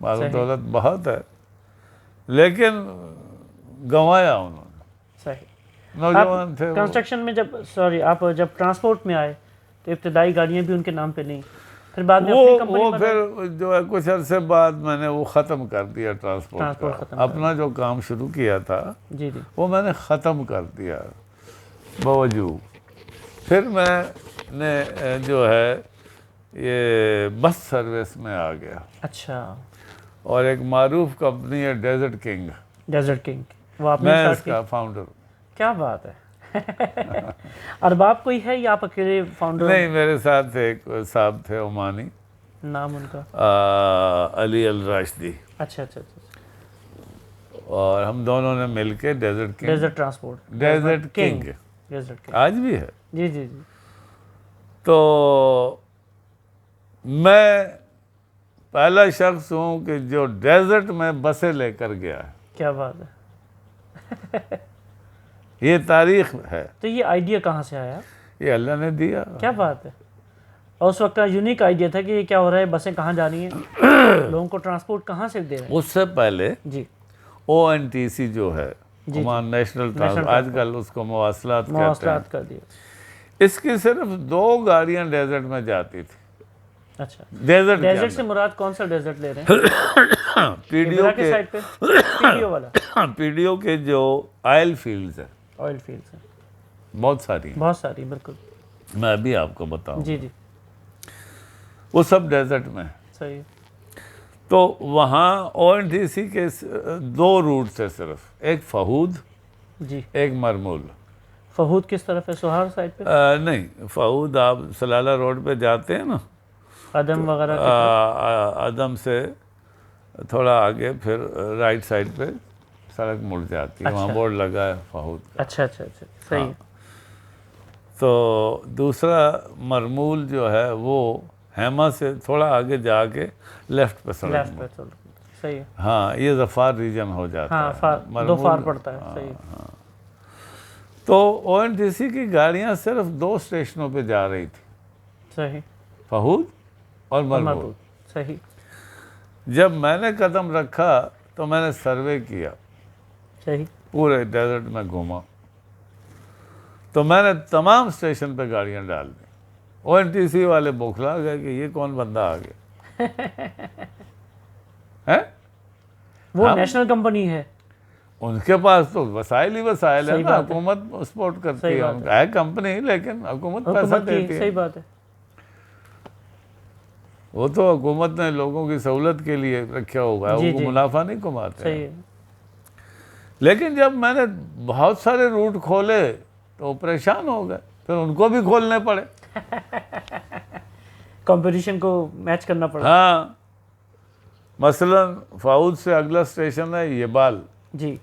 مال و دولت بہت ہے، لیکن گنوایا انہوں نے. صحیح. نوجوان تھے وہ. کنسٹرکشن میں آپ جب ٹرانسپورٹ میں آئے تو ابتدائی گاڑیاں بھی ان کے نام پہ نہیں، پھر بعد میں اپنی کمپنی وہ بنائی؟ پھر جو ہے کچھ عرصے بعد میں نے وہ ختم کر دیا ٹرانسپورٹ کا. اپنا جو کام شروع کیا تھا جی جی. وہ میں نے ختم کر دیا باوجود. پھر میں نے جو ہے یہ بس سروس میں آ گیا. اچھا. اور ایک معروف کمپنی ہے ڈیزرٹ کنگ، ڈیزرٹ کنگ، وہ آپ نے میں اسٹارٹ اس کی؟ کا فاؤنڈر. کیا بات ہے. ارباب کوئی ہے یا آپ اکیلے فاؤنڈر؟ نہیں، میرے ساتھ ایک صاحب تھے عمانی، نام ان کا؟ علی الراشدی. اچھا اچھا اچھا. اور ہم دونوں نے مل کے Desert King, Desert Transport, Desert King Desert King آج بھی ہے. جی جی جی. تو میں پہلا شخص ہوں کہ جو ڈیزرٹ میں بسیں لے کر گیا ہے. کیا بات ہے. یہ تاریخ ہے. تو یہ آئیڈیا کہاں سے آیا؟ یہ اللہ نے دیا. کیا بات ہے. اور اس وقت کا یونیک آئیڈیا تھا کہ یہ کیا ہو رہا ہے، بسیں کہاں جانی ہیں، لوگوں کو ٹرانسپورٹ کہاں سے دے رہے ہیں؟ اس سے پہلے جی. ONTC جو ہے عمان نیشنل ٹرانسپورٹ، آج کل اس کو مواصلات کہتے ہیں، مواصلات کر دیا. اس کی صرف 2 گاڑیاں ڈیزرٹ میں جاتی تھی. اچھا. ڈیزرٹ ڈیزرٹ سے مراد کون سا ڈیزرٹ لے رہے ہیں؟ PDO کے سائڈ پہ PDO والا، PDO کے جو آئل فیلڈز ہیں، آئل فیلڈز ہیں بہت ساری ہیں، بہت ساری. بالکل. میں ابھی آپ کو بتاؤں. جی جی. وہ سب ڈیزرٹ میں. صحیح. تو وہاں ONTC کے 2 روٹ تھے صرف، ایک فہود، جی. ایک مرمول. فہود کس طرف ہے، سہار سائڈ پہ؟ نہیں، فہود آپ سلالہ روڈ پہ جاتے ہیں نا، عدم وغیرہ. عدم سے تھوڑا آگے پھر رائٹ سائڈ پہ سڑک مڑ جاتی ہے، وہاں بورڈ لگا ہے فہود کا. اچھا اچھا اچھا. صحیح. تو دوسرا مرمول جو ہے وہ ہیما سے تھوڑا آگے جا کے لیفٹ پہ سڑک. لیفٹ پہ چل. صحیح ہے. ہاں، یہ ظفار ریجن ہو جاتا ہے. ہاں، 2 فار پڑتا ہے. صحیح. تو ONTC کی گاڑیاں صرف 2 اسٹیشنوں پہ جا رہی تھی، صحیح. فہود اور مرمول. صحیح. جب میں نے قدم رکھا تو میں نے سروے کیا، صحیح. پورے ڈیزرٹ میں گھوما، تو میں نے تمام اسٹیشن پہ گاڑیاں ڈال دیں. ONTC والے بوکھلا گئے کہ یہ کون بندہ آ گیا ہے. وہ نیشنل کمپنی ہے، ان کے پاس تو وسائل ہی وسائل ہے نا، حکومت سپورٹ کرتی ہے کمپنی، لیکن حکومت پیسہ دیتی ہے. صحیح بات ہے. وہ تو حکومت نے لوگوں کی سہولت کے لیے رکھا ہوگا ہے، وہ منافع نہیں کماتے. صحیح ہے. لیکن جب میں نے بہت سارے روٹ کھولے تو وہ پریشان ہو گئے، پھر ان کو بھی کھولنے پڑے. کمپٹیشن کو میچ کرنا پڑا. ہاں، مثلا فاؤد سے اگلا اسٹیشن ہے یہ بال. جی.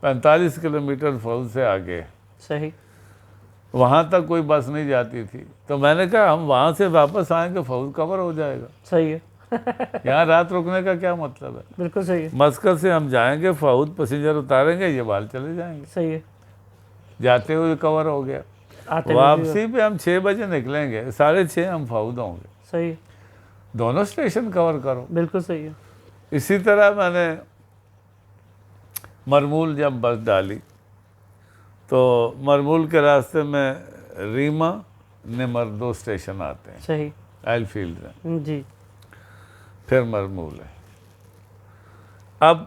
45 کلومیٹر فاؤد سے آگے. صحیح. وہاں تک کوئی بس نہیں جاتی تھی، تو میں نے کہا ہم وہاں سے واپس آئیں گے فاؤد کور ہو جائے گا. صحیح ہے. یہاں رات رکنے کا کیا مطلب ہے. بالکل صحیح ہے. مسقط سے ہم جائیں گے، فاؤد پیسنجر اتاریں گے، یہ بال چلے جائیں گے. صحیح ہے. جاتے ہوئے کور ہو گیا. واپسی پہ ہم 6 بجے نکلیں گے، 6:30 ہم فاؤد ہوں گے. صحیح. دونوں اسٹیشن کور کرو. بالکل صحیح ہے. اسی طرح میں نے مرمول جب بس ڈالی تو مرمول کے راستے میں ریما نمر 2 اسٹیشن آتے ہیں. صحیح. آئل فیلڈ میں. جی. پھر مرمول ہے. اب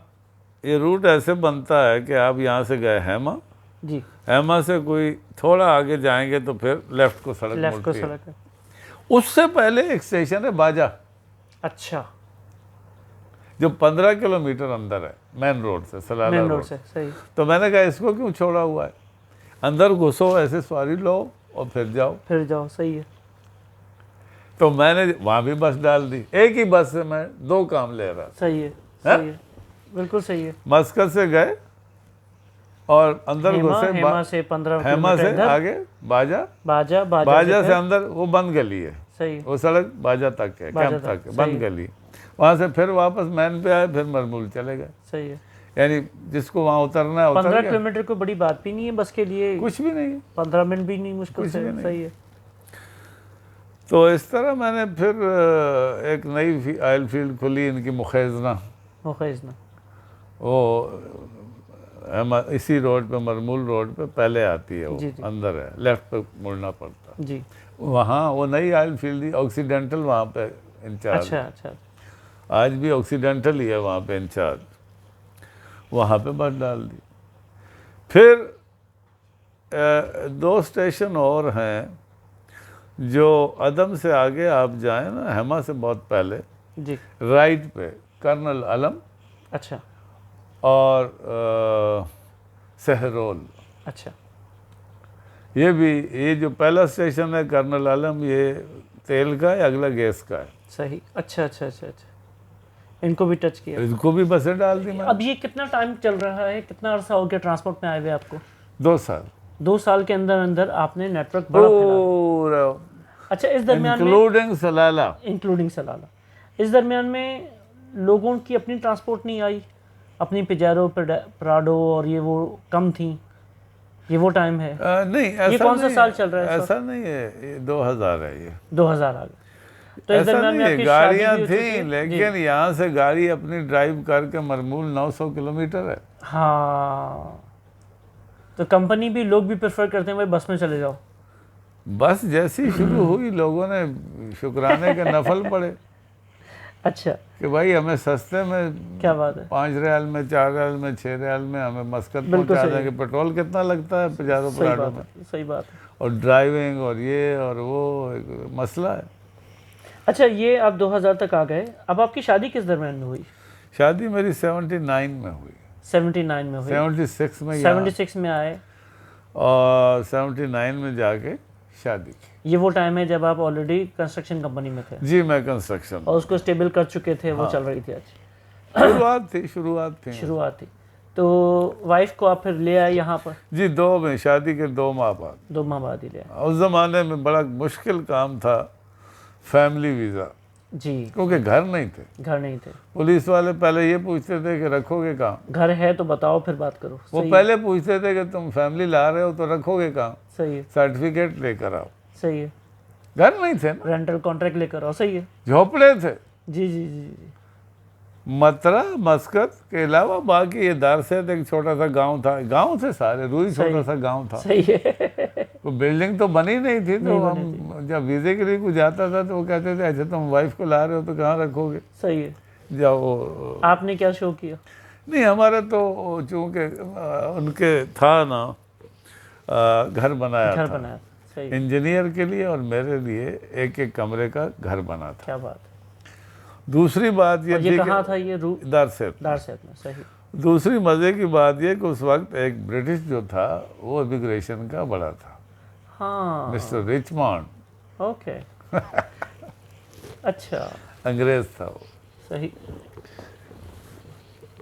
یہ روٹ ایسے بنتا ہے کہ آپ یہاں سے گئے ہیما، جی. ہیما سے کوئی تھوڑا آگے جائیں گے تو پھر لیفٹ کو سڑک لیفٹ کو مڑتی ہے. سڑک ہے. اس سے پہلے ایک اسٹیشن ہے باجا، اچھا. جو 15 کلومیٹر اندر ہے مین روڈ سے، سلالہ مین روڈ روڈ سے. صحیح. تو میں نے کہا اس کو کیوں چھوڑا ہوا ہے، اندر گھسو، ایسے سواری لو اور پھر جاؤ. پھر جاؤ. صحیح ہے. تو میں نے وہاں بھی بس ڈال دی. ایک ہی بس سے میں 2 کام لے رہا. صحیح ہے. صحیح ہے. بالکل صحیح ہے. مسقط سے گئے اور اندر گھسے، ہیما سے 15 ہیما سے کلومیٹر آگے باجا، باجا باجا سے اندر وہ بند گلی ہے. صحیح ہے، وہ سڑک باجا تک ہے، کیمپ تک ہے، بند گلی، وہاں سے پھر واپس مین پہ آئے، پھر مرمول چلے گئے. صحیح ہے. یعنی جس کو وہاں اترنا ہے اتر 15 گیا، کلومیٹر کوئی بڑی بات بھی نہیں ہے بس کے لیے، کچھ بھی نہیں. 15 منٹ بھی نہیں مشکل سے. صحیح ہے. تو اس طرح میں نے پھر ایک نئی آئل فیلڈ کھلی ان کی مخیزنہ، مخیزنہ. وہ اسی روڈ پہ، مرمول روڈ پہ پہلے آتی ہے، وہ اندر ہے، لیفٹ پہ مڑنا پڑتا. جی. وہاں وہ نئی آئل فیلڈ تھی، آکسیڈنٹل وہاں پہ انچارج. اچھا. آج بھی آکسیڈنٹل ہی ہے وہاں پہ انچارج. وہاں پہ بات ڈال دی. پھر 2 اسٹیشن اور ہیں جو عدم سے آگے آپ جائیں نا، ہیما سے بہت پہلے، جی، رائٹ پہ کرنل علم اچھا اور سہرول. اچھا. یہ جو پہلا اسٹیشن ہے کرنل علم، یہ تیل کا ہے، اگلا گیس کا ہے. صحیح. اچھا. ان کو بھی ٹچ کیا، ان کو بھی بسیں ڈال دی میں. اب یہ کتنا ٹائم چل رہا ہے، کتنا عرصہ ہو گیا ٹرانسپورٹ میں آئے ہوئے آپ کو؟ 2 سال. 2 سال کے اندر آپ نے نیٹ ورک بڑا پھیلا. پورا اچھا. اس درمیان میں انکلوڈنگ سلالہ، انکلوڈنگ سلالہ، اس درمیان میں لوگوں کی اپنی ٹرانسپورٹ نہیں آئی، اپنی پجیرو پراڈو اور یہ وہ کم تھیں، یہ وہ ٹائم ہے؟ نہیں، یہ کون سا سال چل رہا ہے؟ ایسا نہیں ہے، یہ 2000 ہے. یہ 2000 آ گئے. تو اس ایسا درمیان میں نہیں آپ ہے، کی گاڑیاں شادی بھی ہو چکی ہے؟ تھیں لیکن یہاں سے گاڑی اپنی ڈرائیو کر کے مرمول 900 کلومیٹر ہے. ہاں. تو کمپنی بھی، لوگ بھی پریفر کرتے ہیں بھائی بس میں چلے جاؤ. بس جیسی شروع ہوئی لوگوں نے شکرانے کے نفل پڑے اچھا. کہ بھائی ہمیں سستے میں، کیا بات ہے. 5 ریال میں، 4 ریال میں، 6 ریال میں ہمیں مسقط پہنچا دیں گے. پیٹرول کتنا لگتا ہے پجارو پراڈو میں؟ صحیح بات ہے. اور ڈرائیونگ اور یہ اور وہ ایک مسئلہ ہے. اچھا. یہ آپ 2000 تک آ گئے. اب آپ کی شادی کس درمیان میں ہوئی؟ شادی میری 79 میں ہوئی. 79 میں ہوئی. 76 میں 76 میں آئے اور 79 میں جا کے شادی کی. یہ وہ ٹائم ہے جب آپ آلریڈی کنسٹرکشن کمپنی میں تھے؟ جی، میں کنسٹرکشن اور اس کو اسٹیبل کر چکے تھے، وہ چل رہی تھی. شروعات تھی. تو وائف کو آپ پھر لے آئے یہاں پر؟ جی، 2 میں، شادی کے 2 ماہ بعد. 2 ماہ بعد ہی لے آئے. اس زمانے میں بڑا مشکل کام تھا فیملی ویزا، جی، کیونکہ گھر نہیں تھے. گھر نہیں تھے. پولیس والے پہلے یہ پوچھتے تھے کہ رکھو گے کہاں. گھر ہے تو بتاؤ پھر بات کرو. وہ پہلے پوچھتے تھے کہ تم فیملی لا رہے ہو تو رکھو گے کہاں. صحیح ہے. سرٹیفکیٹ لے کر آؤ. صحیح ہے. گھر نہیں تھے نا، رینٹل کانٹریکٹ لے کر آؤ. صحیح ہے. جھوپڑے تھے. جی. مترا، مسقط کے علاوہ باقی یہ دارسیت ایک چھوٹا سا گاؤں تھا. گاؤں تھے سارے، روئی چھوٹا سا گاؤں تھا. صحیح ہے. وہ بلڈنگ تو بنی نہیں تھی. تو ہم جب ویزے کے لیے کوئی جاتا تھا تو وہ کہتے تھے اچھا تم وائف کو لا رہے ہو تو کہاں رکھو گے. صحیح ہے. جب آپ نے کیا شو کیا؟ نہیں، ہمارا تو چونکہ ان کے تھا نا، گھر بنایا تھا. انجینئر کے لیے اور میرے لیے ایک کمرے کا گھر بنا تھا. کیا بات ہے. دوسری بات یہ تھی، کہاں تھا یہ؟ دارسیت میں. صحیح. دوسری مزے کی بات یہ کہ اس وقت ایک برٹش جو تھا وہ امیگریشن کا بڑا تھا. ہاں. مسٹر ریچمانڈ. اوکے. اچھا. انگریز تھا وہ. صحیح.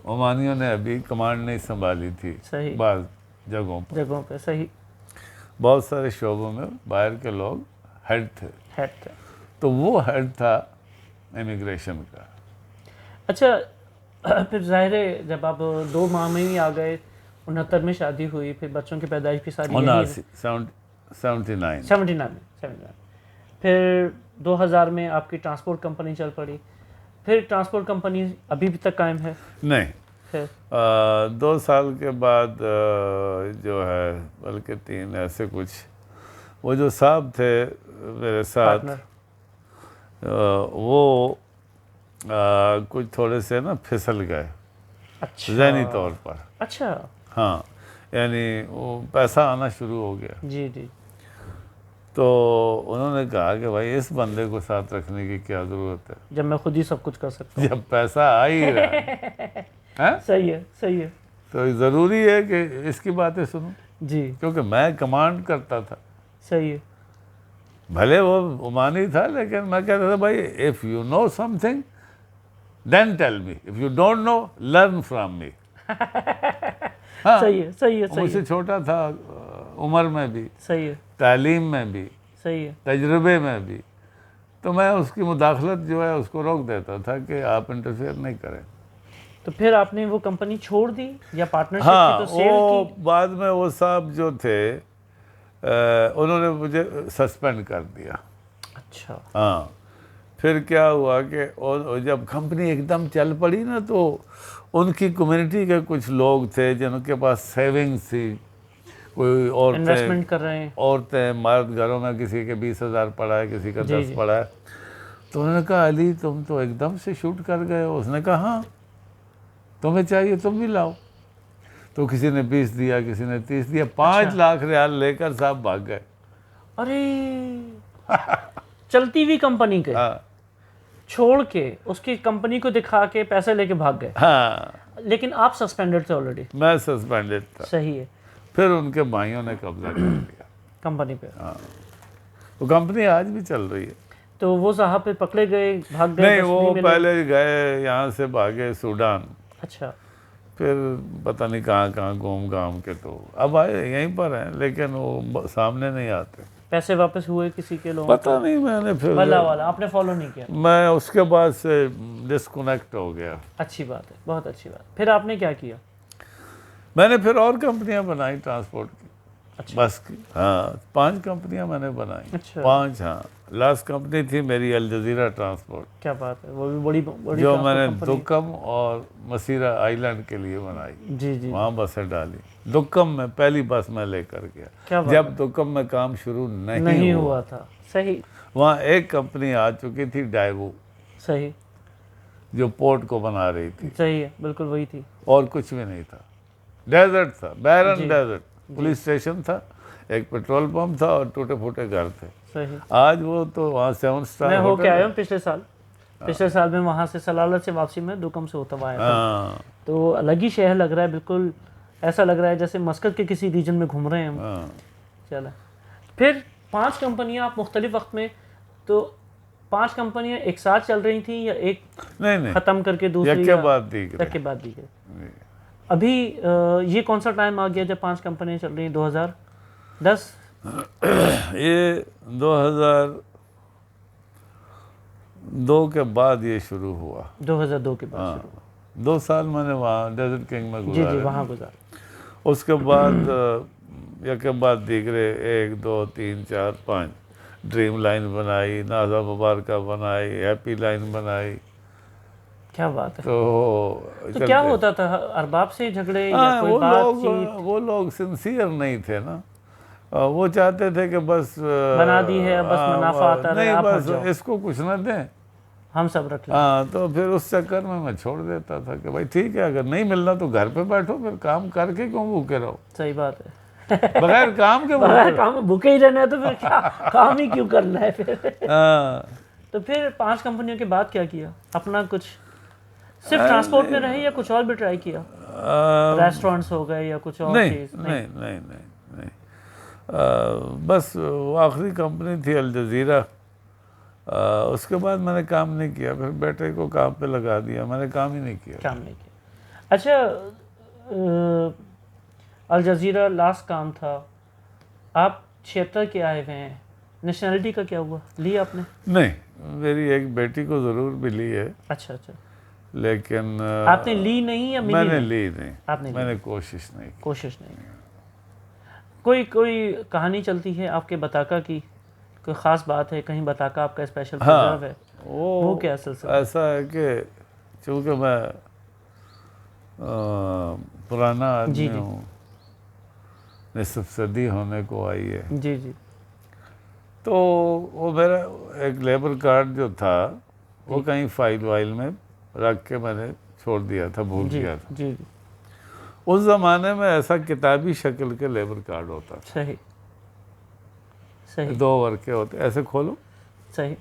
عمانیوں نے ابھی کمانڈ نہیں سنبھالی تھی. صحیح. بعض جگہوں پہ. صحیح. بہت سارے شعبوں میں باہر کے لوگ ہیڈ تھے. تو وہ ہیڈ تھا امیگریشن کا. اچھا. پھر ظاہر ہے جب آپ 2 ماہ میں ہی آ گئے، 69 میں شادی ہوئی، پھر بچوں کی پیدائش بھی ساری 79 پھر 2000 میں آپ کی ٹرانسپورٹ کمپنی چل پڑی. پھر ٹرانسپورٹ کمپنی ابھی بھی تک قائم ہے؟ نہیں. 2 سال کے بعد جو ہے، بلکہ 3 ایسے کچھ، وہ جو صاحب تھے میرے ساتھ وہ کچھ تھوڑے سے نا پھسل گئے. اچھا. ذہنی طور پر. اچھا. ہاں، یعنی وہ پیسہ آنا شروع ہو گیا. جی. تو انہوں نے کہا کہ بھائی اس بندے کو ساتھ رکھنے کی کیا ضرورت ہے جب میں خود ہی سب کچھ کر سکتا ہوں، جب پیسہ آ ہی رہا ہے. صحیح ہے. تو ضروری ہے کہ اس کی باتیں سنوں. جی. کیونکہ میں کمانڈ کرتا تھا. صحیح ہے. بھلے وہ عمانی تھا لیکن میں کہتا تھا بھائی if you know something then tell me, if you don't know learn from me. صحیح ہے. مجھ سے چھوٹا تھا عمر میں بھی، صحیح ہے. تعلیم میں بھی، صحیح ہے. تجربے میں بھی. تو میں اس کی مداخلت جو ہے اس کو روک دیتا تھا کہ آپ انٹرفیئر نہیں کریں. تو پھر آپ نے وہ کمپنی چھوڑ دی یا پارٹنرشپ ہاں کی تو سیل وہ کی؟ بعد میں وہ صاحب جو تھے انہوں نے مجھے سسپینڈ کر دیا. اچھا. ہاں پھر کیا ہوا کہ جب کمپنی ایک دم چل پڑی نا تو ان کی کمیونٹی کے کچھ لوگ تھے جن کے پاس سیونگز تھی, کوئی انویسٹمنٹ کر رہے ہیں. عورتیں مرد گھروں میں کسی کے 20,000 پڑا ہے, کسی کا 10 پڑا ہے. تو انہوں نے کہا علی تم تو ایک دم سے شوٹ کر گئے ہو. اس نے کہا ہاں تمہیں چاہیے تم بھی لاؤ. تو کسی نے 20 دیا, کسی نے 30 دیا, 5 لاکھ ریال لے کر صاحب بھاگ گئے. ارے چلتی ہوئی کمپنی کے چھوڑ کے اس کی کمپنی کو دکھا کے پیسے لے کے بھاگ گئے. ہاں لیکن آپ سسپینڈڈ تھے آلریڈی. میں سسپینڈڈ تھا. صحیح ہے. پھر ان کے بھائیوں نے قبضہ کر لیا کمپنی پہ. ہاں وہ کمپنی آج بھی چل رہی ہے. تو وہ صاحب پہ پکڑے گئے, بھاگ گئے؟ نہیں وہ پہلے گئے یہاں سے بھاگے سوڈان, اچھا. پھر پتہ نہیں کہاں گھوم گھام کے, تو اب آئے یہیں پر ہیں لیکن وہ سامنے نہیں آتے. پیسے واپس ہوئے کسی کے لوگوں؟ پتہ نہیں, میں نے پھر بھلا والا آپ نے فالو نہیں کیا؟ میں اس کے بعد سے ڈسکنیکٹ ہو گیا. اچھی بات ہے, بہت اچھی بات. پھر آپ نے کیا کیا؟ میں نے پھر اور کمپنیاں بنائی ٹرانسپورٹ کی. اچھا. بس کی, ہاں 5 کمپنیاں میں نے بنائی. اچھا. 5 ہاں. لاسٹ کمپنی تھی میری الجزیرہ ٹرانسپورٹ, کیا بات ہے, وہ بھی بڑی جو میں نے دکم اور مسیرہ آئی لینڈ کے لیے بنائی. جی جی. وہاں بسیں ڈالی. دکم میں پہلی بس میں لے کر گیا کیا بات جب دکم میں کام شروع نہیں ہوا تھا. صحیح. وہاں ایک کمپنی آ چکی تھی ڈائیوو, صحیح. جو پورٹ کو بنا رہی تھی. صحیح ہے, بالکل وہی تھی. اور کچھ بھی نہیں تھا, ڈیزرٹ تھا, بیرن ڈیزرٹ. پولیس اسٹیشن تھا, ایک پیٹرول پمپ تھا اور ٹوٹے پھوٹے گھر تھے. صحیح. آج وہ تو وہاں 7 اسٹار میں ہو کے آیا ہوں پچھلے سال میں وہاں سے سلالت سے واپسی میں دکم سے ہوتا ہوا آیا تھا. تو الگ ہی شہر لگ رہا ہے, بالکل ایسا لگ رہا ہے جیسے مسقط کے کسی ریجن میں گھوم رہے ہیں ہم. چلیں پھر 5 کمپنیاں آپ مختلف وقت میں, تو 5 کمپنیاں ایک ساتھ چل رہی تھیں یا ایک نہیں ختم کر کے دوسری کے بعد دی تک کے بعد دی گئی؟ ابھی یہ کون سا ٹائم آ گیا جب 5 کمپنیاں چل رہی ہیں؟ 2010؟ یہ 2002 کے بعد یہ شروع ہوا. 2002 کے بعد شروع. 2 سال میں نے وہاں ڈیزرٹ کنگ میں جی گزارے. جی وہاں گزارا. اس کے بعد یک بعد دیگرے 1 2 3 4 5 ڈریم لائن بنائی, نازا مبارکہ بنائی, ہیپی لائن بنائی. کیا بات ہے. تو کیا ہوتا تھا, ارباب سے جھگڑے یا کوئی بات چیت؟ وہ لوگ سنسیئر نہیں تھے نا, وہ چاہتے تھے کہ بس بنا دی ہے, بس منافع آتا رہے, نہیں بس اس کو کچھ نہ دیں, ہم سب رکھ لیں. ہاں تو پھر اس چکر میں چھوڑ دیتا تھا کہ بھائی ٹھیک ہے, اگر نہیں ملنا تو گھر پہ بیٹھو, پھر کام کر کے کیوں بھوکے رہو. صحیح بات ہے. بغیر کام کے بغیر کام بھوکے ہی رہنا ہے تو پھر کیا کام ہی کیوں کرنا ہے پھر. تو پھر 5 کمپنیوں کے بعد کیا کیا؟ اپنا کچھ صرف ٹرانسپورٹ میں رہے یا کچھ اور بھی ٹرائی کیا؟ ریسٹورنٹس ہو گئے یا کچھ اور چیز؟ نہیں, بس وہ آخری کمپنی تھی الجزیرہ. اس کے بعد میں نے کام نہیں کیا, پھر بیٹے کو کام پہ لگا دیا, میں نے کام ہی نہیں کیا. اچھا الجزیرہ لاسٹ کام تھا, آپ 76 کے آئے ہوئے ہیں, نیشنلٹی کا کیا ہوا, لی آپ نے؟ نہیں, میری ایک بیٹی کو ضرور بھی لی ہے. اچھا اچھا. لیکن آپ نے لی نہیں یا میں نے لی نہیں, آپ نے میں نے کوشش نہیں کی. کوشش نہیں. کوئی کہانی چلتی ہے آپ کے بتاکا کی, کوئی خاص بات ہے کہیں بتاکا آپ کا اسپیشل پرزرو ہے؟ وہ کیا سلسلہ؟ ایسا ہے کہ چونکہ میں پرانا آدمی ہوں, نصف صدی ہونے کو آئی ہے. جی جی. تو وہ میرا ایک لیبر کارڈ جو تھا وہ کہیں فائل وائل میں رکھ کے میں نے چھوڑ دیا تھا, بھول گیا تھا. جی جی. اس زمانے میں ایسا کتابی شکل کے لیبر کارڈ ہوتا تھا. صحیح صحیح. 2 ورقے ہوتے, ایسے کھولو, صحیح,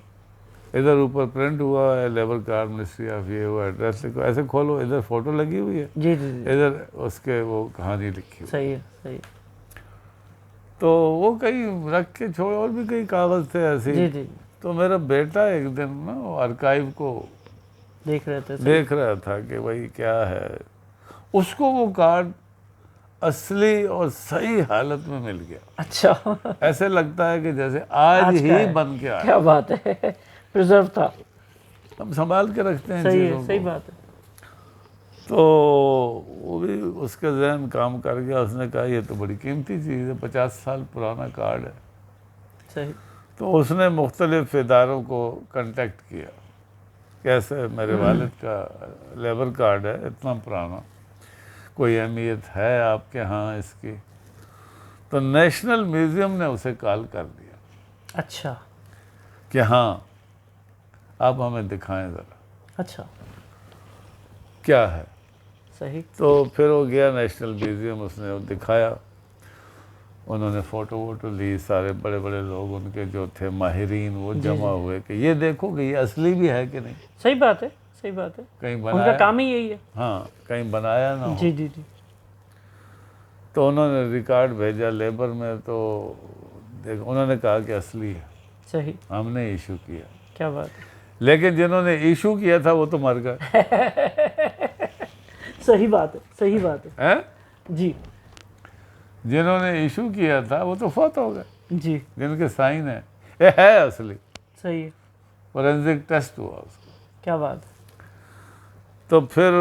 ادھر اوپر پرنٹ ہوا ہے لیبر کارڈ منسٹری آف یہ ہوا, ایڈریس لکھو, ایسے کھولو, ادھر فوٹو لگی ہوئی ہے, جی جی جی, ادھر اس کے وہ کہانی لکھی ہوئی. صحیح ہے صحیح. تو وہ کہیں رکھ کے چھوڑے, اور بھی کئی کاغذ تھے ایسے. جی جی. تو میرا بیٹا ایک دن نا آرکائیو کو دیکھ رہا تھا کہ بھائی کیا ہے, اس کو وہ کارڈ اصلی اور صحیح حالت میں مل گیا. اچھا. ایسے لگتا ہے کہ جیسے آج ہی بن کے آیا. کیا بات ہے, پرزرو تھا. ہم سنبھال کے رکھتے ہیں صحیح ہے, چیزوں صحیح کو. بات ہے. تو وہ بھی اس کا ذہن کام کر گیا, اس نے کہا یہ تو بڑی قیمتی چیز ہے, 50 سال پرانا کارڈ ہے. صحیح. تو اس نے مختلف اداروں کو کنٹیکٹ کیا, کیسے میرے والد کا لیبر کارڈ ہے اتنا پرانا, کوئی اہمیت ہے آپ کے ہاں اس کی؟ تو نیشنل میوزیم نے اسے کال کر دیا اچھا. کہ ہاں آپ ہمیں دکھائیں ذرا اچھا. کیا ہے. صحیح. تو پھر وہ گیا نیشنل میوزیم, اس نے وہ دکھایا, انہوں نے فوٹو ووٹو لی, سارے بڑے بڑے لوگ ان کے جو تھے ماہرین وہ جمع ہوئے کہ یہ دیکھو کہ یہ اصلی بھی ہے کہ نہیں, صحیح بات ہے, صحیح بات ہے, کہیں ان کا بنایا, کام ہی یہی ہے. ہاں کہیں بنایا نہ ہو. جی جی جی. تو انہوں نے ریکارڈ بھیجا لیبر میں, تو دیکھو انہوں نے کہا کہ اصلی ہے, صحیح. ہم نے ایشو کیا. کیا بات ہے. لیکن جنہوں نے ایشو کیا تھا وہ تو مر گئے. صحیح بات ہے, صحیح بات ہے. جی جنہوں نے ایشو کیا تھا وہ تو فوت ہو گئے, جی. جن کے سائن ہیں. یہ ہے اصلی, صحیح ہے. فورینزک ٹیسٹ ہوا اس کو. کیا بات ہے. تو پھر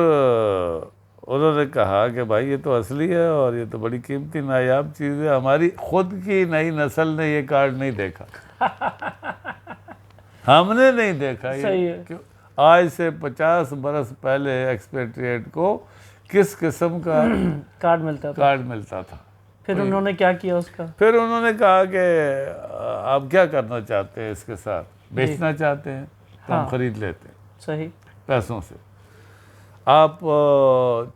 انہوں نے کہا کہ بھائی یہ تو اصلی ہے اور یہ تو بڑی قیمتی نایاب چیز ہے, ہماری خود کی نئی نسل نے یہ کارڈ نہیں دیکھا. ہم نے نہیں دیکھا صحیح یہ ہے. آج سے 50 برس پہلے ایکسپیٹریٹ کو کس قسم کا کارڈ ملتا تھا. کارڈ ملتا تھا. پھر انہوں نے کیا کیا اس کا؟ پھر انہوں نے کہا کہ آپ کیا کرنا چاہتے ہیں اس کے ساتھ, بیچنا چاہتے ہیں تو ہم خرید لیتے ہیں صحیح پیسوں سے. آپ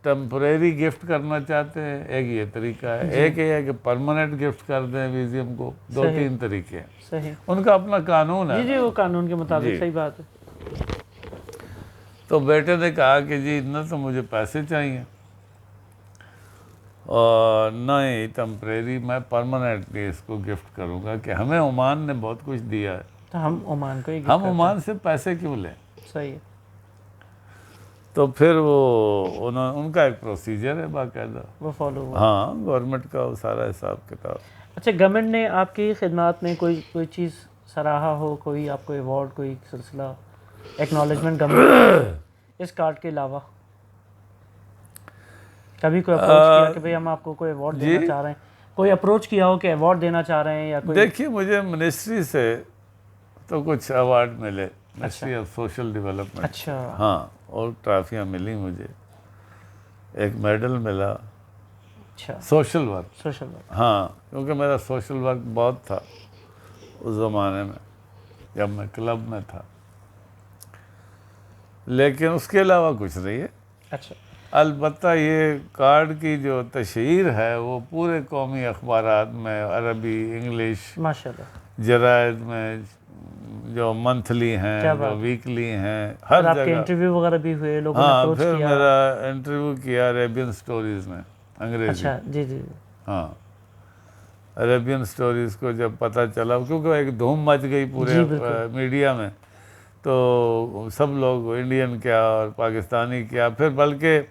ٹیمپریری گفٹ کرنا چاہتے ہیں, ایک یہ طریقہ ہے. ایک یہ ہے کہ پرماننٹ گفٹ کر دیں میوزیم کو, 2-3 طریقے ہیں, صحیح. ان کا اپنا قانون ہے. جی جی, وہ قانون کے مطابق. صحیح بات ہے. تو بیٹے نے کہا کہ جی اتنا تو مجھے پیسے چاہیے, اور نہیں ٹیمپریری, میں پرماننٹلی اس کو گفٹ کروں گا, کہ ہمیں عمان نے بہت کچھ دیا ہے, تو ہم عمان کو ہی گفٹ ہم عمان سے پیسے کیوں لیں. صحیح ہے. تو پھر وہ ان کا ایک پروسیجر ہے باقاعدہ, وہ فالو ہوا. ہاں گورنمنٹ کا وہ سارا حساب کتاب. اچھا, گورنمنٹ نے آپ کی خدمات میں کوئی چیز سراہا ہو, کوئی آپ کو ایوارڈ, کوئی سلسلہ ایکنالجمنٹ گورنمنٹ اس کارڈ کے علاوہ کبھی کوئی اپروچ کیا کہ بھئی ہم آپ کو کوئی ایوارڈ دینا چاہ رہے ہیں, کوئی اپروچ کیا ہو کہ ایوارڈ دینا چاہ رہے ہیں یا کوئی؟ دیکھیے مجھے منسٹری سے تو کچھ ایوارڈ ملے, منسٹری آف سوشل ڈیولپمنٹ. اچھا. ہاں, اور ٹرافیاں ملی مجھے, ایک میڈل ملا. اچھا. Social work. Social work. ہاں, کیونکہ میرا سوشل ورک بہت تھا اس زمانے میں جب میں کلب میں تھا, لیکن اس کے علاوہ کچھ نہیں ہے. اچھا. البتہ یہ کارڈ کی جو تشہیر ہے وہ پورے قومی اخبارات میں, عربی, انگلش, ماشاءاللہ, جرائد میں, جو منتھلی ہیں, جو ویکلی ہیں, ہر آپ کے جگہ. انٹرویو وغیرہ بھی ہوئے, لوگوں نے ہاں, اپروچ پھر کیا؟ میرا انٹرویو کیا عربین سٹوریز میں, انگریزی. اچھا. جی جی. ہاں, عربین سٹوریز کو جب پتہ چلا, کیونکہ ایک دھوم مچ گئی پورے میڈیا میں, تو سب لوگ انڈین کیا اور پاکستانی کیا, پھر بلکہ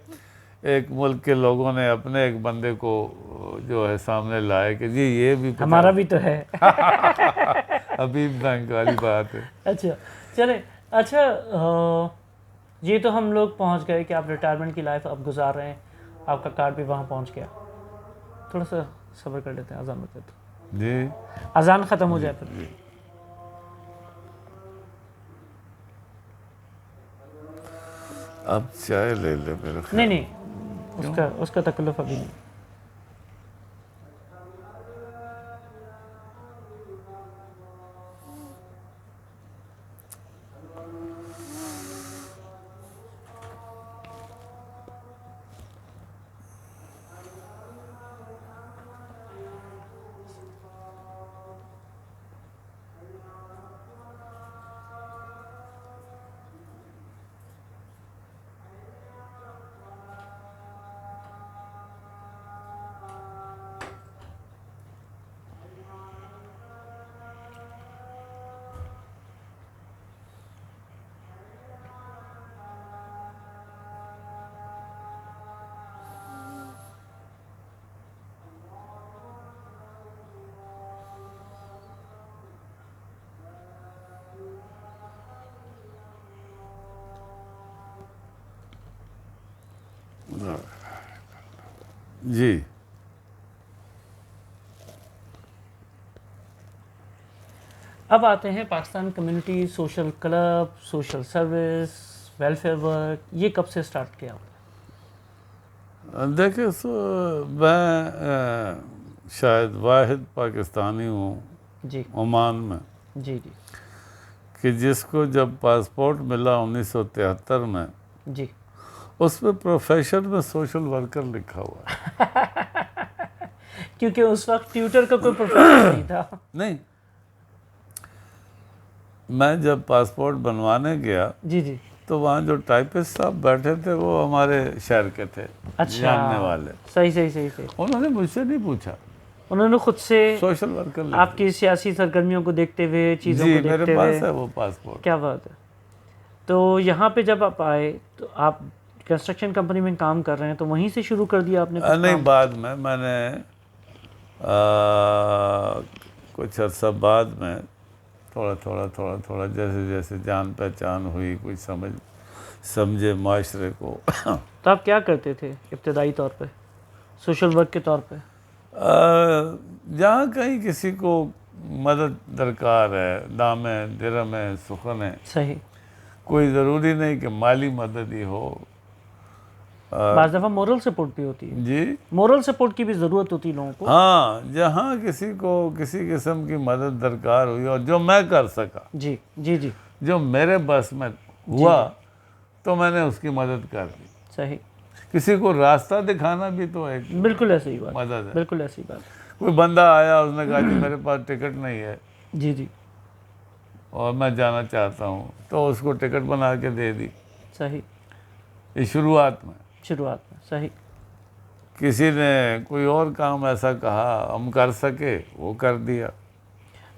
ایک ملک کے لوگوں نے اپنے ایک بندے کو جو ہے سامنے لائے کہ جی یہ بھی ہمارا بھی تو ہے. حبیب بینک والی بات ہے. اچھا چلیں. اچھا, یہ تو ہم لوگ پہنچ گئے کہ آپ ریٹائرمنٹ کی لائف اب گزار رہے ہیں, آپ کا کارڈ بھی وہاں پہنچ گیا. تھوڑا سا صبر کر لیتے ہیں, اذان ہوتے تو جی, اذان ختم ہو جائے پھر. اب چائے لے لے میرے خیال. نہیں نہیں, اس کا تکلف ابھی نہیں. جی اب آتے ہیں Pakistan community social club, social service, welfare work, یہ کب سے سٹارٹ کیا؟ دیکھیں میں شاید واحد پاکستانی ہوں جی عمان میں جی جی کہ جس کو جب پاسپورٹ ملا 1973 میں، جی اس پہ پروفیشن میں سوشل ورکر لکھا ہوا ہے۔ کیونکہ اس وقت ٹیوٹر کا کوئی پروفیشن نہیں تھا۔ نہیں، میں جب پاسپورٹ بنوانے گیا جی جی تو وہاں جو ٹائپسٹ صاحب بیٹھے تھے وہ ہمارے شہر کے تھے، اچھا، جاننے والے۔ صحیح صحیح صحیح صحیح انہوں نے مجھ سے نہیں پوچھا، انہوں نے خود سے سوشل ورکر لکھ آپ کی سیاسی سرگرمیوں کو دیکھتے ہوئے، چیزوں جی کو میرے دیکھتے ہوئے، پاس ہے وہ پاسپورٹ۔ کیا بات ہے۔ تو یہاں پہ جب آپ آئے تو آپ کنسٹرکشن کمپنی میں کام کر رہے ہیں، تو وہیں سے شروع کر دیا آپ نے کچھ نہیں، کام؟ بعد میں نے کچھ عرصہ بعد میں تھوڑا جیسے جیسے جان پہچان ہوئی، کچھ سمجھے معاشرے کو۔ تو آپ کیا کرتے تھے ابتدائی طور پہ سوشل ورک کے طور پہ؟ جہاں کہیں کسی کو مدد درکار ہے، دام ہے، درم ہے، سخن ہے، صحیح۔ کوئی ضروری نہیں کہ مالی مدد ہی ہو۔ بعض دفعہ مورل سپورٹ بھی ہوتی ہے، جی مورل سپورٹ کی بھی ضرورت ہوتی ہے لوگوں کو۔ ہاں، جہاں کسی کو کسی قسم کی مدد درکار ہوئی اور جو میں کر سکا، جی جی جی جو میرے بس میں ہوا، تو میں نے اس کی مدد کر دی۔ صحیح، کسی کو راستہ دکھانا بھی تو ایک بالکل ایسے ہی بات، مدد ہے۔ بالکل ایسی بات۔ کوئی بندہ آیا، اس نے کہا جی میرے پاس ٹکٹ نہیں ہے جی جی اور میں جانا چاہتا ہوں، تو اس کو ٹکٹ بنا کے دے دی۔ صحیح، یہ شروعات میں۔ شروعات میں، صحیح۔ کسی نے کوئی اور کام ایسا کہا ہم کر سکے، وہ کر دیا۔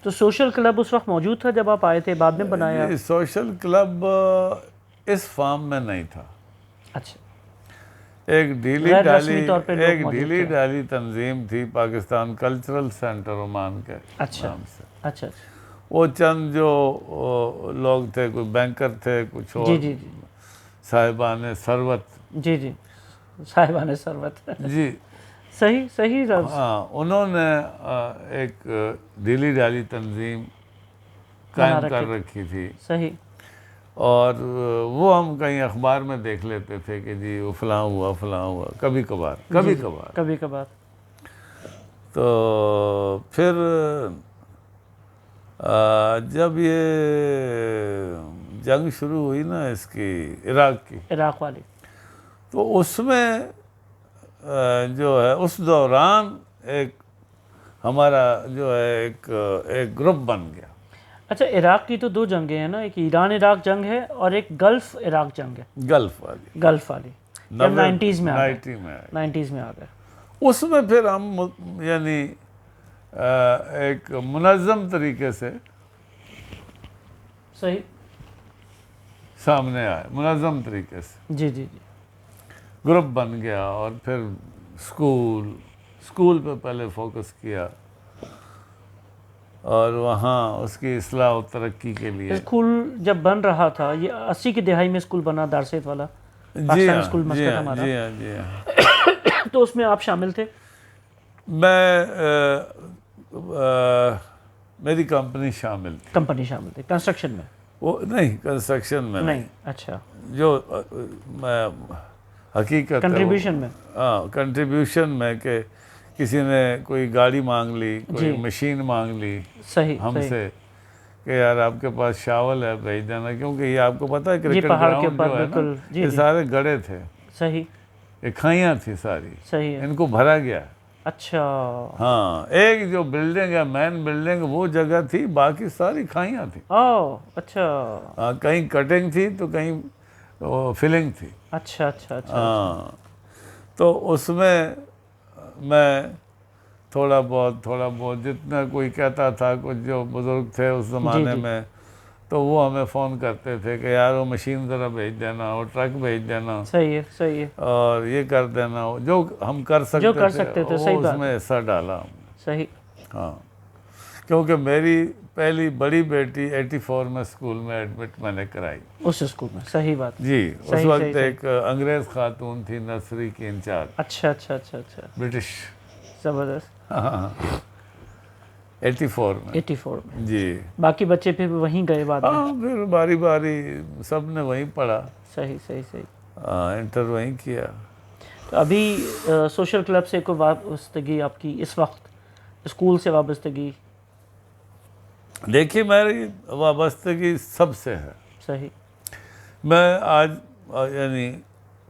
تو سوشل کلب اس وقت موجود تھا جب آپ آئے تھے، بعد میں بنایا؟ یہ سوشل کلب اس فارم میں نہیں تھا۔ اچھا، ایک ڈھیلی غیر ڈالی رسمی طور پہ لوگ ایک موجود ڈھیلی تھے۔ ڈالی تنظیم تھی، پاکستان کلچرل سینٹر عمان کے اچھا نام سے۔ اچھا اچھا، وہ چند جو لوگ تھے، کوئی بینکر تھے، کچھ اور جی جی جی صاحبان ثروت۔ جی جی صاحبان ثروت، جی صحیح صحیح لفظ۔ ہاں، انہوں نے ایک ڈھیلی ڈالی تنظیم قائم کر رکھی تھی، صحیح، اور وہ ہم کہیں اخبار میں دیکھ لیتے تھے کہ جی وہ فلاں ہوا فلاں ہوا، کبھی کبھار کبھی کبھار۔ تو پھر جب یہ جنگ شروع ہوئی نا اس کی، عراق والی، تو اس میں جو ہے اس دوران ایک ہمارا جو ہے ایک گروپ بن گیا۔ اچھا، عراق کی تو دو جنگیں ہیں نا، ایک ایران عراق جنگ ہے اور ایک گلف عراق جنگ ہے۔ گلف والی، گلف والی نائنٹیز میں آ گئے، 90 میں آئی۔ نائنٹیز میں آ گئے۔ اس میں پھر ہم یعنی ایک منظم طریقے سے صحیح، سامنے آئے، منظم طریقے سے جی جی جی گروپ بن گیا، اور پھر اسکول پہ پہلے فوکس کیا، اور وہاں اس کی اصلاح و ترقی کے لیے۔ اسکول جب بن رہا تھا، یہ 80 کی دہائی میں اسکول بنا، دارسیت والا جی پاکستان ہاں اسکول جی مسقط ہاں ہمارا، جی ہاں جی ہاں۔ تو اس میں آپ شامل تھے؟ میں میری کمپنی شامل تھی۔ کمپنی شامل تھی کنسٹرکشن میں؟ وہ نہیں، کنسٹرکشن میں نہیں، اچھا، جو میں حقیقت کنٹریبیوشن میں؟ ہاں، کنٹریبیوشن میں، کہ کسی نے کوئی گاڑی مانگ لی، کوئی مشین مانگ لی صحیح ہم سے کہ یار آپ کے پاس شاول ہے بھیج دینا، کیونکہ یہ آپ کو پتہ ہے کرکٹ پہاڑ کے گراؤنڈ اوپر جو ہے نا، بالکل، یہ سارے گڑھے تھے، صحیح یہ کھائیاں تھی ساری، صحیح ہے، ان کو بھرا گیا۔ اچھا، ہاں، ایک جو بلڈنگ ہے، مین بلڈنگ، وہ جگہ تھی، باقی ساری کھائیاں تھیں۔ او اچھا، ہاں، کہیں کٹنگ تھی تو کہیں فلنگ تھی۔ اچھا اچھا اچھا، ہاں، تو اس میں تھوڑا بہت جتنا کوئی کہتا تھا، کچھ جو بزرگ تھے اس زمانے میں، تو وہ ہمیں فون کرتے تھے کہ یار وہ مشین ذرا بھیج دینا، وہ ٹرک بھیج دینا، صحیح ہے صحیح ہے، اور یہ کر دینا، جو ہم کر سکتے تھے صحیح وہ اس بات میں حصہ ڈالا ہم نے۔ صحیح، ہاں، کیونکہ میری پہلی بڑی بیٹی 84 میں اسکول میں ایڈمٹ میں نے کرائی. اس اسکول میں. صحیح بات. جی اس وقت ایک انگریز خاتون تھی نرسری کی انچارج. اچھا اچھا اچھا اچھا. برٹش. زبردست. ہاں 84 میں. 84 میں. جی. باقی بچے پھر وہیں گئے بعد میں؟ ہاں پھر باری باری سب نے وہیں پڑھا. صحیح صحیح صحیح. انٹر وہیں کیا. تو ابھی سوشل کلب سے کوئی وابستگی آپ کی اس وقت، اسکول سے وابستگی؟ دیکھیے میری وابستگی سب سے ہے. صحیح. میں آج یعنی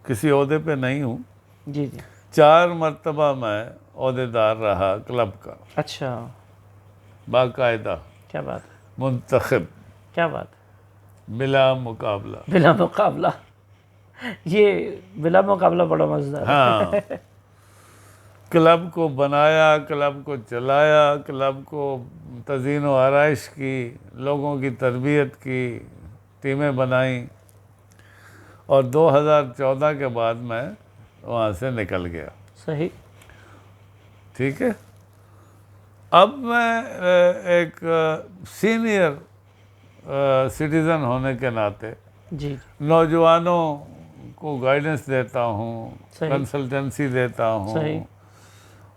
کسی عہدے پہ نہیں ہوں. جی جی. 4 مرتبہ میں عہدے دار رہا کلب کا. اچھا. باقاعدہ. کیا بات ہے. منتخب. کیا بات ہے. بلا مقابلہ. بلا مقابلہ. یہ بلا مقابلہ بڑا مزیدار ہے. ہاں کلب کو بنایا، کلب کو چلایا، کلب کو تزئین و آرائش کی، لوگوں کی تربیت کی، ٹیمیں بنائیں، اور 2014 کے بعد میں وہاں سے نکل گیا. صحیح. ٹھیک ہے. اب میں ایک سینئر سٹیزن ہونے کے ناطے جی نوجوانوں کو گائیڈنس دیتا ہوں، صحیح. کنسلٹنسی دیتا ہوں، صحیح.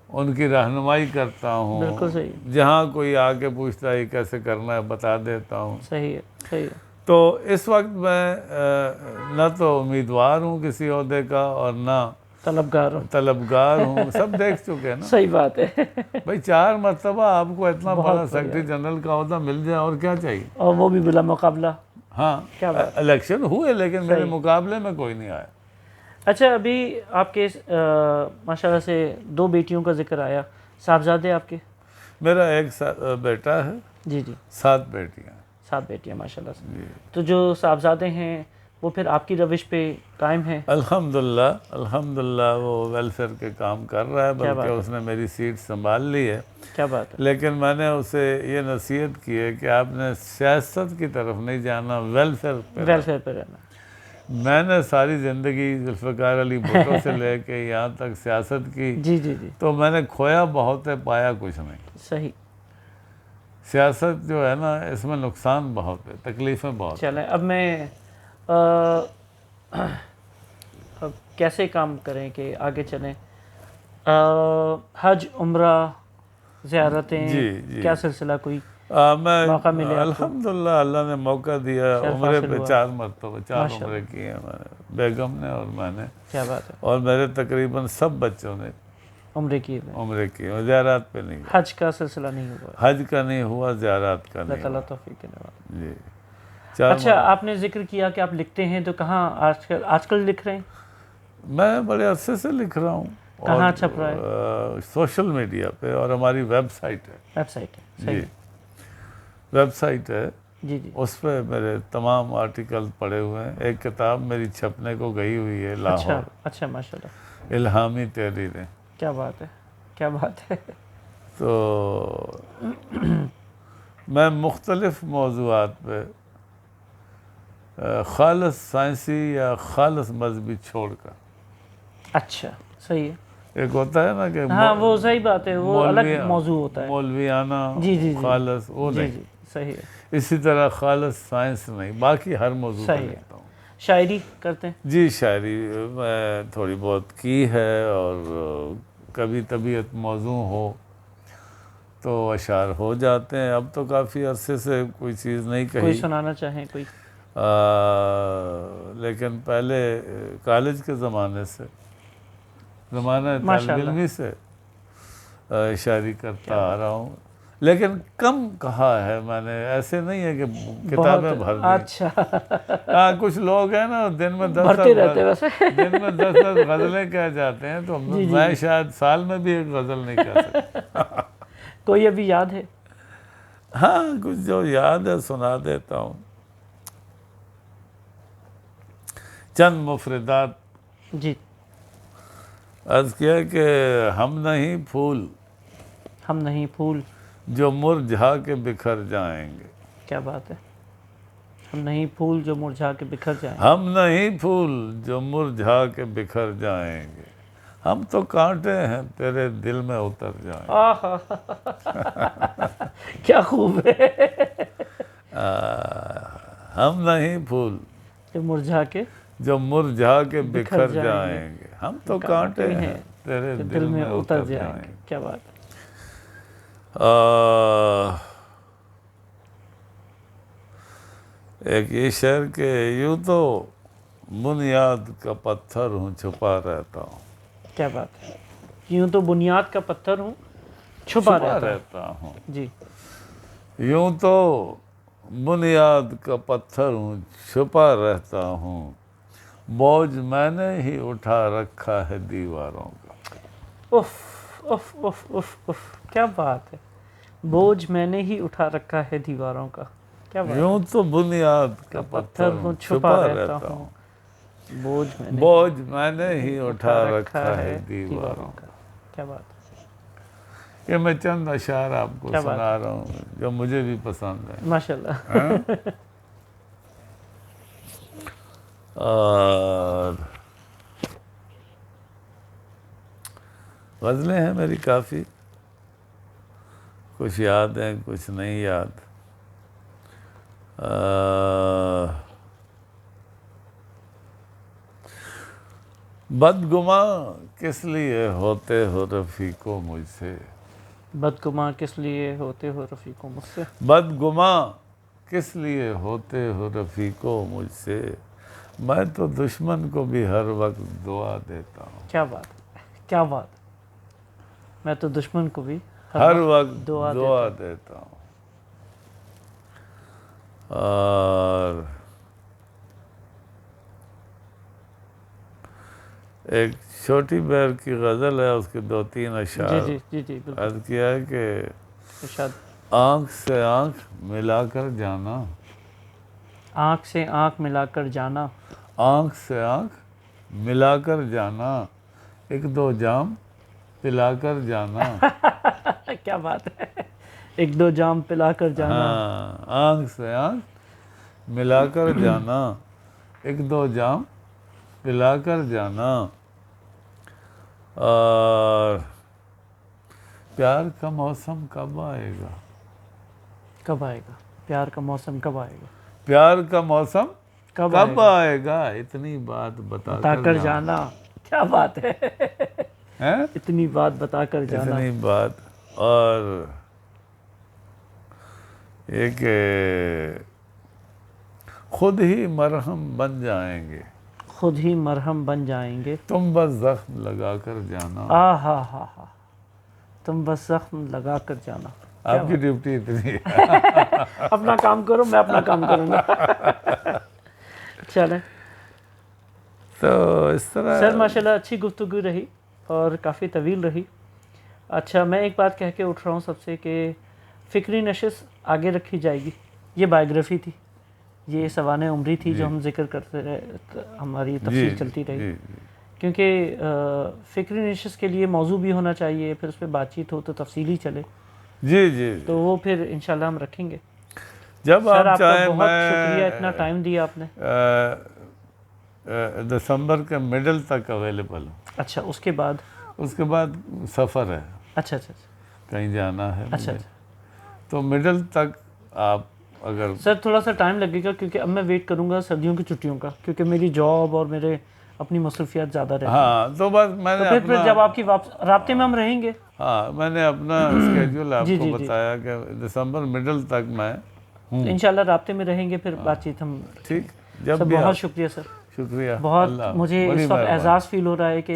ان کی رہنمائی کرتا ہوں. بالکل صحیح. جہاں کوئی آ کے پوچھتا ہے کیسے کرنا ہے بتا دیتا ہوں. صحیح ہے. صحیح ہے. تو اس وقت میں نہ تو امیدوار ہوں کسی عہدے کا اور نہ طلبگار ہوں. سب دیکھ چکے نا. صحیح بات ہے. بھائی 4 مرتبہ آپ کو اتنا بڑا سیکرٹری جنرل کا عہدہ مل جائے اور کیا چاہیے. اور وہ بھی بلا مقابلہ. ہاں الیکشن ہوئے لیکن میرے مقابلے میں کوئی نہیں آیا. اچھا ابھی آپ کے ماشاءاللہ سے 2 بیٹیوں کا ذکر آیا. صاحبزادے آپ کے؟ میرا ایک بیٹا ہے. جی جی. 7 بیٹیاں. 7 بیٹیاں ماشاءاللہ سے. تو جو صاحبزادے ہیں وہ پھر آپ کی روش پہ قائم ہیں؟ الحمدللہ الحمدللہ وہ ویلفیئر کے کام کر رہا ہے، بلکہ اس نے میری سیٹ سنبھال لی ہے. کیا بات ہے. لیکن میں نے اسے یہ نصیحت کی ہے کہ آپ نے سیاست کی طرف نہیں جانا، ویلفیئر پہ رہنا. میں نے ساری زندگی ذوالفقار علی بھٹو سے لے کے یہاں تک سیاست کی. جی جی جی. تو میں نے کھویا بہت ہے، پایا کچھ نہیں. صحیح. سیاست جو ہے نا اس میں نقصان بہت ہے، تکلیفیں بہت. چلیں اب میں اب کیسے کام کریں کہ آگے چلیں؟ حج، عمرہ، زیارتیں، کیا سلسلہ کوئی موقع ملے؟ الحمدللہ اللہ نے موقع دیا. عمرے پہ 4 مرتبہ 4 عمرے کیے ہیں میں نے، بیگم نے اور میں نے. کیا بات ہے. اور میرے تقریباً سب بچوں نے عمرے کیے. زیارات پہ نہیں. حج کا سلسلہ نہیں ہوا؟ حج کا نہیں ہوا، زیارات کا نہیں. اللہ تعالیٰ توفیق دینے والا. جی. اچھا آپ نے ذکر کیا کہ آپ لکھتے ہیں، تو کہاں آج کل لکھ رہے ہیں؟ میں بڑے عرصے سے لکھ رہا ہوں. کہاں چھپ رہا ہے؟ سوشل میڈیا پہ، اور ہماری ویب سائٹ ہے. ویب سائٹ ہے. جی ویب سائٹ ہے. جی جی. اس پہ میرے تمام آرٹیکل پڑے ہوئے ہیں. ایک کتاب میری چھپنے کو گئی ہوئی ہے لاہور. اچھا ماشاءاللہ. الہامی تحریریں. کیا بات ہے. کیا بات ہے. تو میں مختلف موضوعات پہ خالص سائنسی یا خالص مذہبی چھوڑ کر. اچھا صحیح ہے. ایک ہوتا ہے نا کہ ہاں وہ صحیح بات ہے، وہ الگ موضوع ہوتا ہے. مولویانہ خالص وہ نہیں. جی صحیح ہے. اسی طرح خالص سائنس نہیں، باقی ہر موضوع پہ لکھتا ہوں. شاعری کرتے ہیں؟ جی شاعری میں تھوڑی بہت کی ہے، اور کبھی طبیعت موضوع ہو تو اشعار ہو جاتے ہیں. اب تو کافی عرصے سے کوئی چیز نہیں کہی. کوئی سنانا چاہیں کوئی؟ لیکن پہلے کالج کے زمانے سے، زمانہ طالب علمی سے شاعری کرتا آ رہا ہوں. لیکن کم کہا ہے میں نے، ایسے نہیں ہے کہ کتابیں بھر دیں. اچھا کچھ لوگ ہیں نا دن میں 10 غزلیں کہہ جاتے ہیں، تو میں شاید سال میں بھی ایک غزل نہیں کہہ سکتا. کوئی ابھی یاد ہے؟ ہاں کچھ جو یاد ہے سنا دیتا ہوں. چند مفردات. جی. عرض کیا کہ ہم نہیں پھول جو مرجھا کے بکھر جائیں گے. کیا بات ہے. ہم نہیں پھول جو مرجھا کے بکھر جائیں گے. ہم نہیں پھول جو مرجھا کے بکھر جائیں گے. ہم تو کانٹے ہیں تیرے دل میں اتر جائیں. آہا کیا خوب ہے. ہم نہیں پھول کہ مرجھا کے جو مرجھا کے بکھر جائیں گے. ہم تو کانٹے ہیں تیرے دل میں اتر جائیں گے. کیا بات ہے. ایک یہ شعر کہ یوں تو بنیاد کا پتھر ہوں چھپا رہتا ہوں. کیا بات ہے. یوں تو بنیاد کا پتھر ہوں چھپا رہتا ہوں. جی. یوں تو بنیاد کا پتھر ہوں چھپا رہتا ہوں. بوجھ میں نے ہی اٹھا رکھا ہے دیواروں کا. If if if if if کیا بات ہے. بوجھ میں نے ہی اٹھا رکھا ہے دیواروں کا. کیا بات. یوں تو بنیاد کا پتھر ہوں چھپا رہتا ہوں. بوجھ میں نے ہی اٹھا رکھا ہے دیواروں کا. کیا بات ہے. یہ میں چند اشعار آپ کو سنا رہا ہوں جو مجھے بھی پسند ہیں. ماشاءاللہ. اور غزلیں ہیں میری کافی. کچھ یاد ہیں کچھ نہیں یاد. بدگماں کس لیے ہوتے ہو رفیقو مجھ سے. بدگماں کس لیے ہوتے ہو رفیقو مجھ سے. بدگماں کس لیے ہوتے ہو رفیقو مجھ سے. میں تو دشمن کو بھی ہر وقت دعا دیتا ہوں. کیا بات ہے. کیا بات. میں تو دشمن کو بھی ہر وقت دعا دیتا ہوں. اور ایک چھوٹی بیر کی غزل ہے اس کے 2-3 اشعار. جی جی جی بالکل. عرض کیا ہے کہ ارشاد. آنکھ سے آنکھ ملا کر جانا. آنکھ سے آنکھ ملا کر جانا. آنکھ سے آنکھ ملا کر جانا. 1-2 جام پلا کر جانا. کیا بات ہے. 1-2 جام پلا کر جانا. ہاں آنکھ سے آنکھ ملا کر جانا. 1-2 جام پلا کر جانا. اور پیار کا موسم کب آئے گا. کب آئے گا. پیار کا موسم کب آئے گا. پیار کا موسم کب آئے گا. اتنی بات بتا کر جانا. کیا بات ہے. اتنی بات بتا کر جانا. اتنی بات. اور یہ کہ خود ہی مرہم بن جائیں گے. خود ہی مرہم بن جائیں گے. تم بس زخم لگا کر جانا. ہاں ہاں ہاں. تم بس زخم لگا کر جانا. آپ کی ڈیوٹی اتنی ہے. اپنا کام کرو میں اپنا کام کروں گا. چلیں. تو اس طرح سر ماشاءاللہ اچھی گفتگو رہی اور کافی طویل رہی. اچھا میں ایک بات کہہ کے اٹھ رہا ہوں سب سے کہ فکری نشست آگے رکھی جائے گی. یہ بائیوگرافی تھی. یہ سوانح عمری تھی جو ہم ذکر کرتے رہے. ہماری تفصیل چلتی رہی. کیونکہ فکری نشست کے لیے موضوع بھی ہونا چاہیے پھر اس پہ بات چیت ہو تو تفصیلی چلے. جی جی تو وہ پھر انشاءاللہ ہم رکھیں گے. جب آپ چاہیں. بہت شکریہ اتنا ٹائم دیا آپ نے. دسمبر کے مڈل تک اویلیبل ہوں. اچھا اس کے بعد. اس کے بعد سفر ہے. اچھا اچھا کہیں جانا ہے. اچھا تو مڈل تک آپ اگر. سر تھوڑا سا ٹائم لگے گا کیونکہ اب میں ویٹ کروں گا سردیوں کی چھٹیوں کا کیونکہ میری جاب اور میرے اپنی مصروفیات زیادہ رہتی ہیں. ہاں تو بس میں نے پھر جب آپ کی رابطے میں ہم رہیں گے. ہاں میں نے اپنا اسکیجول آپ کو بتایا کہ دسمبر مڈل تک میں ہوں. انشاءاللہ رابطے میں رہیں گے پھر بات چیت ہم. ٹھیک. جب بھی. بہت شکریہ سر. شکریہ. بہت مجھے اس وقت اعزاز فیل ہو رہا ہے کہ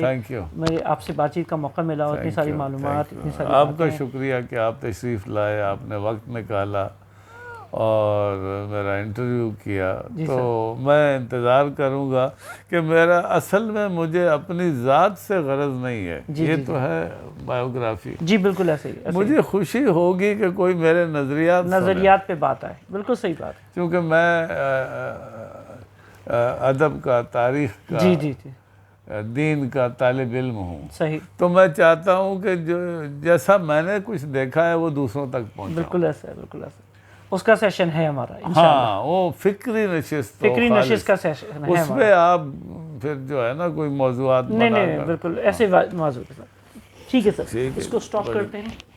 میں آپ سے بات چیت کا موقع ملا اور اتنی ساری معلومات اتنی ساری. آپ کا شکریہ کہ آپ تشریف لائے. آپ نے وقت نکالا اور میرا انٹرویو کیا. تو میں انتظار کروں گا کہ میرا اصل میں مجھے اپنی ذات سے غرض نہیں ہے. یہ تو ہے بائیوگرافی. جی بالکل ایسے ہی. مجھے خوشی ہوگی کہ کوئی میرے نظریات پہ بات آئے. بالکل صحیح بات ہے. کیونکہ میں ادب کا تاریخ کا دین کا طالب علم ہوں. صحیح. تو میں چاہتا ہوں کہ جیسا میں نے کچھ دیکھا ہے وہ دوسروں تک پہنچے. بالکل ایسا ہے. بالکل ایسا. اس کا سیشن ہے ہمارا. ہاں وہ فکری نشست. فکری نشست کا سیشن ہے. اس پہ آپ پھر جو ہے نا کوئی موضوعات نہیں بنا نہیں کر بالکل ایسے موضوع کے ساتھ. ٹھیک ہے سر, ٹھیک ہے اس کو اسٹاپ بڑی- کرتے ہیں.